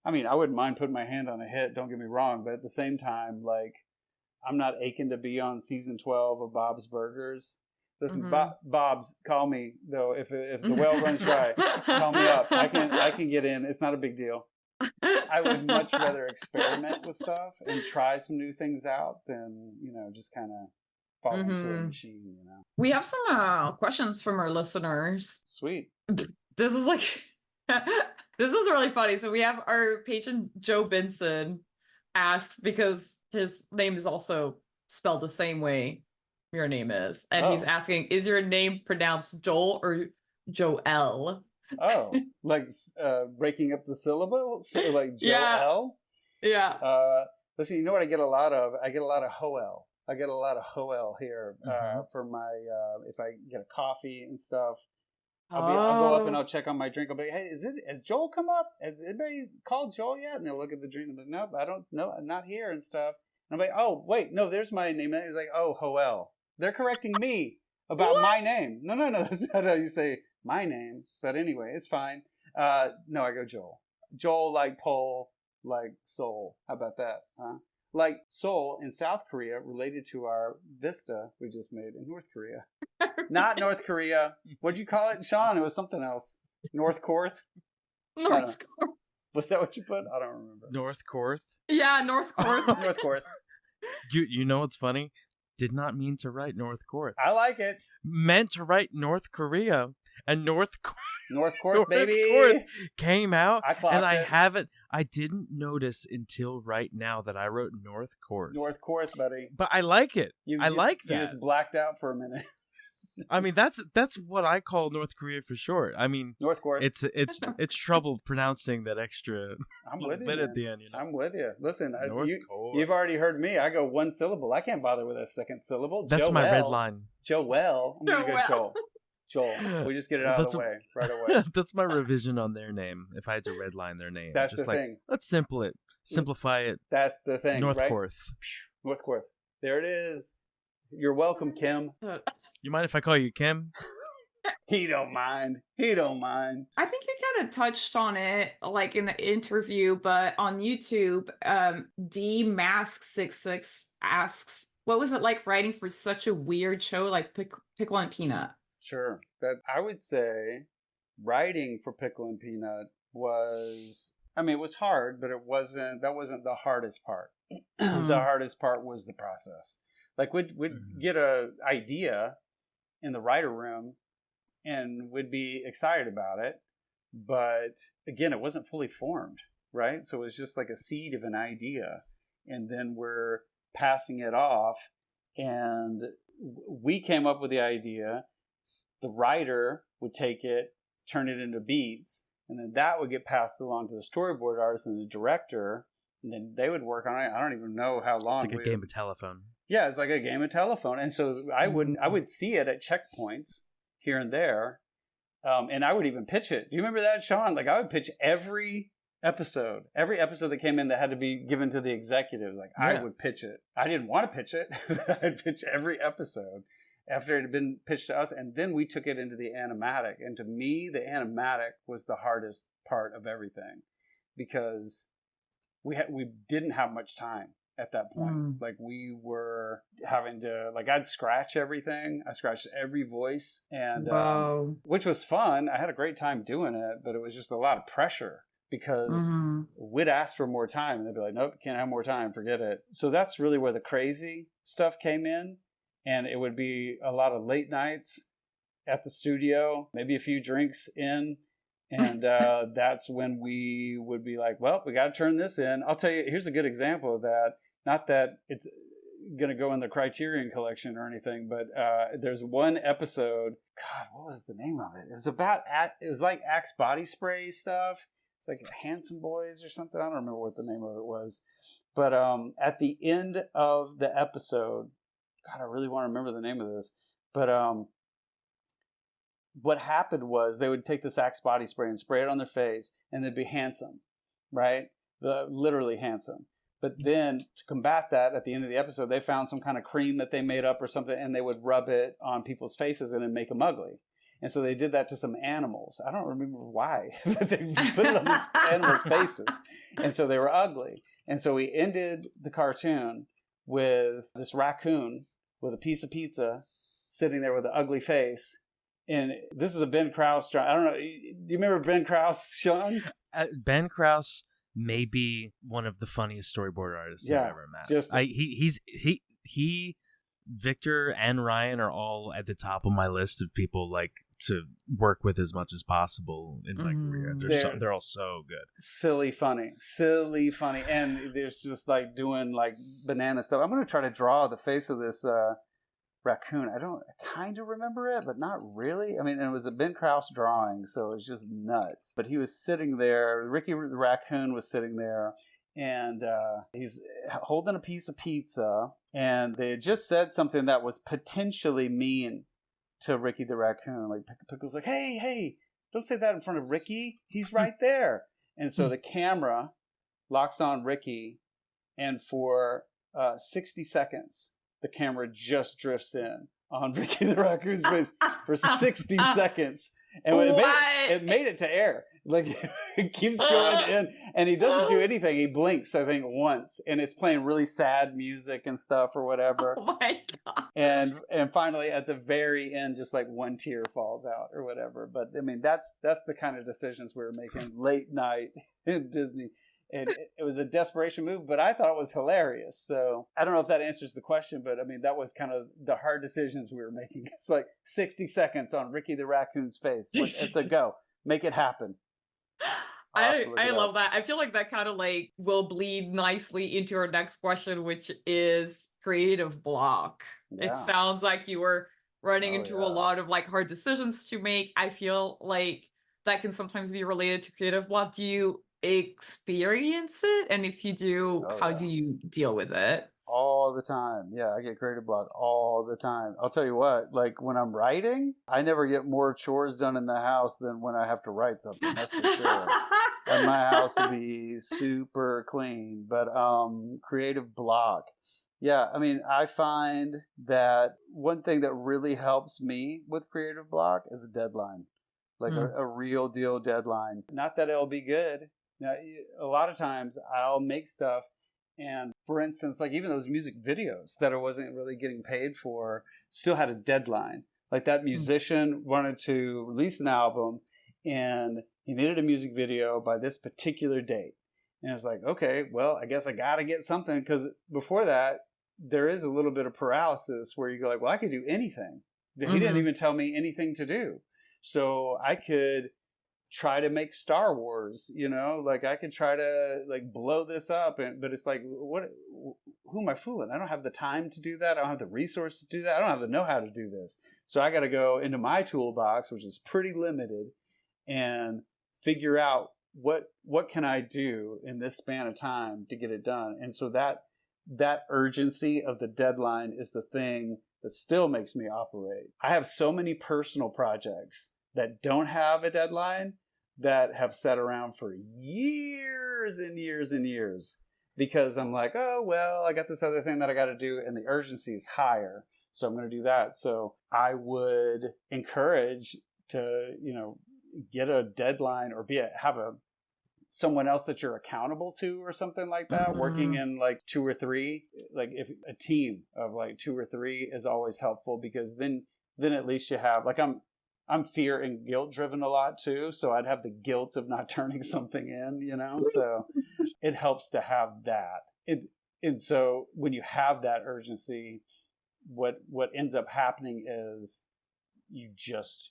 I mean, I wouldn't mind putting my hand on a hit, don't get me wrong, but at the same time, like, I'm not aching to be on season 12 of Bob's Burgers. Listen, Bob's, call me though. If the well runs dry, call me up. I can get in. It's not a big deal. I would much rather experiment with stuff and try some new things out than, you know, just kind of fall into a machine, you know. We have some questions from our listeners. Sweet. This is like, this is really funny. So we have our patron Joe Benson, asks because his name is also spelled the same way your name is. And he's asking, is your name pronounced Joel or Joel? Oh, like breaking up the syllable? So like Joel? Yeah. Listen, you know what I get a lot of? I get a lot of Hoel. I get a lot of Hoel here for my, if I get a coffee and stuff. I'll go up and I'll check on my drink. I'll be like, hey, has Joel come up? Has anybody called Joel yet? And they'll look at the drink and be like, nope, I don't know, I'm not here and stuff. And I'm like, oh, wait, no, there's my name. And he's like, oh, Hoel. They're correcting me about my name. No, that's not how you say my name. But anyway, it's fine. No, I go Joel. Joel like Pole, like Seoul. How about that? Huh? Like Seoul in South Korea, related to our Vista we just made in North Korea. Not North Korea. What'd you call it, Sean? It was something else. North Korth? North Korth. Was that what you put? I don't remember. North Korth? Yeah, North Korth. North Korth. You know what's funny? Did not mean to write North Korth. I like it. Meant to write North Korea. And North Korth, baby. Korth came out, and I didn't notice until right now that I wrote North Korth. North Korth, buddy. But I like it. I like that. You just blacked out for a minute. I mean, that's what I call North Korea for short. I mean, North Korth. It's trouble pronouncing that extra bit at the end. You know? I'm with you. Listen, Korth. You've already heard me. I go one syllable. I can't bother with a second syllable. That's my red line. Joel. I'm gonna go Joel. Joel. We just get it out of the way right away. That's my revision on their name. If I had to redline their name, that's just the thing. Let's simplify it. That's the thing. North right? Korth. North Korth. There it is. You're welcome, Kim. You mind if I call you Kim? He don't mind. I think you kind of touched on it like in the interview, but on YouTube, DMask66 asks, what was it like writing for such a weird show like Pickle and Peanut? Sure. That I would say writing for Pickle and Peanut was, I mean, it was hard, but that wasn't the hardest part. The hardest part was the process. Like we'd get an idea in the writer room and we'd be excited about it. But again, it wasn't fully formed, right? So it was just like a seed of an idea. And then we're passing it off. And we came up with the idea. The writer would take it, turn it into beats, and then that would get passed along to the storyboard artist and the director, and then they would work on it. I don't even know how long. It's like a game of telephone. Yeah, it's like a game of telephone. And so I would see it at checkpoints here and there, and I would even pitch it. Do you remember that, Sean? Like I would pitch every episode that came in that had to be given to the executives. Like I would pitch it. I didn't want to pitch it, but I'd pitch every episode after it had been pitched to us, and then we took it into the animatic. And to me, the animatic was the hardest part of everything because we didn't have much time at that point. Like we were having to, like I'd scratch everything. I scratched every voice, and which was fun. I had a great time doing it, but it was just a lot of pressure because we'd ask for more time, and they'd be like, "Nope, can't have more time. Forget it." So that's really where the crazy stuff came in. And it would be a lot of late nights at the studio, maybe a few drinks in. And that's when we would be like, well, we got to turn this in. I'll tell you, here's a good example of that. Not that it's going to go in the Criterion collection or anything, but there's one episode. God, what was the name of it? It was like Axe body spray stuff. It's like Handsome Boys or something. I don't remember what the name of it was. But at the end of the episode, God, I really want to remember the name of this. But what happened was they would take this Axe body spray and spray it on their face, and they'd be handsome, right? Literally handsome. But then to combat that, at the end of the episode, they found some kind of cream that they made up or something, and they would rub it on people's faces and it'd make them ugly. And so they did that to some animals. I don't remember why, but they put it on these animals' faces. And so they were ugly. And so we ended the cartoon with this raccoon with a piece of pizza sitting there with an ugly face. And this is a Ben Krause. I don't know. Do you remember Ben Krause, Sean? Ben Krause may be one of the funniest storyboard artists I've ever met. Victor and Ryan are all at the top of my list of people like to work with as much as possible in my career. They're all so good. Silly funny. And there's just like doing like banana stuff. I'm going to try to draw the face of this raccoon. I kind of remember it, but not really. I mean, it was a Ben Krause drawing, so it was just nuts. But he was sitting there. Ricky the raccoon was sitting there, and he's holding a piece of pizza, and they had just said something that was potentially mean to Ricky the raccoon. Like Pickle's like, hey, don't say that in front of Ricky. He's right there. And so the camera locks on Ricky, and for 60 seconds, the camera just drifts in on Ricky the raccoon's face for 60 seconds. And it made it to air. Like, it keeps going in, and he doesn't do anything. He blinks, I think, once, and it's playing really sad music and stuff or whatever. Oh my God. And finally, at the very end, just like one tear falls out or whatever. But I mean, that's the kind of decisions we were making late night in Disney. And it was a desperation move, but I thought it was hilarious. So I don't know if that answers the question, but I mean, that was kind of the hard decisions we were making. It's like 60 seconds on Ricky the raccoon's face. It's a go. Make it happen. I love that. I feel like that kind of like will bleed nicely into our next question, which is creative block. Yeah. It sounds like you were running into a lot of like hard decisions to make. I feel like that can sometimes be related to creative block. Do you experience it? And if you do, how do you deal with it? All the time. Yeah, I get creative block all the time. I'll tell you what, like when I'm writing, I never get more chores done in the house than when I have to write something. That's for sure. And my house will be super clean. But creative block. Yeah, I mean, I find that one thing that really helps me with creative block is a deadline. Like a real deal deadline. Not that it'll be good. Now, a lot of times I'll make stuff, and for instance, like even those music videos that I wasn't really getting paid for still had a deadline. Like that musician wanted to release an album, and he needed a music video by this particular date. And I was like, okay, well, I guess I got to get something, because before that, there is a little bit of paralysis where you go like, well, I could do anything. He didn't even tell me anything to do. So I could try to make Star Wars, you know, like I could try to like blow this up, but it's like, who am I fooling? I don't have the time to do that. I don't have the resources to do that. I don't have the know-how to do this. So I got to go into my toolbox, which is pretty limited, and figure out what can I do in this span of time to get it done. And so that urgency of the deadline is the thing that still makes me operate. I have so many personal projects that don't have a deadline that have sat around for years and years and years, because I'm like, oh, well, I got this other thing that I got to do, and the urgency is higher, so I'm going to do that. So I would encourage to, you know, get a deadline or have someone else that you're accountable to or something like that, working in like 2 or 3, like if a team of like 2 or 3 is always helpful, because then at least you have, like, I'm fear and guilt driven a lot too. So I'd have the guilt of not turning something in, you know, so it helps to have that. And so when you have that urgency, what ends up happening is you just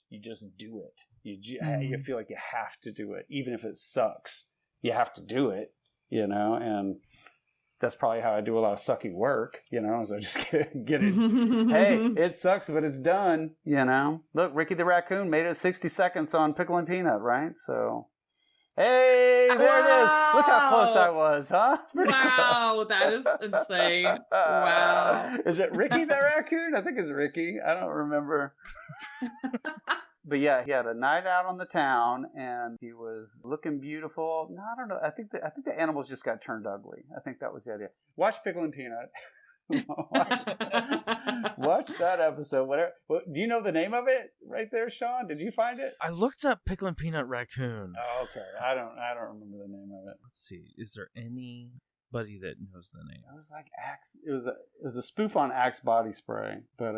do it. You feel like you have to do it, even if it sucks. You have to do it, you know, and that's probably how I do a lot of sucky work, you know, is I just get it. Hey, it sucks, but it's done, you know. Look, Ricky the Raccoon made it 60 seconds on Pickle and Peanut, right? So, hey, there it is. Look how close I was, huh? Wow, that is insane. Wow. Is it Ricky the Raccoon? I think it's Ricky. I don't remember. But yeah, he had a night out on the town, and he was looking beautiful. No, I don't know. I think the animals just got turned ugly. I think that was the idea. Watch Pickle and Peanut. Watch that episode. Whatever. Do you know the name of it right there, Sean? Did you find it? I looked up Pickle and Peanut Raccoon. Oh, okay. I don't remember the name of it. Let's see. Is there anybody that knows the name? It was like Axe. It was a spoof on Axe body spray. But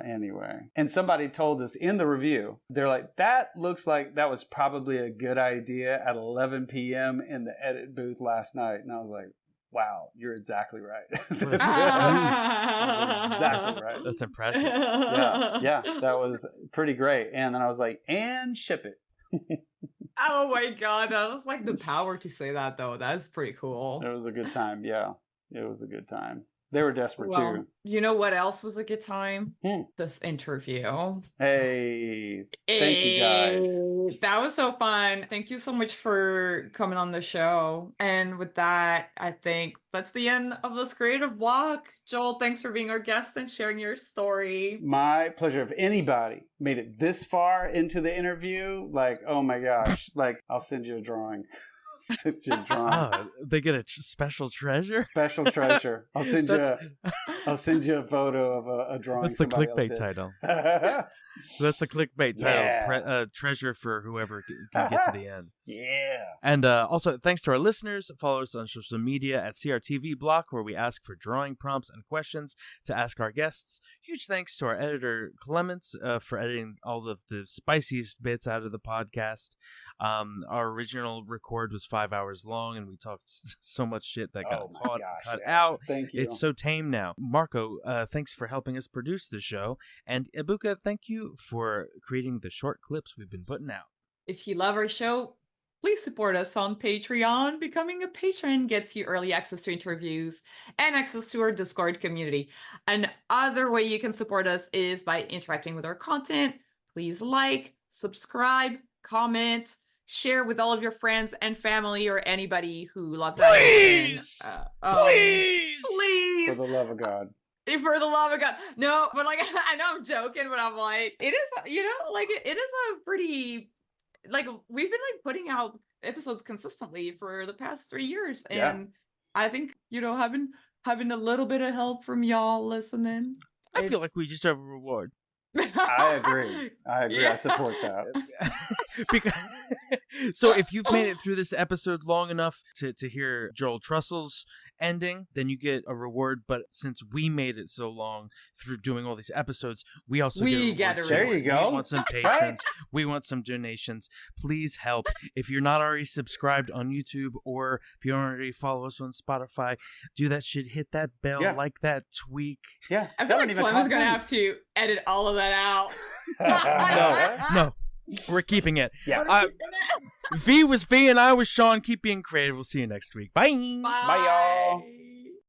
anyway. And somebody told us in the review, they're like, that looks like that was probably a good idea at 11 p.m. in the edit booth last night. And I was like, wow, you're exactly right. That's exactly right. That's impressive. Yeah, that was pretty great. And then I was like, and ship it. Oh my god, that was like the power to say that though. That's pretty cool. It was a good time. Yeah, it was a good time. They were desperate too. You know what else was a good time? This interview. Hey, thank you guys. That was so fun. Thank you so much for coming on the show. And with that, I think that's the end of this creative block. Joel, thanks for being our guest and sharing your story. My pleasure. If anybody made it this far into the interview, like, oh my gosh, like, I'll send you a drawing. Oh, they get a special treasure. Special treasure. I'll send you a photo of a drawing. That's the clickbait title. That's the clickbait title. Treasure for whoever can get to the end. Yeah. And also, thanks to our listeners. Follow us on social media at CRTV Block, where we ask for drawing prompts and questions to ask our guests. Huge thanks to our editor, Clements, for editing all of the spiciest bits out of the podcast. Our original record was 5 hours long, and we talked so much shit that got cut out. Thank you. It's so tame now. Marco, thanks for helping us produce the show. And Ibuka, thank you for creating the short clips we've been putting out. If you love our show, please support us on Patreon. Becoming a patron gets you early access to interviews and access to our Discord community. Another way you can support us is by interacting with our content. Please like, subscribe, comment, share with all of your friends and family or anybody who loves Please! Please! For the love of God. For the love of God. No, but like, I know I'm joking, but I'm like, it is, you know, like it is a pretty, like, we've been like putting out episodes consistently for the past 3 years. And I think, you know, having a little bit of help from y'all listening. I feel like we just have a reward. I agree. Yeah. I support that. So if you've made it through this episode long enough to hear Joel Trussel's ending, then you get a reward. But since we made it so long through doing all these episodes, we also get a reward. There you go. We want some patrons. We want some donations. Please help. If you're not already subscribed on YouTube, or if you don't already follow us on Spotify, do that shit. Hit that bell, like that, tweak. Yeah. I feel like Clem is going to have to edit all of that out. No. We're keeping it. Yeah. V was V and I was Sean. Keep being creative. We'll see you next week. Bye. Bye, y'all.